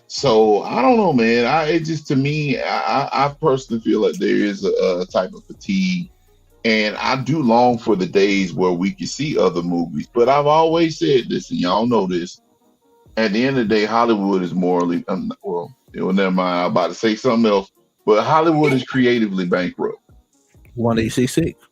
So I don't know, man. It just, to me, I personally feel like there is a type of fatigue, and I do long for the days where we can see other movies. But I've always said this, and y'all know this. At the end of the day, Hollywood is morally never mind. I'm about to say something else, but Hollywood is creatively bankrupt. 1866.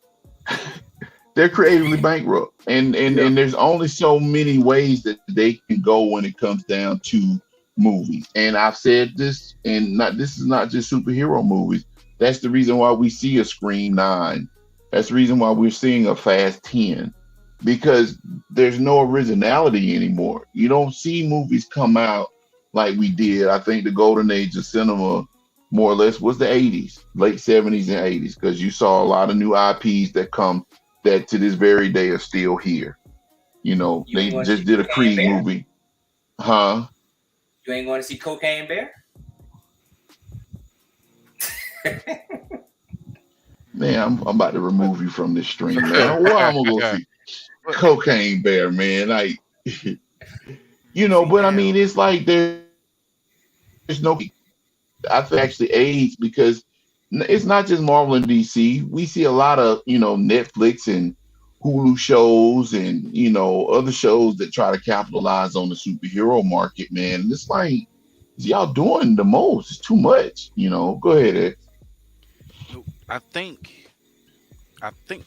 They're creatively bankrupt, and there's only so many ways that they can go when it comes down to movies. And I've said this, and this is not just superhero movies. That's the reason why we see a Scream 9. That's the reason why we're seeing a Fast 10, because there's no originality anymore. You don't see movies come out like we did. I think the golden age of cinema more or less was the 80s, late 70s and 80s, because you saw a lot of new IPs that to this very day are still here. You know, they just did a Creed movie. Huh? You ain't going to see Cocaine Bear? Man, I'm about to remove you from this stream, man. Why I'm gonna go see Cocaine Bear, man? Like, you know, but I mean, it's like there's no. I think actually AIDS, because it's not just Marvel and DC. We see a lot of, you know, Netflix and Hulu shows and, you know, other shows that try to capitalize on the superhero market, man. And it's like, y'all doing the most. It's too much, you know. Go ahead, Ed. I think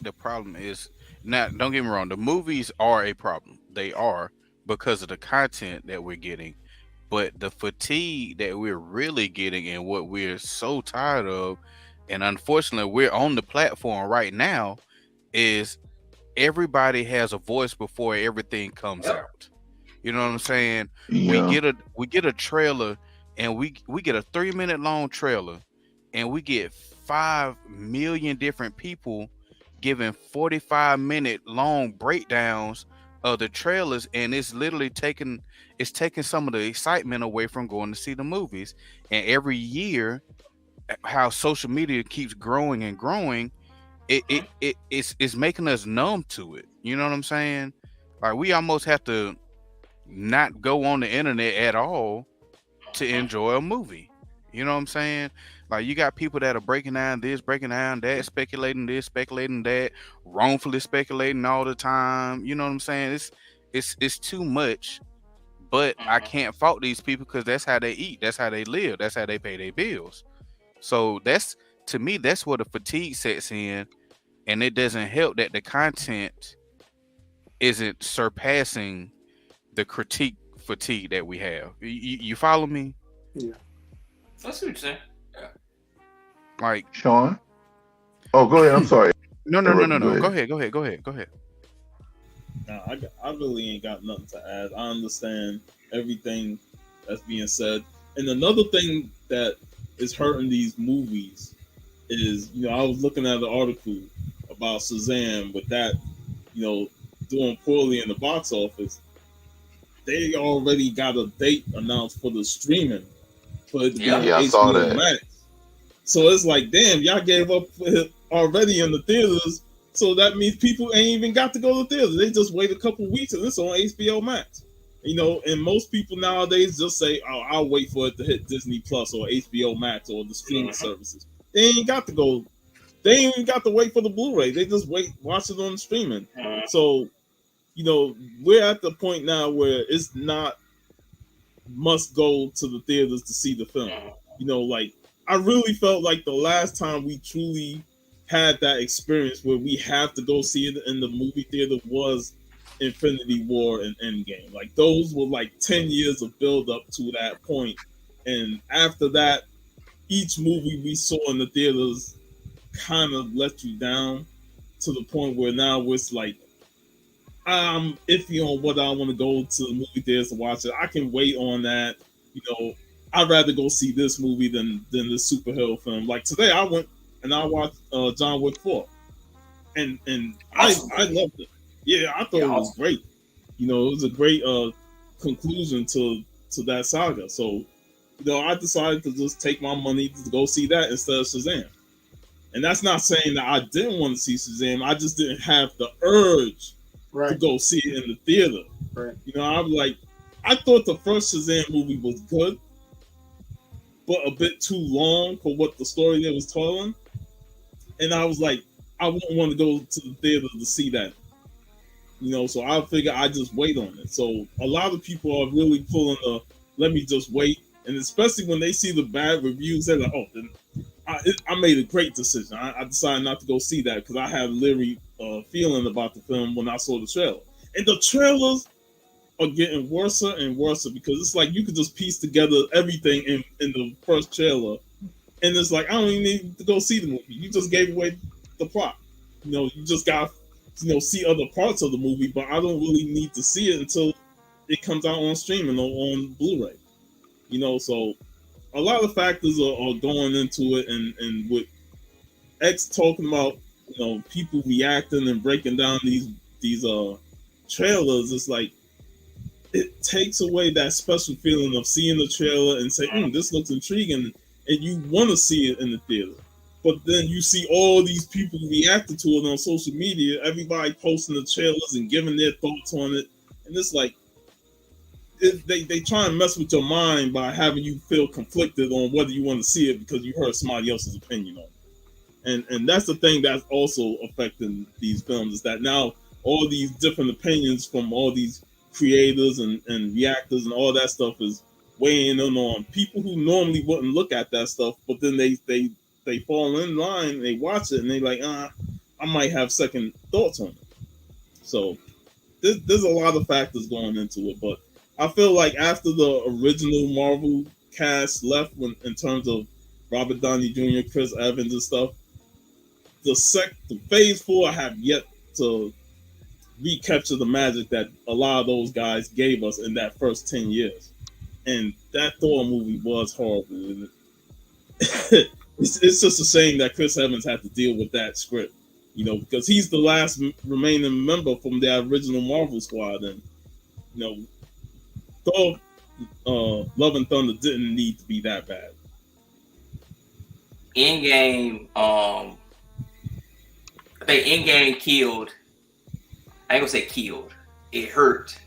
the problem is, now, don't get me wrong, the movies are a problem. They are, because of the content that we're getting. But the fatigue that we're really getting and what we're so tired of, and unfortunately we're on the platform right now, is everybody has a voice before everything comes out. You know what I'm saying? Yeah. We get a trailer, and we get a 3-minute long trailer, and we get 5 million different people giving 45-minute long breakdowns of the trailers, and it's literally taking some of the excitement away from going to see the movies. And every year, how social media keeps growing and growing, it's making us numb to it. You know what I'm saying? Like, we almost have to not go on the internet at all to enjoy a movie. You know what I'm saying? Like, you got people that are breaking down this, breaking down that, speculating this, speculating that, wrongfully speculating all the time. You know what I'm saying? It's too much. But I can't fault these people, because that's how they eat, that's how they live, that's how they pay their bills. So that's, to me, that's where the fatigue sets in, and it doesn't help that the content isn't surpassing the critique fatigue that we have. You follow me? Yeah. That's what you're saying. Yeah. Like, Sean? Oh, go ahead. I'm sorry. No. Go Go ahead. ahead. Nah, I really ain't got nothing to add. I understand everything that's being said. And another thing that is hurting these movies is, I was looking at an article about Shazam with that, doing poorly in the box office. They already got a date announced for the streaming for it to be on I saw HBO that. Max. So it's like, damn, y'all gave up already in the theaters. So that means people ain't even got to go to theaters. They just wait a couple weeks and it's on HBO Max. And most people nowadays just say, "Oh, I'll wait for it to hit Disney Plus or HBO Max or the streaming services." They ain't got to go. They ain't even got to wait for the Blu-ray. They just watch it on the streaming. So, we're at the point now where it's not must go to the theaters to see the film. Like, I really felt like the last time we truly had that experience where we have to go see it in the movie theater was Infinity War and Endgame. Like, those were like 10 years of build up to that point. And after that, each movie we saw in the theaters kind of let you down to the point where now it's like, I'm iffy on whether I want to go to the movie theaters to watch it. I can wait on that. I'd rather go see this movie than this superhero film. Like, today I went and I watched John Wick 4. And I loved it. Yeah, I thought it was great. It was a great conclusion to that saga. So, I decided to just take my money to go see that instead of Shazam. And that's not saying that I didn't want to see Shazam. I just didn't have the urge to go see it in the theater. Right. I'm like, I thought the first Shazam movie was good, but a bit too long for what the story they was telling. And I was like, I wouldn't want to go to the theater to see that. So I figure I just wait on it. So a lot of people are really pulling the let me just wait. And especially when they see the bad reviews, they're like, oh, then I made a great decision. I decided not to go see that because I had a leery feeling about the film when I saw the trailer. And the trailers are getting worse and worse because it's like you could just piece together everything in the first trailer. And it's like, I don't even need to go see the movie. You just gave away the plot. You just got see other parts of the movie, but I don't really need to see it until it comes out on streaming or on Blu-ray. So a lot of factors are going into it, and with X talking about people reacting and breaking down these trailers, it's like it takes away that special feeling of seeing the trailer and saying, this looks intriguing, and you want to see it in the theater. But then you see all these people reacting to it on social media, everybody posting the trailers and giving their thoughts on it. And it's like, they try and mess with your mind by having you feel conflicted on whether you want to see it because you heard somebody else's opinion on it. And that's the thing that's also affecting these films, is that now all these different opinions from all these creators and reactors and all that stuff is weighing in on people who normally wouldn't look at that stuff, but then they fall in line, they watch it, and they like, I might have second thoughts on it. So there's a lot of factors going into it, but I feel like after the original Marvel cast left, in terms of Robert Downey Jr., Chris Evans, and stuff, the Phase 4 have yet to recapture the magic that a lot of those guys gave us in that first 10 years. And that Thor movie was horrible. It's just a shame that Chris Evans had to deal with that script, you know, because he's the last remaining member from the original Marvel squad. And, you know, Thor Love and Thunder didn't need to be that bad. Endgame, I think Endgame killed. I ain't gonna say killed. It hurt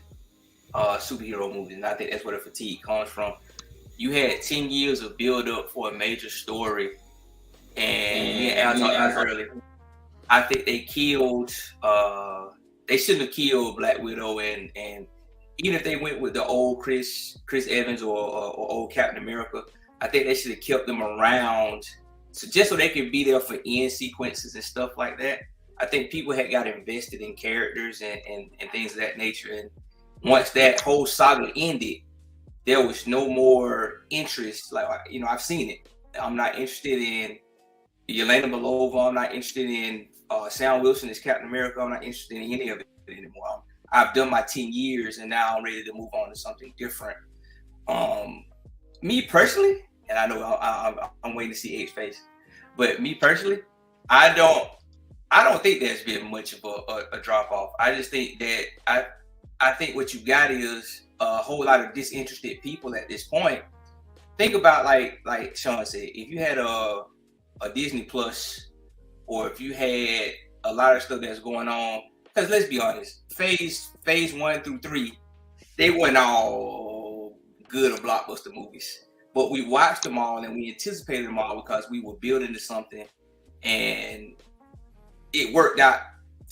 superhero movies, and I think that's where the fatigue comes from. You had 10 years of build up for a major story, and me and Al talked about it earlier. I think they killed. They shouldn't have killed Black Widow, and even if they went with the old Chris Evans or old Captain America, I think they should have kept them around, so they could be there for end sequences and stuff like that. I think people had got invested in characters and things of that nature. And once that whole saga ended, there was no more interest. Like, you know, I've seen it. I'm not interested in Yelena Belova. I'm not interested in Sam Wilson as Captain America. I'm not interested in any of it anymore. I've done my 10 years, and now I'm ready to move on to something different. Me personally, and I know I'm waiting to see H face, but me personally, I don't think there's been much of a drop off. I just think that I think what you got is a whole lot of disinterested people at this point. Think about like Sean said, if you had a Disney Plus, or if you had a lot of stuff that's going on, because let's be honest, phase 1 through 3, they weren't all good or blockbuster movies, but we watched them all and we anticipated them all because we were building to something, and it worked out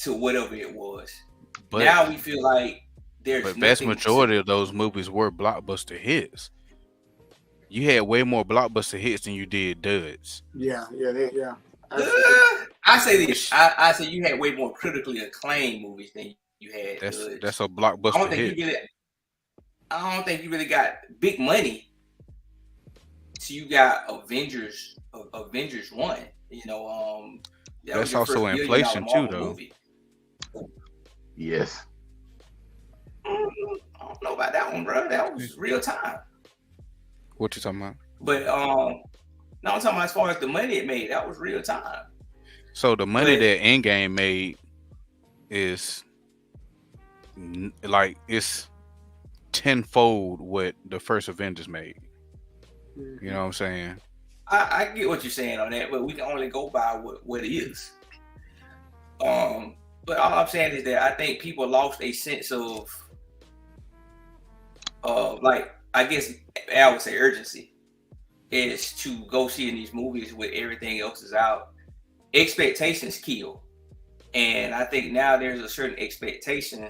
to whatever it was. But now we feel like there's the vast majority of those movies were blockbuster hits. You had way more blockbuster hits than you did duds. Yeah. I say this. I say you had way more critically acclaimed movies than you had. That's a blockbuster hit. I don't think you really got big money. So you got Avengers 1. You know, that's also inflation too, though. Movie. Yes. I don't know about that one, bro. That was real time. What you talking about? But no, I'm talking about as far as the money it made. That was real time. So the money that Endgame made is like it's tenfold what the first Avengers made. You know what I'm saying? I get what you're saying on that, but we can only go by what it is. But all I'm saying is that I think people lost a sense of like, I guess I would say urgency is to go see in these movies with everything else is out. Expectations kill. And I think now there's a certain expectation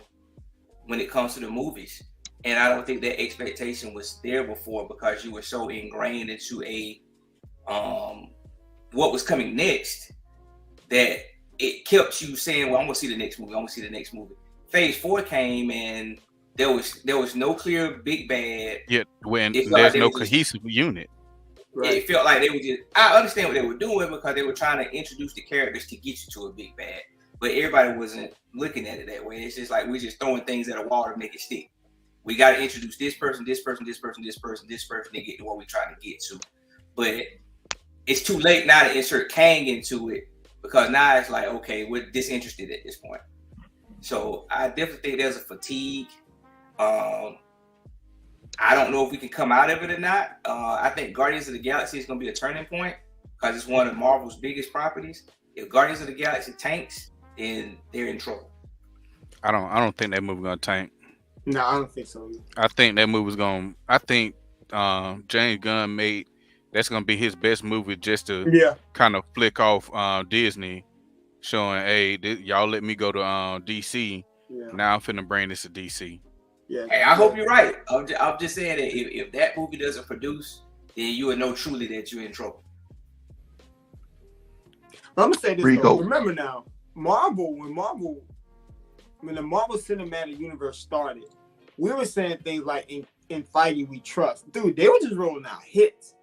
when it comes to the movies. And I don't think that expectation was there before because you were so ingrained into what was coming next that it kept you saying, well, I'm gonna see the next movie. Phase 4 came and there was no clear big bad. Yeah, when there's no cohesive unit. Right. It felt like they were just, I understand what they were doing because they were trying to introduce the characters to get you to a big bad. But everybody wasn't looking at it that way. It's just like we're just throwing things at a wall to make it stick. We got to introduce this person to get to what we're trying to get to. But it's too late now to insert Kang into it because now it's like, okay, we're disinterested at this point. So I definitely think there's a fatigue. I don't know if we can come out of it or not. I think Guardians of the Galaxy is going to be a turning point because it's one of Marvel's biggest properties. If Guardians of the Galaxy tanks, then they're in trouble. I don't think that movie gonna tank. No, I don't think so. I think that movie's gonna. I think James Gunn made that's gonna be his best movie just to kind of flick off Disney, showing, hey, y'all let me go to DC. Yeah. Now I'm finna bring this to DC. Yeah. Hey, I hope you're right. I'm just saying that if that movie doesn't produce, then you will know truly that you're in trouble. I'm gonna say this though. Remember now, when the Marvel Cinematic Universe started, we were saying things like in fighting we trust. Dude, they were just rolling out hits.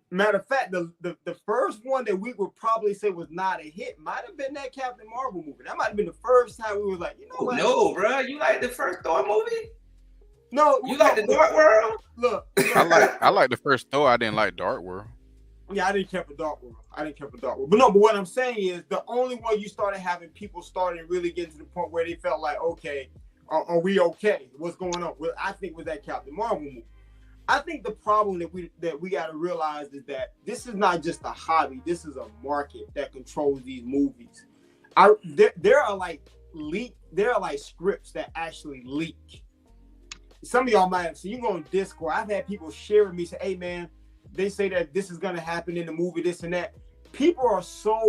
Matter of fact, the first one that we would probably say was not a hit might have been that Captain Marvel movie. That might have been the first time we were like, you know what? No, bro. You like the first Thor movie? No, you like the Dark World? Look, I like the first Thor. I didn't like Dark World. Yeah, I didn't care for Dark World. But what I'm saying is the only one you started having people starting really getting to the point where they felt like, okay, are we okay? What's going on? Well, I think with that Captain Marvel movie. I think the problem that we got to realize is that this is not just a hobby. This is a market that controls these movies. There are like scripts that actually leak. Some of y'all might have seen. You go on Discord. I've had people share with me, say, "Hey man, they say that this is gonna happen in the movie, this and that." People are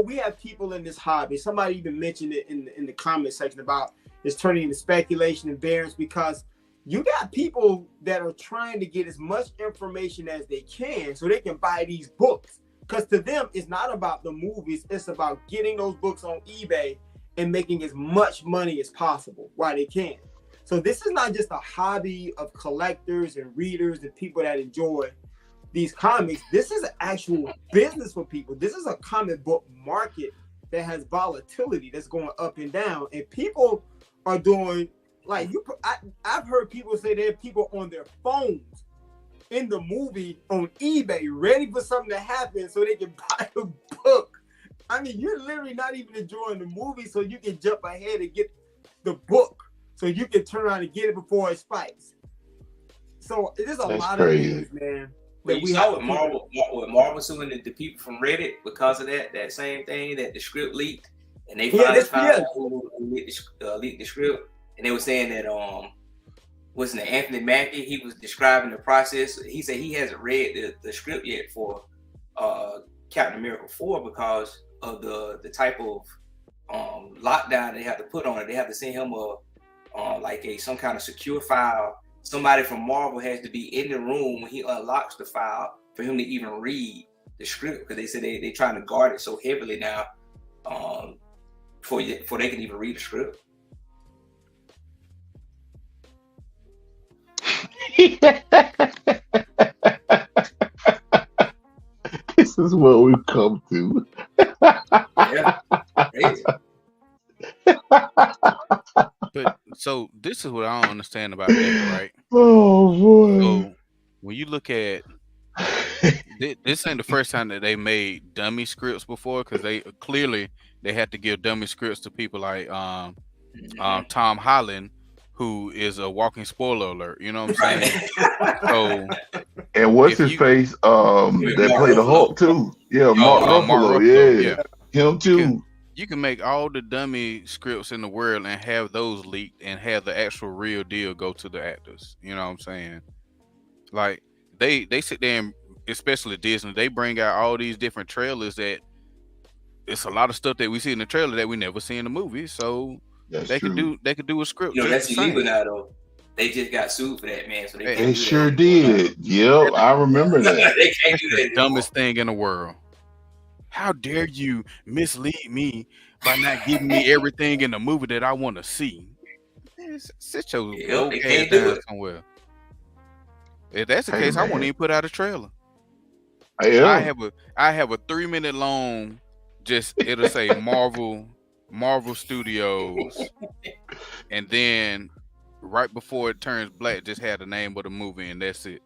we have people in this hobby. Somebody even mentioned it in the comment section about it's turning into speculation and variance because you got people that are trying to get as much information as they can so they can buy these books. Because to them, it's not about the movies. It's about getting those books on eBay and making as much money as possible while they can. So this is not just a hobby of collectors and readers and people that enjoy these comics. This is an actual business for people. This is a comic book market that has volatility that's going up and down. And people are doing... Like I've heard people say there are people on their phones in the movie on eBay ready for something to happen so they can buy a book. I mean, you're literally not even enjoying the movie so you can jump ahead and get the book so you can turn around and get it before it spikes. So there's a lot of things, man. But you saw what Marvel suing the people from Reddit because of that same thing, that the script leaked and they finally found out who leaked the script. And they were saying that wasn't it Anthony Mackie? He was describing the process. He said he hasn't read the script yet for Captain America 4 because of the type of lockdown they have to put on it. They have to send him some kind of secure file. Somebody from Marvel has to be in the room when he unlocks the file for him to even read the script because they said they're trying to guard it so heavily now before they can even read the script. This is what we've come to. Yeah. But so this is what I don't understand about that, right? Oh boy. So when you look at this ain't the first time that they made dummy scripts before, because they clearly had to give dummy scripts to people like Tom Holland, who is a walking spoiler alert. You know what I'm saying? So, and what's his face? That played the Hulk too. Yeah, Mark Ruffalo. Yeah, him too. You can make all the dummy scripts in the world and have those leaked and have the actual real deal go to the actors. You know what I'm saying? Like they sit there and, especially Disney, they bring out all these different trailers that it's a lot of stuff that we see in the trailer that we never see in the movie. So they could do a script. You know, that's illegal now though. They just got sued for that, man. So they sure did. Yep, I remember that. They can't do that. The dumbest thing in the world. How dare you mislead me by not giving me everything in the movie that I want to see? Sit your old ass down somewhere. If that's the case, I won't even put out a trailer. I have a 3-minute long, just it'll say Marvel Studios, and then right before it turns black, just had the name of the movie, and that's it.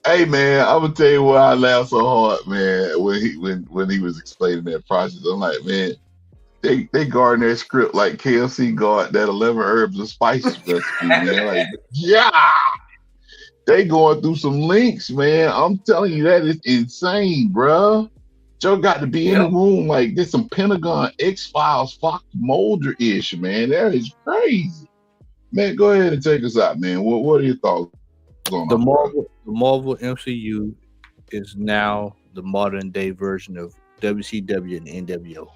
Hey man, I'm gonna tell you why I laughed so hard, man, when he was explaining that process. I'm like, man, they guard their script like KFC guard that 11 herbs and spices recipe, man. Like, yeah, they going through some links, man. I'm telling you, that is insane, bruh. Joe got to be in the room like this, some Pentagon X-Files, Fox Mulder-ish, man. That is crazy. Man, go ahead and take us out, man. What are your thoughts? The Marvel MCU is now the modern day version of WCW and NWO.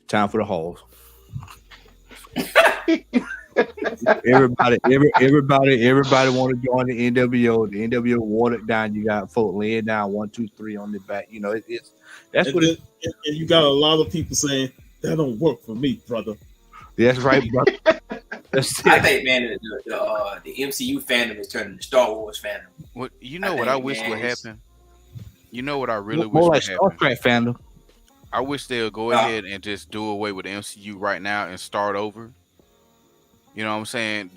Time for the halls. Everybody want to join the NWO. The NWO watered down. You got folk laying down 1, 2, 3 on the back. You know, that's what. And you got a lot of people saying That don't work for me, brother. That's right, brother. That's I it. think, man, the MCU fandom is turning to Star Wars fandom. What you know? What I wish would happen. You know what I really wish More would like Star happen. Trek fandom. I wish they'll go ahead and just do away with the MCU right now and start over. You know what I'm saying?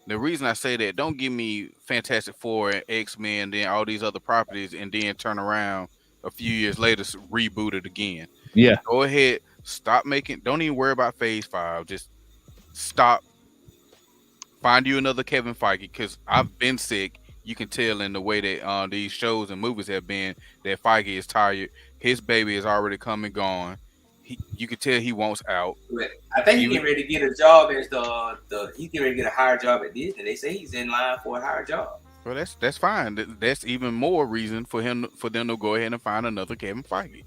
The reason I say that, don't give me Fantastic Four and X-Men, then all these other properties, and then turn around a few years later, reboot it again. Yeah. Go ahead, stop making. Don't even worry about Phase 5. Just stop. Find you another Kevin Feige, because I've been sick. You can tell in the way that these shows and movies have been that Feige is tired. His baby is already come and gone. You can tell he wants out. But I think he's getting ready to get a job as he's getting ready to get a higher job at Disney. They say he's in line for a higher job. Well, that's fine. That's even more reason for them to go ahead and find another Kevin Feige.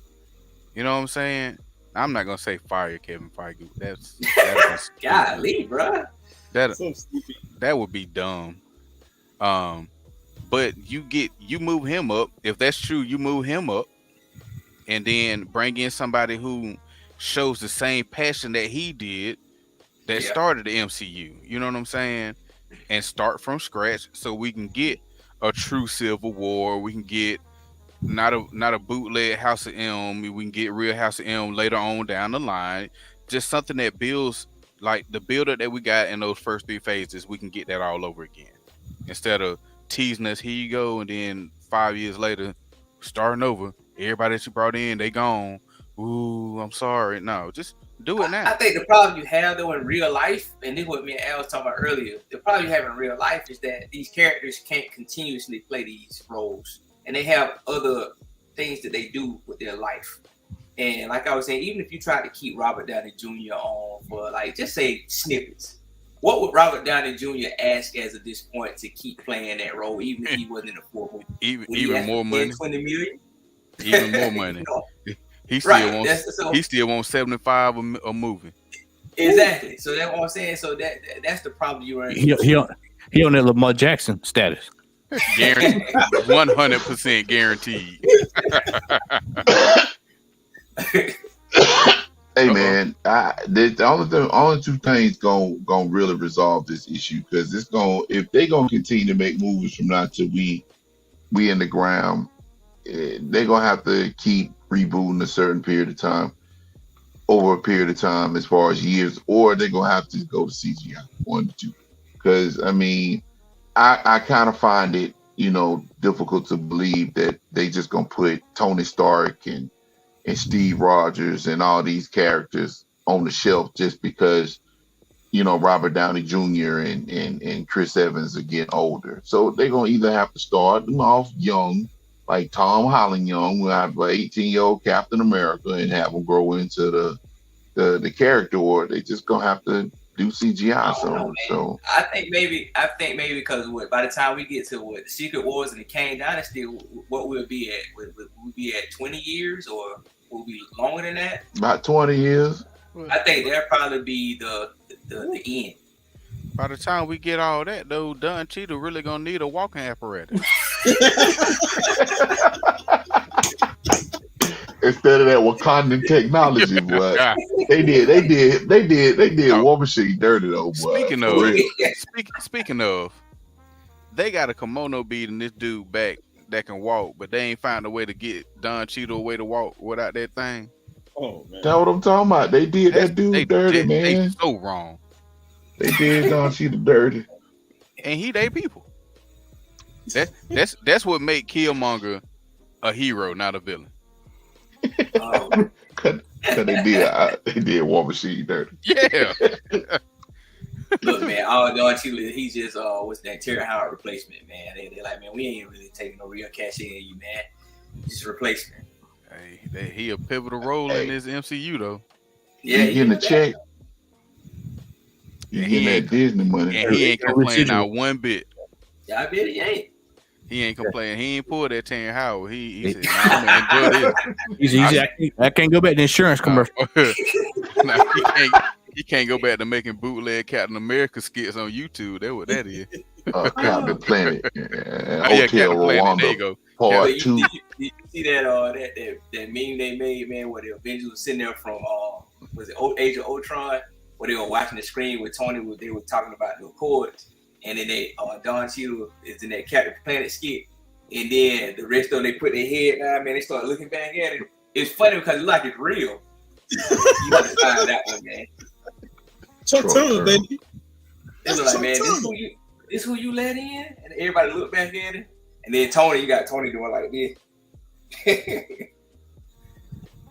You know what I'm saying? I'm not gonna say fire Kevin Feige. That's golly, bro. That would be dumb. But you move him up. If that's true, you move him up, and then bring in somebody who shows the same passion that he did that started the MCU. You know what I'm saying? And start from scratch so we can get a true Civil War. We can get not a bootleg House of M. We can get real House of M later on down the line. Just something that builds like the buildup that we got in those first 3 phases. We can get that all over again instead of teasing us. Here you go, and then 5 years later, starting over. Everybody that you brought in, they gone. Ooh, I'm sorry. No, just do it now. I think the problem you have though in real life, and this is what me and Al was talking about earlier, the problem you have in real life is that these characters can't continuously play these roles, and they have other things that they do with their life. And like I was saying, even if you try to keep Robert Downey Jr. on for like just say snippets, what would Robert Downey Jr. ask as at this point to keep playing that role, even if he wasn't in the 4 movie? Even more money. 20 million. Even more money. He still wants 75 a movie. Exactly. So that's what I'm saying. So that's the problem you run into. He on that Lamar Jackson status. Guaranteed, 100% guaranteed. Hey man, the only 2 things gonna really resolve this issue, because it's if they gonna continue to make movies from now till we in the ground, they're gonna have to keep rebooting a certain period of time, over a period of time as far as years, or they're gonna have to go to CGI, 1 to 2. Because I mean, I kind of find it difficult to believe that they just gonna put Tony Stark and Steve Rogers and all these characters on the shelf just because Robert Downey Jr. and Chris Evans are getting older. So they're gonna either have to start them off young, like Tom Holland young. We'll have an 18-year-old Captain America and have them grow into the character, or they just gonna have to do CGI. So I think maybe because by the time we get to Secret Wars and the Kang Dynasty, what we'll be at? We'll be at 20 years, or will be longer than that? About 20 years. I think that'll probably be the end. By the time we get all that, though, Don Cheadle really gonna need a walking apparatus. Instead of that Wakandan technology, boy, they did War Machine dirty though, boy. Speaking of, they got a kimono beating this dude back that can walk, but they ain't found a way to get Don Cheadle a way to walk without that thing. Oh man, that's what I'm talking about. They did that dude dirty, man. They so wrong. They did Don Cheadle dirty, and he they people. That's what make Killmonger a hero, not a villain. Cause they did War Machine dirty. Yeah. Look, man, all Don Cheadle, he just what's that Terry Howard replacement, man. They like, man, we ain't really taking no real cash in you, man. Just replacement. Hey, he a pivotal role in this MCU though. Yeah, he getting a check. He getting that Disney money. And he ain't complaining not one bit. Yeah, I bet he ain't. He ain't complaining. He ain't pulled that Terry Howard. He said, nah, I'm gonna enjoy this. I can't go back to insurance commercial. He can't go back to making bootleg Captain America skits on YouTube. That's what that is. Captain Planet. Hotel Rwanda. There you go. Part 2. You see that meme they made, man, where the Avengers was sitting there from was it Age of Ultron, where they were watching the screen with Tony, where they were talking about the Accords, and then they Don Cheadle is in that Captain Planet skit, and then the rest of them they put their head down, man. They start looking back at it. It's funny because like it's real. You have to find that one, man. Chuck Turner, baby. It was like, man, this who you let in, and everybody look back at it, and then Tony, you got Tony doing like this.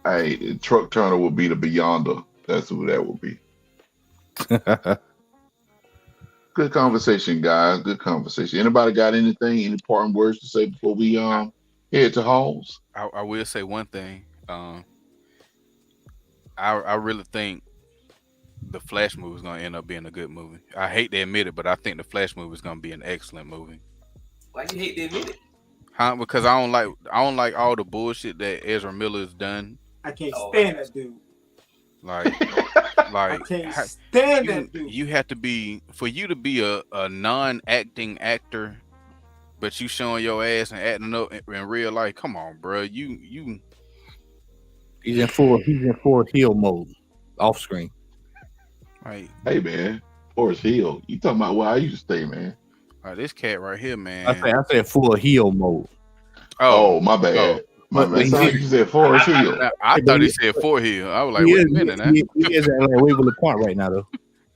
Hey, Truck Turner will be the Beyonder. That's who that will be. Good conversation, guys. Good conversation. Anybody got anything, any parting words to say before we head to Halls? I will say one thing. I really think the Flash movie is gonna end up being a good movie. I hate to admit it, but I think the Flash movie is gonna be an excellent movie. Why you hate to admit it? Huh? Because I don't like all the bullshit that Ezra Miller has done. I can't stand that dude. Like I can't stand that dude. You have to be, for you to be a non-acting actor, but you showing your ass and acting up in real life. Come on, bro. You. He's in full heel mode, off screen. Right. Hey man, Forest Hill. You talking about where I used to stay, man? This cat right here, man. I said full heel mode. Oh, my bad. Oh. My bad. You said Forest Hill. I thought he said Fort Hill. I was like, wait a minute. He is at Waverly Point right now, though.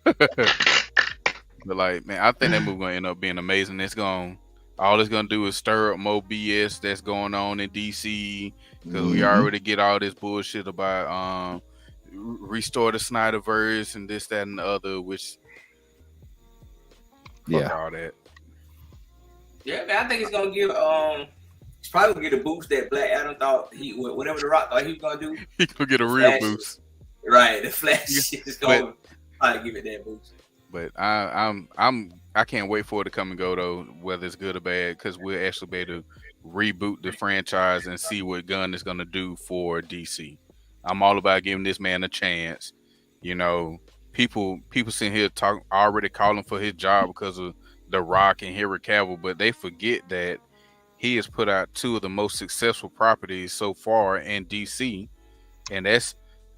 But like, man, I think that movie gonna end up being amazing. All it's gonna do is stir up more BS that's going on in DC, because we already get all this bullshit about restore the Snyderverse and this, that, and the other, which fuck all that. Yeah, man, I think it's gonna give it's probably gonna get a boost that Black Adam thought whatever The Rock thought he was gonna do. He gonna get a real boost. Right, the Flash is gonna probably give it that boost. But I can't wait for it to come and go though, whether it's good or bad, because we'll actually be able to reboot the franchise and see what Gunn is gonna do for DC. I'm all about giving this man a chance. You know, people sitting here already calling for his job because of The Rock and Henry Cavill, but they forget that he has put out two of the most successful properties so far in DC, and that's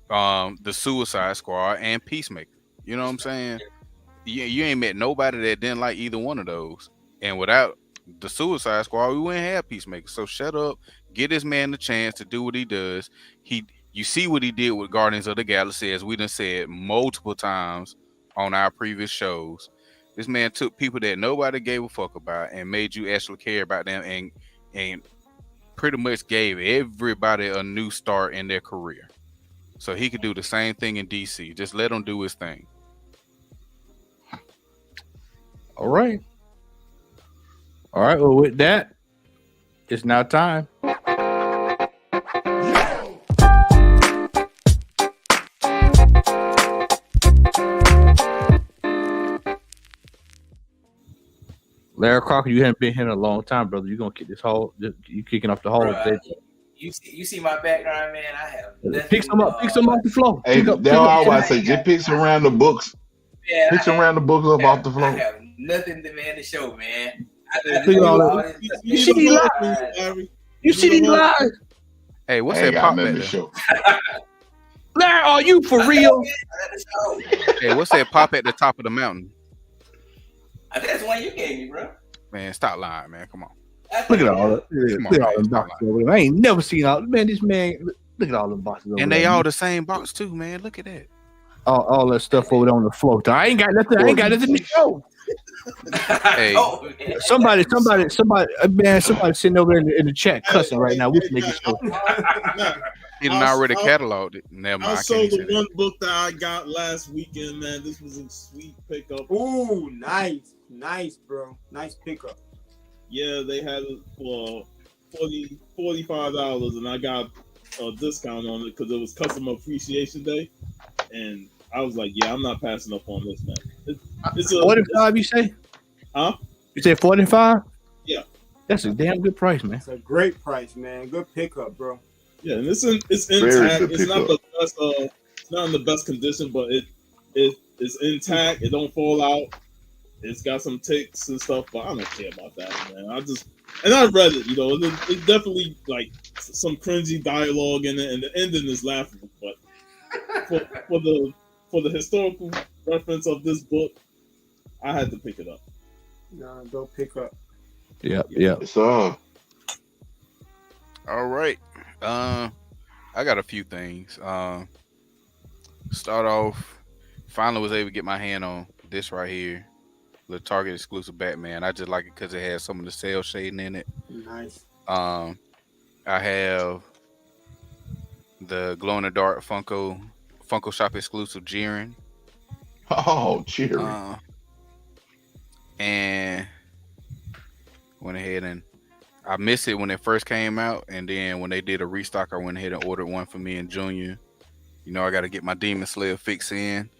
the Suicide Squad and Peacemaker. You know what I'm saying? You ain't met nobody that didn't like either one of those. And without the Suicide Squad, we wouldn't have Peacemaker. So shut up, get this man the chance to do what he does. You see what he did with Guardians of the Galaxy, as we done said multiple times on our previous shows. This man took people that nobody gave a fuck about and made you actually care about them, and pretty much gave everybody a new start in their career. So he could do the same thing in DC. Just let him do his thing. All right. Well, with that, it's now time. Larry Crocker, you haven't been here in a long time, brother. You're gonna kick this hall. You kicking off the hall. You see my background, man. I have pick some up. Pick some off the floor. Hey, that's all I say. Just pick some random books. Yeah, pick some random books up off the floor. I have nothing to man to show, man. You see these lies. You see these lies. Hey, what's that pop at? Larry, are you for real? Hey, what's that pop at the top of the mountain? I think that's the one you gave me, bro. Man, stop lying, man. Come on. Look at all that. Look at all them boxes over there. I ain't never seen all. Man, this man. Look at all them boxes over there. And they all the same box too, man. Look at that. All that stuff over there on the floor. I ain't got nothing. I ain't got nothing to show. Hey, somebody, man, somebody sitting over in the chat cussing right now. We can make it show. He done already cataloged it. Never mind. I sold the one book that I got last weekend, man. This was a sweet pickup. Ooh, nice, bro. Nice pickup. Yeah, they had it for $45, and I got a discount on it because it was Customer Appreciation Day, and I was like, yeah, I'm not passing up on this, man. It's 45, you say? Huh? You say 45? Yeah. That's a damn good price, man. It's a great price, man. Good pickup, bro. Yeah, and it's intact. It's not the best. It's not in the best condition, but it's intact. It don't fall out. It's got some ticks and stuff, but I don't care about that, man. I read it. You know, it definitely like some cringy dialogue in it, and the ending is laughable. But for the historical reference of this book, I had to pick it up. Nah, don't pick up. Yep. So All right. I got a few things. Start off. Finally was able to get my hand on this right here, the Target exclusive Batman. I just like it because it has some of the cell shading in it. Nice. I have the glow in the dark Funko Shop exclusive Jiren. oh, cheery. And went ahead and I missed it when it first came out, and then when they did a restock, I went ahead and ordered one for me and Junior. You know, I got to get my Demon Slayer fix in.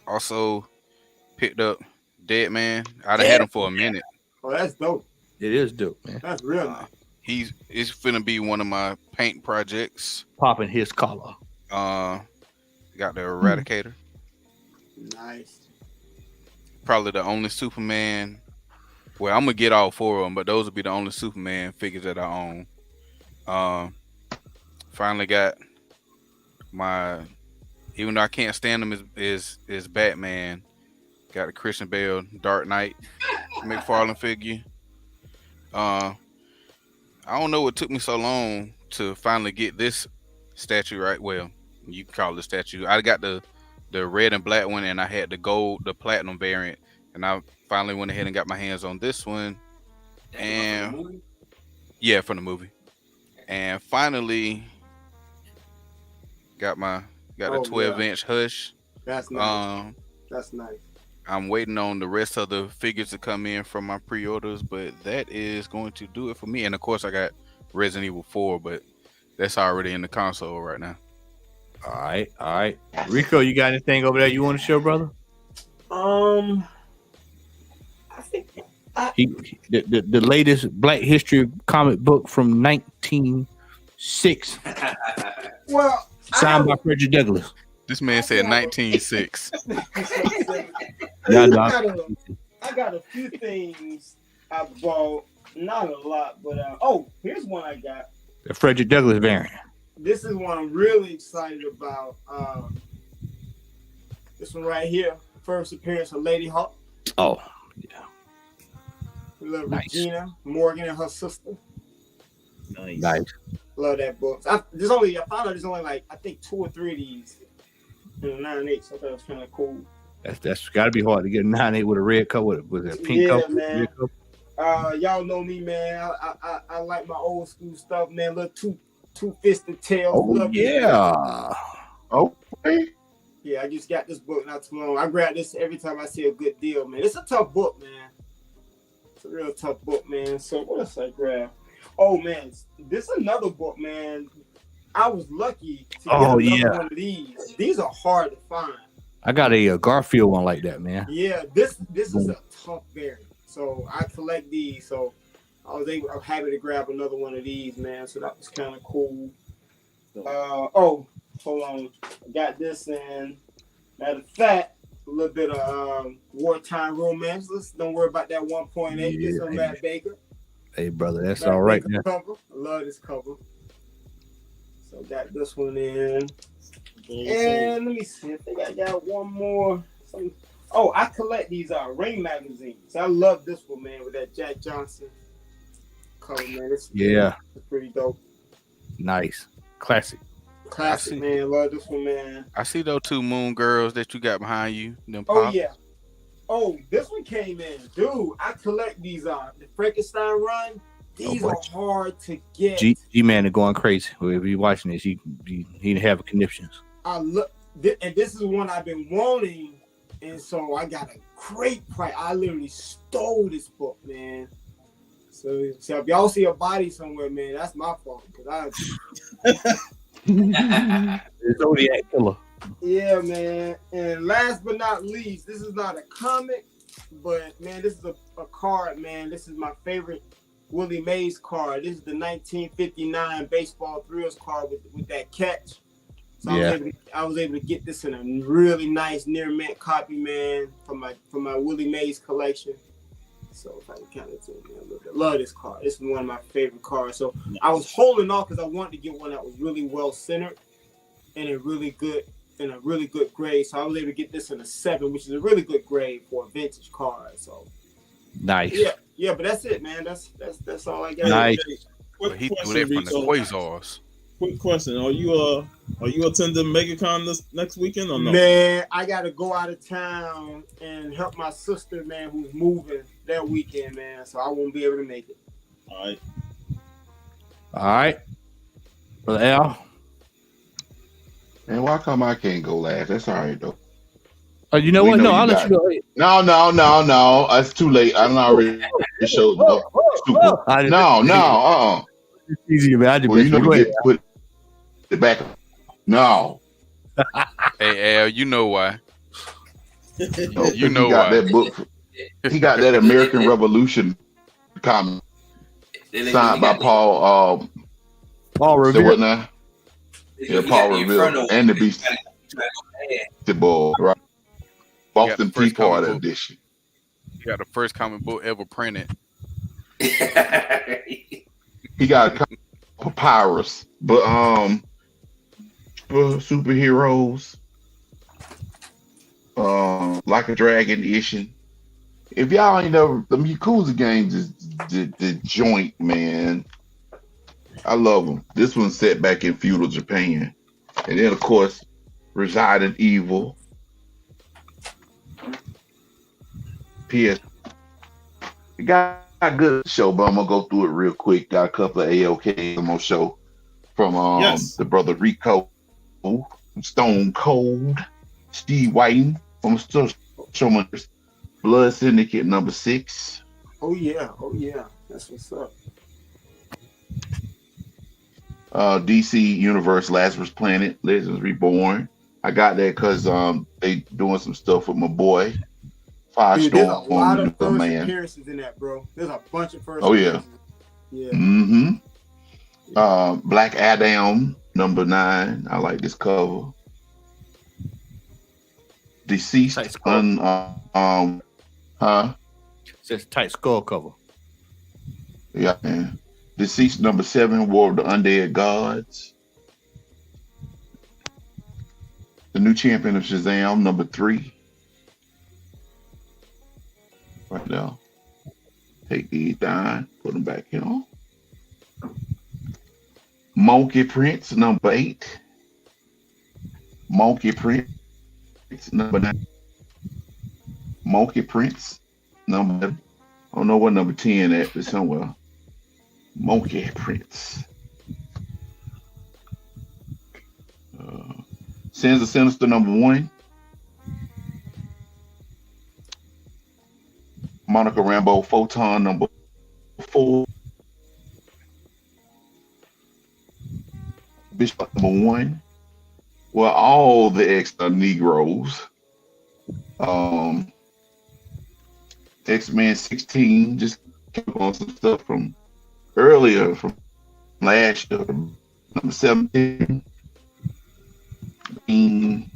Also picked up Dead Man. I'd have had him for a minute. Oh, that's dope. It is dope, man. That's real nice. It's finna be one of my paint projects. Popping his collar. Got the Eradicator. Nice. Probably the only Superman. Well, I'm gonna get all four of them, but those will be the only Superman figures that I own. Finally got my, even though I can't stand him as Batman, got a Christian Bale Dark Knight McFarlane figure. I don't know what took me so long to finally get this statue right. Well, you can call it a statue. I got the red and black one, and I had the platinum variant, and I finally went ahead and got my hands on this one. And yeah, from the movie. And finally got the 12-inch Hush. That's nice. That's nice. I'm waiting on the rest of the figures to come in from my pre-orders, but that is going to do it for me. And of course, I got Resident Evil 4, but that's already in the console right now. All right. Rico, you got anything over there you want to show, brother? I think the latest Black History comic book from 1906, well, signed by Frederick Douglass. This man said 1906. Yeah, I got a few things I bought, not a lot, but here's one I got. The Frederick Douglass variant. This is one I'm really excited about. This one right here, first appearance of Lady Hawk. Oh, yeah. We love Nice. Regina Morgan and her sister. Nice. Love that book. I found out there's only like I think 2 or 3 of these in the 9/8. So I thought it was kind of cool. That's got to be hard to get a 9/8 with a red cover with a pink cover. Man. Red cover. Y'all know me, man. I like my old school stuff, man. Little two-fisted tails. Oh yeah. Okay. Yeah, I just got this book not too long. I grab this every time I see a good deal, man. It's a tough book, man. It's a real tough book, man. So what else I grab? Oh man, this is another book, man. I was lucky to get another one of these. These are hard to find. I got a Garfield one like that, man. Yeah, this is a tough variant. So I collect these. So I'm happy to grab another one of these, man. So that was kind of cool. Hold on. I got this in. Matter of fact, a little bit of wartime romance. Don't worry about that 1.8. Yeah, This is Matt Baker. Hey, brother, that's Matt all right, Baker man. cover. I love this cover. So got this one in. And let me see. I think I got one more. I collect these Ring magazines. I love this one, man, with that Jack Johnson cover, man. It's pretty dope. Nice. Classic, man. Love this one, man. I see those 2 Moon Girls that you got behind you. Yeah. Oh, this one came in. Dude, I collect these the Frankenstein run. These are hard to get. G-Man is going crazy. If you're watching this, he have conniptions. And this is one I've been wanting, and so I got a great price. I literally stole this book, man. So if y'all see a body somewhere, man, that's my fault. It's Zodiac Killer. Yeah, man. And last but not least, this is not a comic, but man, this is a card, man. This is my favorite Willie Mays card. This is the 1959 Baseball Thrills card with that catch. So I was able to get this in a really nice near mint copy, man, from my Willie Mays collection. So if I can kind of zoom in a little bit. Love this card. This is one of my favorite cards. So I was holding off because I wanted to get one that was really well centered. in a really good grade. So I was able to get this in a 7, which is a really good grade for a vintage card. So Nice. yeah, but that's it, man. That's all I got. Nice. Quick He threw question, that from the Rico. Quasars. Quick question: Are you attending MegaCon this next weekend or no? Man, I got to go out of town and help my sister, man, who's moving that weekend, man. So I won't be able to make it. All right. All right. Brother Al. And why come I can't go last? That's all right though. Oh, you know We what? know No, you I'll let got you go. No. It's too late. I'm already showed up. Stupid. No. It's easy, man. I just Well, you know go you ahead. get put the back. No. Hey Al, you know why? No, You know he got why. that book. He got that American Revolution comic signed by Paul. Paul Say Revere. what now? Yeah, Paul Revere and the Beast Boy, right? Boston Tea first comic Party book. edition. You got the first comic book ever printed. He got a papyrus, but for superheroes, like a Dragon edition. If y'all ain't never, the Yakuza games is the joint, man. I love them. This one's set back in feudal Japan, and then of course, Resident Evil. PS. It got a good show, but I'm gonna go through it real quick. Got a couple of AOKs I'm gonna show from Yes. the brother Rico, Stone Cold, Steve Whiten from showing Blood Syndicate number 6. Oh yeah. That's what's up. DC Universe Lazarus Planet Legends Reborn. I got that because they doing some stuff with my boy Dude, there's a Firestorm lot on of the first man. appearances in that, bro. There's a bunch of first Oh, yeah. appearances. Yeah. Mm-hmm. Black Adam number 9. I like this cover. Deceased Tight skull. Says tight skull cover. Yeah, man. Deceased number 7, War of the Undead Gods. The new champion of Shazam number 3. Right now. Take these down, put them back in. Monkey Prince number 8. Monkey Prince number 9. Monkey Prince number, I don't know what number 10 at, but somewhere. Monkey Prince. Sins of Sinister number 1. Monica Rambeau Photon number 4. Bishop number 1. Well, all the extra Negroes. X-Men 16, just kept on some stuff from earlier, from last year. Number 17. And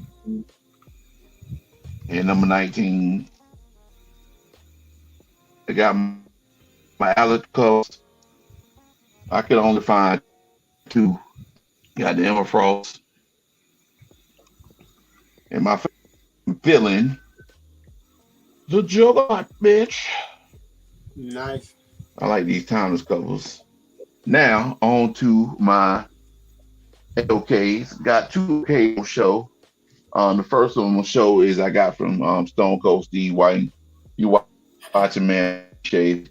number 19. I got my Alec Cubs. I could only find 2. Got the Emma Frost. And my feeling, the Juggernaut, bitch. Nice. I like these timeless covers. Now, on to my AOKs. Got 2 OK on show. The first one on show is I got from Stone Cold Steve White. You watching Man Shade.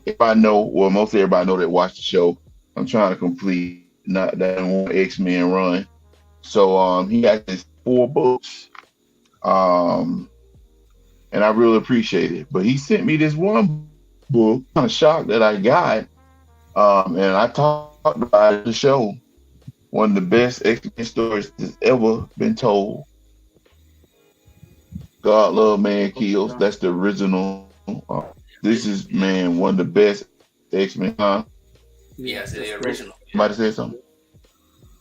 If I know, well, most everybody know that watch the show. I'm trying to complete not that one X-Men run. So he has his 4 books. And I really appreciate it. But he sent me this one book. Kind of shocked that I got. And I talked about it on the show. One of the best X-Men stories that's ever been told. God Love Man Kills. That's the original. This is, man, one of the best X-Men. Yes, the original. Somebody say something?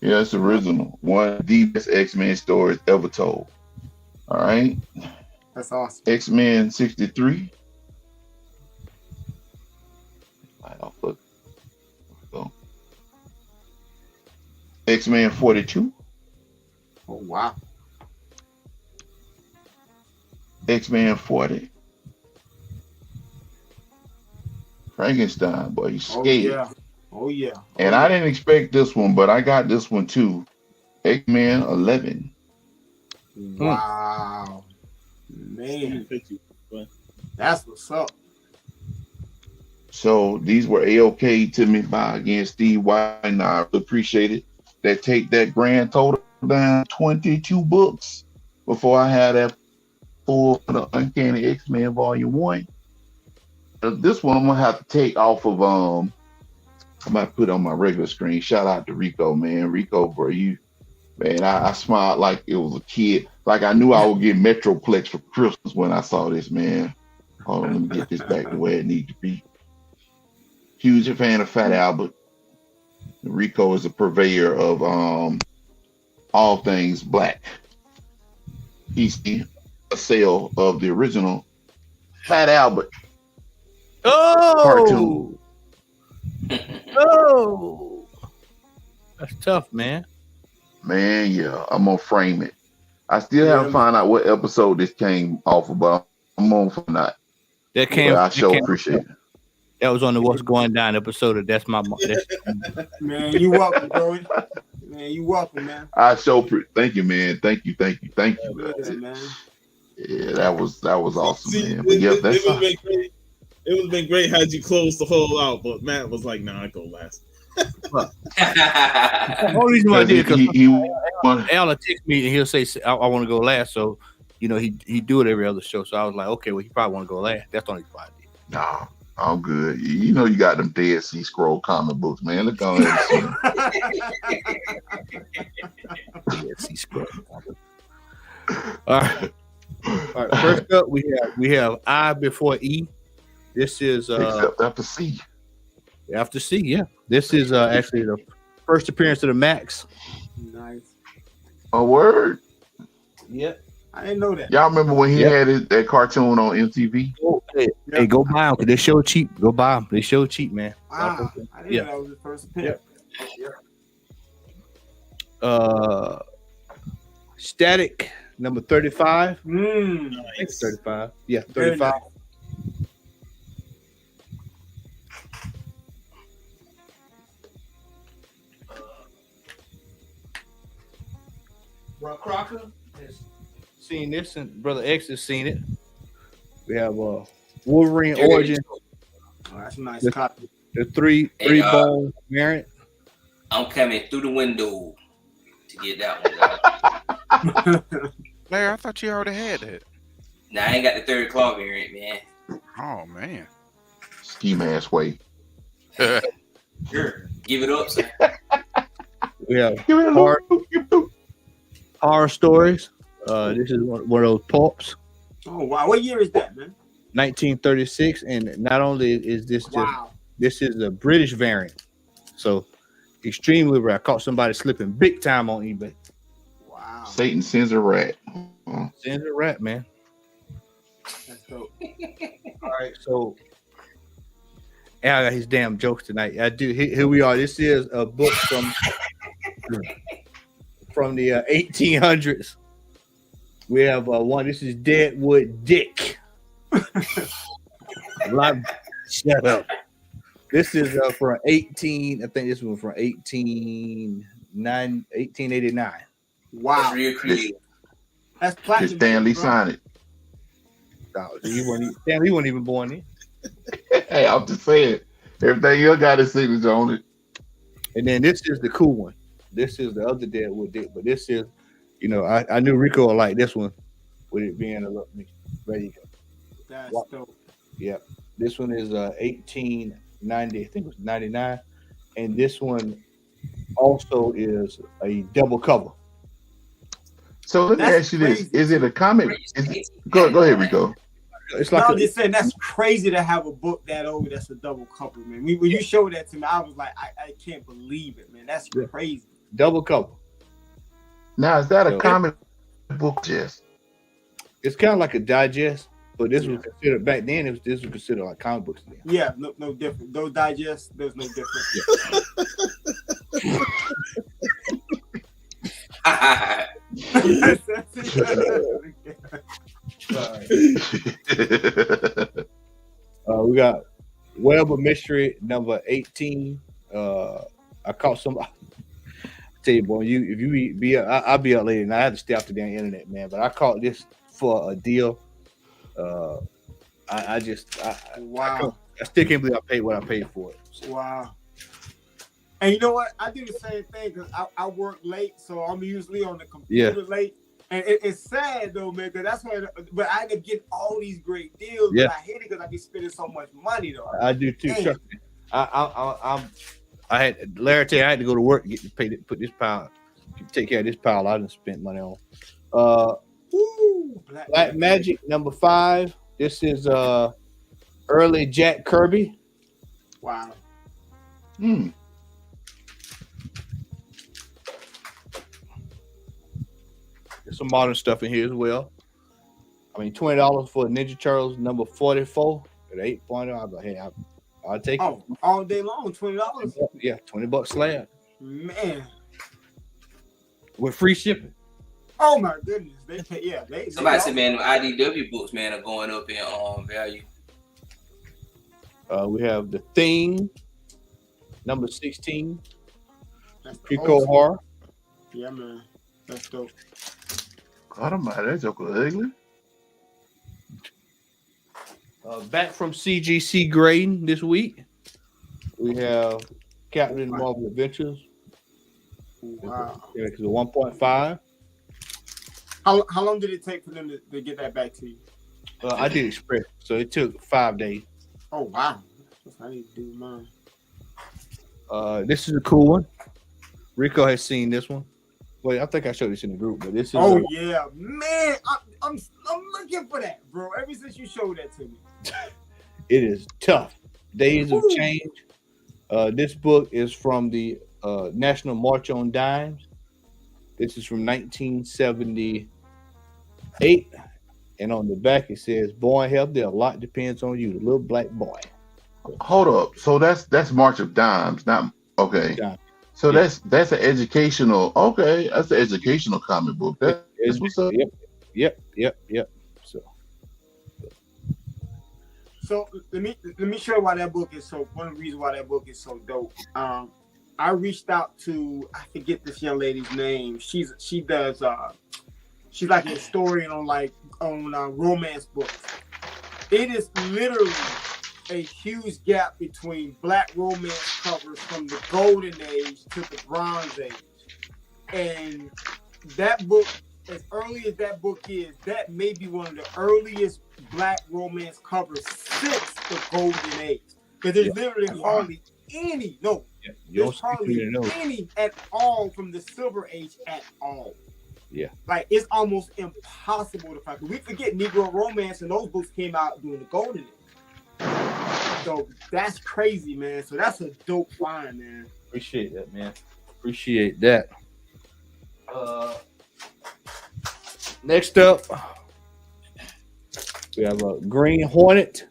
Yeah, it's the original. One of the best X-Men stories ever told. All right. That's awesome. X-Men 63. X-Men 42. Wow. X-Men 40. Frankenstein, boy, you Oh scared. yeah. Oh yeah. And I didn't expect this one, but I got this one too. X-Men 11. Wow. Man. That's what's up. So these were A-OK to me by again Steve White, and I appreciate it. That take that grand total down 22 books before I had that full the Uncanny X-Men Volume 1. This one I'm gonna have to take off of I might put on my regular screen. Shout out to Rico, man. Rico, bro, you man, I smiled like it was a kid. Like I knew I would get Metroplex for Christmas when I saw this, man. Hold on, let me get this back to where it needs to be. Huge fan of Fat Albert. Rico is a purveyor of all things black. He's a sale of the original Fat Albert cartoon. Oh, that's tough, man. Man, yeah, I'm gonna frame it. I still haven't found out what episode this came off of, but I'm gonna find out. That came. I sure appreciate it. That was on the What's Going Down episode of That's My Mom. Man, you welcome, bro. Man, you welcome, man. I sure thank you, man. Thank you. Yeah, man. Yeah, that was awesome, See, man. But yeah, it that's would have been great. It would have been great had you closed the whole out, but Matt was like, "Nah, I go last." The only reason why I did because Alan texts me and he'll say, "I want to go last." So, he do it every other show. So I was like, "Okay, well, he probably want to go last." That's the only reason why I did. Nah, I'm good. You know, you got them Dead Sea Scroll comic books, man. Look on that. Dead Sea Scroll. All right. First up, we have I before E. This is except after C. After C, yeah. This is actually the first appearance of the Max. Nice. A word. Yep. I didn't know that. Y'all remember when he had that cartoon on MTV? Oh, hey, go buy them because they show cheap. Go buy them. They show cheap, man. I didn't know that was the first appearance. Static number 35. Nice. 35. Yeah, 35. Bro Crocker has seen this, and Brother X has seen it. We have Wolverine Origin. Oh, that's a nice copy. The three bone variant. I'm coming through the window to get that one. Larry, I thought you already had that. Nah, I ain't got the third claw variant, man. Oh man. Ski mask way. Sure. Give it up, son. We have horror stories. This is one of those pulps. Oh wow! What year is that, man? 1936, and not only is this this is the British variant, so extremely rare. I caught somebody slipping big time on eBay. Wow! Satan sends a rat. Sends a rat, man. That's dope. All right, so Al got his damn jokes tonight. I do. Here we are. This is a book from the 1800s. We have one. This is Deadwood Dick. Shut up. This is from 18. I think this was from 1889. Wow. That's real creative. That's platinum. Did Stanley sign it? No, he wasn't even born in. Hey, I'm just saying. Everything else got his signature on it. And then this is the cool one. This is the other Deadwood Dick, but this is, I knew Rico would like this one with it being a little. There you go. That's dope. Yep. This one is 1890. I think it was 99, and this one also is a double cover. So let me ask you this: is it a comic? Go ahead, Rico. It's like I'm just saying that's crazy to have a book that old that's a double cover, man. When you showed that to me, I was like, I can't believe it, man. That's crazy. Double cover. Now is that a comic book? Yes. It's kind of like a digest, but this was considered back then. This was considered like comic books. Then. Yeah, no different. Those digests, there's no difference. We got Web of Mystery number 18. I caught somebody. Tell you, boy, if you be I'll be up later, and I had to stay off the damn internet, man. But I caught this for a deal. I still can't believe I paid what I paid for it. So. Wow. And you know what? I do the same thing because I work late, so I'm usually on the computer late. And it's sad though, man, because that's why. But I end up getting all these great deals. Yeah. But I hate it because I be spending so much money though. I do too. Damn. Trust me. I had Larry tell you I had to go to work to get to pay to put this pile, take care of this pile I didn't spend money on. Black Magic number 5. This is early Jack Kirby. Wow. There's some modern stuff in here as well. I mean, $20 for Ninja Turtles number 44 at 8.0. I was like, hey, I'll take it. All day long, $20. Yeah, $20 slab. Man. With free shipping. Oh my goodness. They pay, Somebody said, man, the IDW books, man, are going up in value. We have The Thing, number 16. That's Pico Horror. Yeah, man. That's dope. God almighty, that joke was ugly. Back from CGC grading this week. We have Captain Marvel Adventures. Wow. It's a 1.5. How long did it take for them to get that back to you? I did express, so it took 5 days. Oh wow. I need to do mine. This is a cool one. Rico has seen this one. Wait, I think I showed this in the group, but this is yeah, man. I'm looking for that, bro. Ever since you showed that to me. It is tough. Days of Change. This book is from the National March on Dimes. This is from 1978. And on the back it says, "Boy, help there. A lot depends on you." The little black boy. Hold up. So that's March of Dimes, not okay. Dime. So that's an educational. Okay, that's an educational comic book. That's what's up. Yep. So let me show you why that book is so. One of the reasons why that book is so dope. I reached out to, I forget this young lady's name. She's like a historian on romance books. It is literally a huge gap between black romance covers from the golden age to the bronze age. And that book, as early as that book is, that may be one of the earliest black romance covers since the golden age. Because there's literally hardly any, there's hardly any at all from the silver age at all. Yeah. Like, it's almost impossible to find. We forget Negro romance, and those books came out during the golden age. So that's crazy, man. So that's a dope find, man. Appreciate that, man. Appreciate that. Next up, we have a Green Hornet,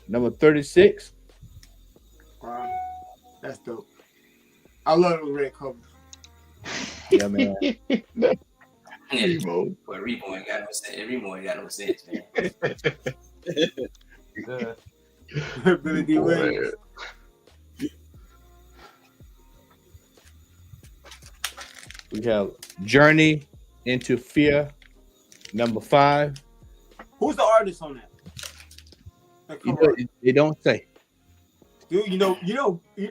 number 36. Wow, that's dope. I love those red covers. Yeah, man. Remo ain't got no sense. Remo ain't got no sense, man. Billy D. Williams. We have Journey into Fear, number 5. Who's the artist on that? They don't say. Dude,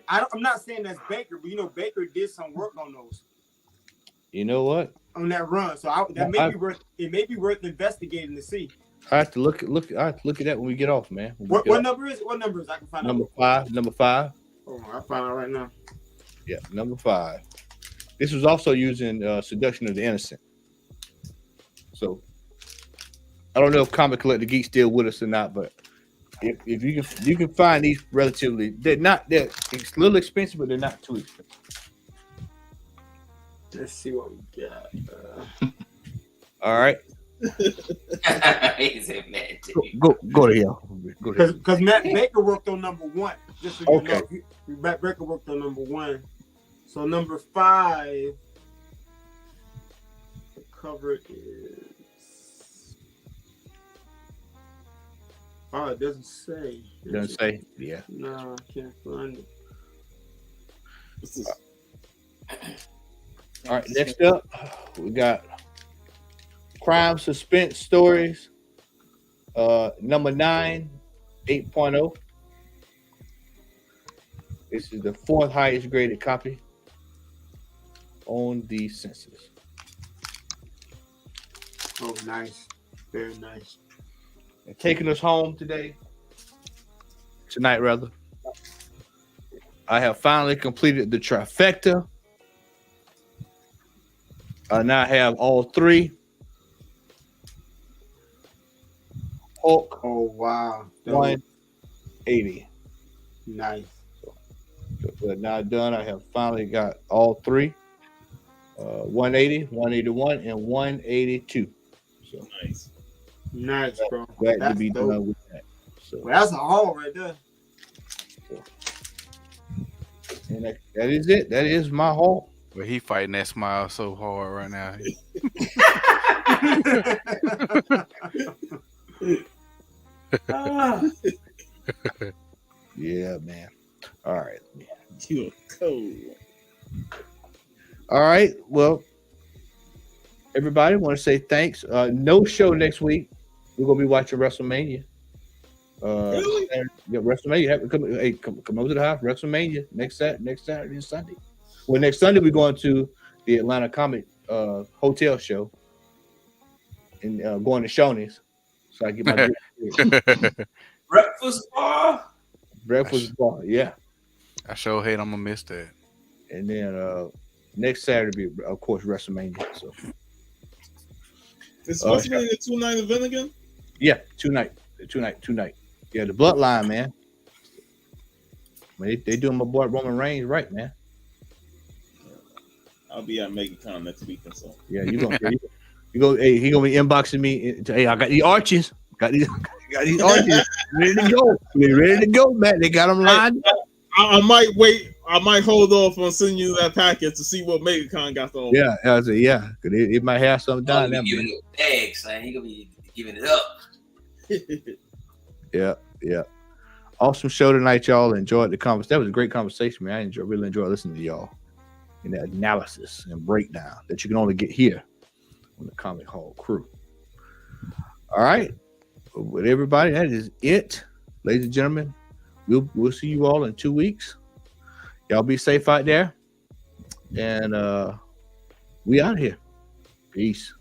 I'm not saying that's Baker, but Baker did some work on those. You know what? On that run, so that may be worth investigating to see. I have to look at that when we get off, man. What number is it? What number is it? I can find number out. Number 5. Oh, I'll find out right now. Yeah, number 5. This was also using Seduction of the Innocent. So I don't know if Comic Collector Geek still with us or not, but if you can find these relatively, they're it's a little expensive, but they're not too expensive. Let's see what we got. All right. He's a man. Go to hell. Because Matt Baker worked on number 1. Just so you know, Matt Baker worked on number 1. So number 5. cover is. Oh, it doesn't say. Doesn't say. Yeah. No, I can't find it. What's this? All right. Next up, we got crime suspense stories. Number 9, 8.0. This is the 4th highest graded copy on the census. Oh, nice. Very nice. And taking us home tonight rather, I have finally completed the trifecta. I now have all 3. Hulk. Oh, wow. 180. Nice. So now done. I have finally got all 3. 180, 181, and 182. So nice, bro. Glad to be done with that. So well, that's a haul right there. And that is it. That is my haul. But he fighting that smile so hard right now. Yeah, man. All right. You're cold. All right. Well, everybody, want to say thanks. No show next week. We're gonna be watching WrestleMania. Really? Yeah, WrestleMania. Come over to the house. WrestleMania next Saturday and Sunday. Well, next Sunday we're going to the Atlanta Comic Hotel show and going to Shoney's. So I get my breakfast bar. Yeah. I sure hate I'm gonna miss that. And then next Saturday be, of course, WrestleMania. So It's supposed to be a 2-night event again? Yeah, two night. Yeah, the Bloodline, man. They doing my boy Roman Reigns right, man. I'll be at MegaCon next week and so. Yeah, you gonna hey, he gonna be inboxing me. Hey, I got these arches. Got these arches ready to go. They ready to go, man. They got them lined up. I might wait. I might hold off on sending you that package to see what MegaCon got to offer. Yeah, I said, yeah, because it might have something down there. Giving it bags, man. He gonna be giving it up. Yeah. Awesome show tonight, y'all. Enjoyed the conversation. That was a great conversation, man. Really enjoyed listening to y'all and the analysis and breakdown that you can only get here on the Comic Hall crew. All right, with everybody, that is it, ladies and gentlemen. We'll see you all in 2 weeks. Y'all be safe out there, and we out here. Peace.